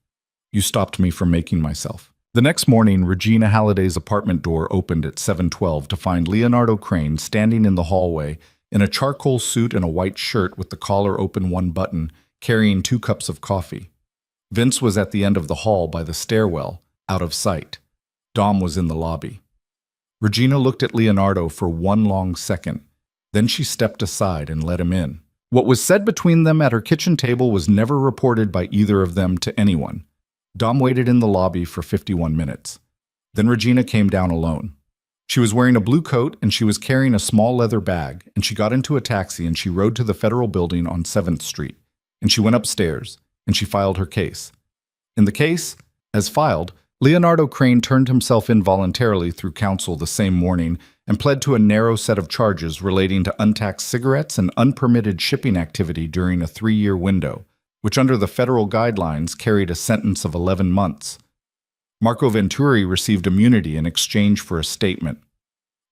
You stopped me from making myself. The next morning, Regina Halliday's apartment door opened at 7:12 to find Leonardo Crane standing in the hallway in a charcoal suit and a white shirt with the collar open one button, carrying 2 cups of coffee. Vince was at the end of the hall by the stairwell, out of sight. Dom was in the lobby. Regina looked at Leonardo for one long second. Then she stepped aside and let him in. What was said between them at her kitchen table was never reported by either of them to anyone. Dom waited in the lobby for 51 minutes. Then Regina came down alone. She was wearing a blue coat and she was carrying a small leather bag, and she got into a taxi and she rode to the Federal Building on 7th Street. And she went upstairs, and she filed her case. In the case, as filed, Leonardo Crane turned himself in voluntarily through counsel the same morning and pled to a narrow set of charges relating to untaxed cigarettes and unpermitted shipping activity during a 3-year window, which under the federal guidelines carried a sentence of 11 months. Marco Venturi received immunity in exchange for a statement.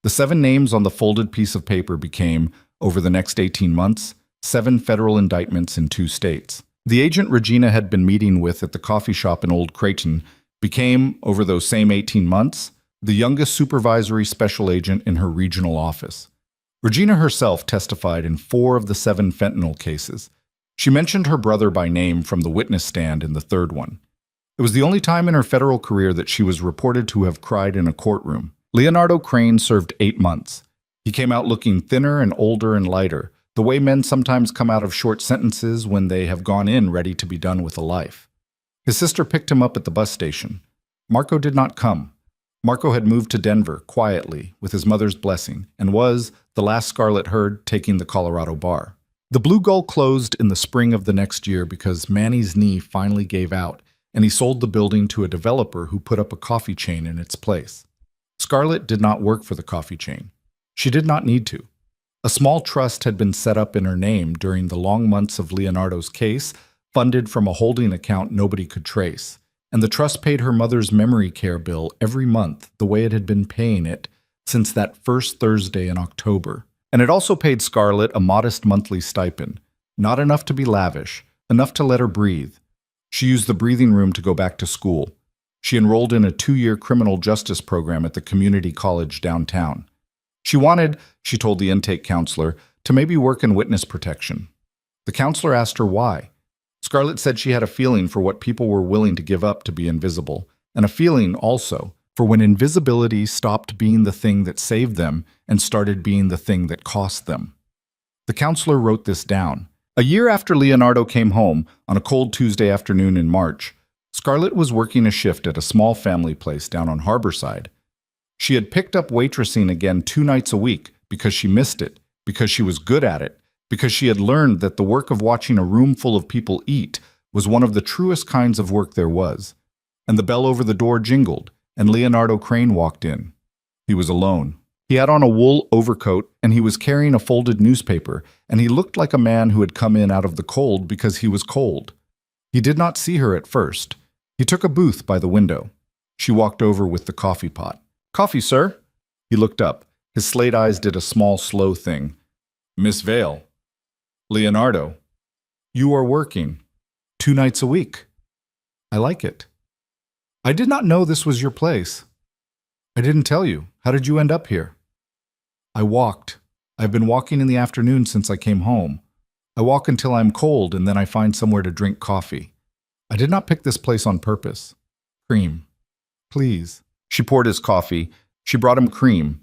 The 7 names on the folded piece of paper became, over the next 18 months, 7 federal indictments in 2 states. The agent Regina had been meeting with at the coffee shop in Old Creighton became, over those same 18 months, the youngest supervisory special agent in her regional office. Regina herself testified in 4 of the 7 fentanyl cases. She mentioned her brother by name from the witness stand in the 3rd one. It was the only time in her federal career that she was reported to have cried in a courtroom. Leonardo Crane served 8 months. He came out looking thinner and older and lighter, the way men sometimes come out of short sentences when they have gone in ready to be done with a life. His sister picked him up at the bus station. Marco did not come. Marco had moved to Denver, quietly, with his mother's blessing, and was, the last Scarlett heard, taking the Colorado bar. The Blue Gull closed in the spring of the next year because Manny's knee finally gave out, and he sold the building to a developer who put up a coffee chain in its place. Scarlett did not work for the coffee chain. She did not need to. A small trust had been set up in her name during the long months of Leonardo's case, funded from a holding account nobody could trace, and the trust paid her mother's memory care bill every month the way it had been paying it since that first Thursday in October. And it also paid Scarlett a modest monthly stipend, not enough to be lavish, enough to let her breathe. She used the breathing room to go back to school. She enrolled in a 2-year criminal justice program at the community college downtown. She wanted, she told the intake counselor, to maybe work in witness protection. The counselor asked her why. Scarlett said she had a feeling for what people were willing to give up to be invisible, and a feeling also for when invisibility stopped being the thing that saved them and started being the thing that cost them. The counselor wrote this down. A year after Leonardo came home, on a cold Tuesday afternoon in March, Scarlett was working a shift at a small family place down on Harborside. She had picked up waitressing again 2 nights a week because she missed it, because she was good at it, because she had learned that the work of watching a room full of people eat was one of the truest kinds of work there was. And the bell over the door jingled, and Leonardo Crane walked in. He was alone. He had on a wool overcoat, and he was carrying a folded newspaper, and he looked like a man who had come in out of the cold because he was cold. He did not see her at first. He took a booth by the window. She walked over with the coffee pot. "Coffee, sir?" He looked up. His slate eyes did a small, slow thing. "Miss Vale." "Leonardo, you are working 2 nights a week. I like it. I did not know this was your place. I didn't tell you. How did you end up here?" "I walked. I've been walking in the afternoon since I came home. I walk until I'm cold and then I find somewhere to drink coffee. I did not pick this place on purpose. Cream. Please." She poured his coffee. She brought him cream.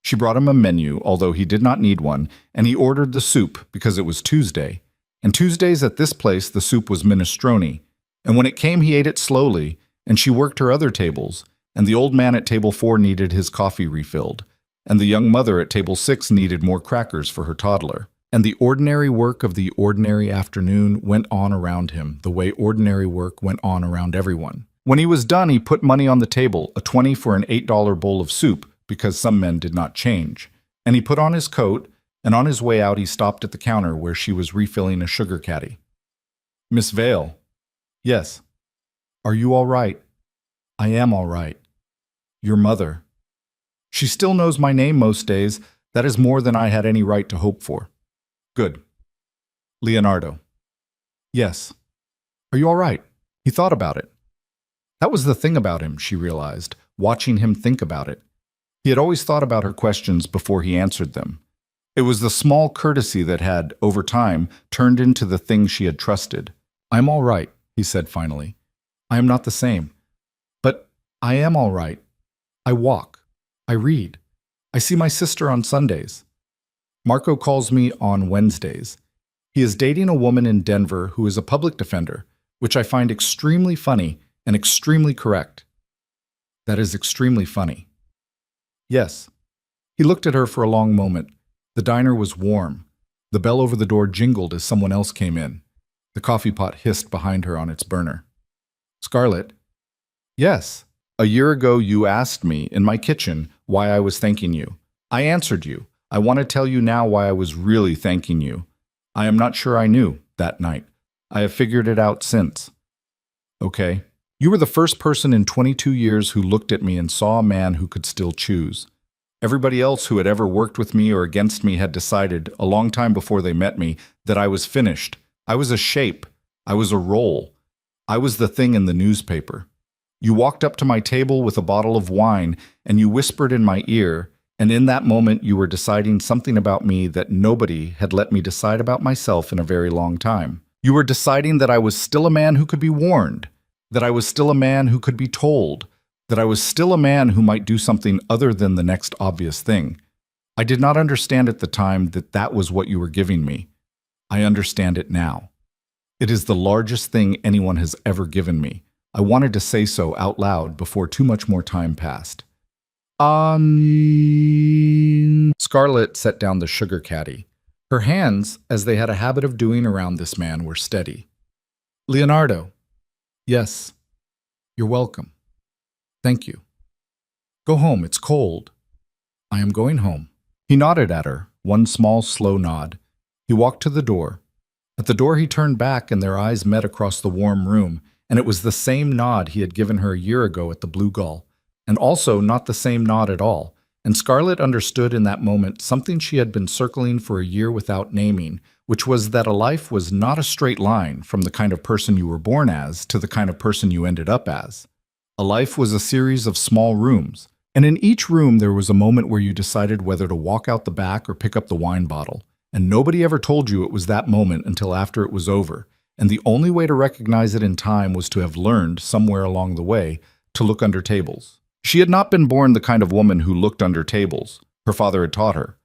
She brought him a menu, although he did not need one, and he ordered the soup because it was Tuesday. And Tuesdays at this place the soup was minestrone. And when it came he ate it slowly, and she worked her other tables, and the old man at table 4 needed his coffee refilled, and the young mother at table 6 needed more crackers for her toddler. And the ordinary work of the ordinary afternoon went on around him, the way ordinary work went on around everyone. When he was done, he put money on the table, a 20 for an $8 bowl of soup, because some men did not change. And he put on his coat, and on his way out he stopped at the counter where she was refilling a sugar caddy. "Miss Vale." "Yes." "Are you all right?" "I am all right." "Your mother." "She still knows my name most days. That is more than I had any right to hope for." "Good." "Leonardo." "Yes." "Are you all right?" He thought about it. That was the thing about him, she realized, watching him think about it. He had always thought about her questions before he answered them. It was the small courtesy that had, over time, turned into the thing she had trusted. "I'm all right," he said finally. "I am not the same. But I am all right. I walk. I read. I see my sister on Sundays. Marco calls me on Wednesdays. He is dating a woman in Denver who is a public defender, which I find extremely funny and extremely correct." "That is extremely funny." "Yes." He looked at her for a long moment. The diner was warm. The bell over the door jingled as someone else came in. The coffee pot hissed behind her on its burner. "Scarlett?" "Yes. A year ago you asked me, in my kitchen, why I was thanking you. I answered you. I want to tell you now why I was really thanking you. I am not sure I knew, that night. I have figured it out since." "Okay. You were the first person in 22 years who looked at me and saw a man who could still choose. Everybody else who had ever worked with me or against me had decided, a long time before they met me, that I was finished. I was a shape. I was a role. I was the thing in the newspaper. You walked up to my table with a bottle of wine, and you whispered in my ear, and in that moment you were deciding something about me that nobody had let me decide about myself in a very long time. You were deciding that I was still a man who could be warned, that I was still a man who could be told, that I was still a man who might do something other than the next obvious thing. I did not understand at the time that that was what you were giving me. I understand it now. It is the largest thing anyone has ever given me. I wanted to say so out loud before too much more time passed." Scarlett set down the sugar caddy. Her hands, as they had a habit of doing around this man, were steady. "Leonardo." "Yes." "You're welcome." "Thank you." "Go home, it's cold." "I am going home." He nodded at her, one small, slow nod. He walked to the door. At the door he turned back and their eyes met across the warm room, and it was the same nod he had given her a year ago at the Blue Gull, and also not the same nod at all, and Scarlett understood in that moment something she had been circling for a year without naming, which was that a life was not a straight line from the kind of person you were born as to the kind of person you ended up as. A life was a series of small rooms, And in each room, there was a moment where you decided whether to walk out the back or pick up the wine bottle. And nobody ever told you it was that moment until after it was over. And the only way to recognize it in time was to have learned, somewhere along the way, to look under tables. She had not been born the kind of woman who looked under tables. Her father had taught her.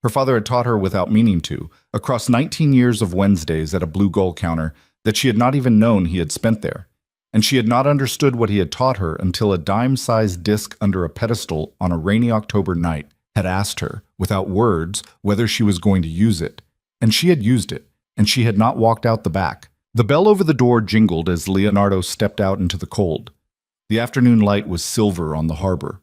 Her father had taught her without meaning to, across 19 years of Wednesdays at a blue gold counter that she had not even known he had spent there. And she had not understood what he had taught her until a dime-sized disc under a pedestal on a rainy October night had asked her, without words, whether she was going to use it. And she had used it, and she had not walked out the back. The bell over the door jingled as Leonardo stepped out into the cold. The afternoon light was silver on the harbor.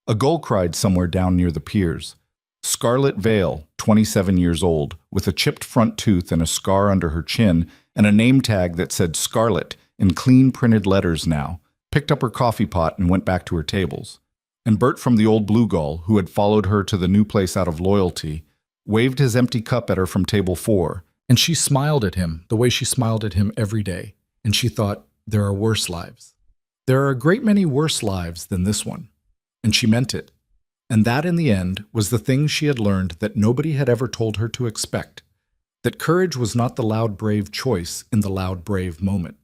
A gull cried somewhere down near the piers. Scarlet Vale, 27 years old, with a chipped front tooth and a scar under her chin, and a name tag that said Scarlet in clean printed letters now, picked up her coffee pot and went back to her tables. And Bert from the old Blue Gull, who had followed her to the new place out of loyalty, waved his empty cup at her from table 4, and she smiled at him the way she smiled at him every day, and she thought, there are worse lives. There are a great many worse lives than this one. And she meant it. And that, in the end, was the thing she had learned that nobody had ever told her to expect, that courage was not the loud, brave choice in the loud, brave moment.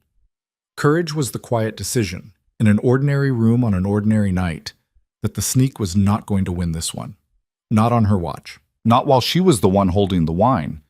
Courage was the quiet decision, in an ordinary room on an ordinary night, that the sneak was not going to win this one. Not on her watch. Not while she was the one holding the wine.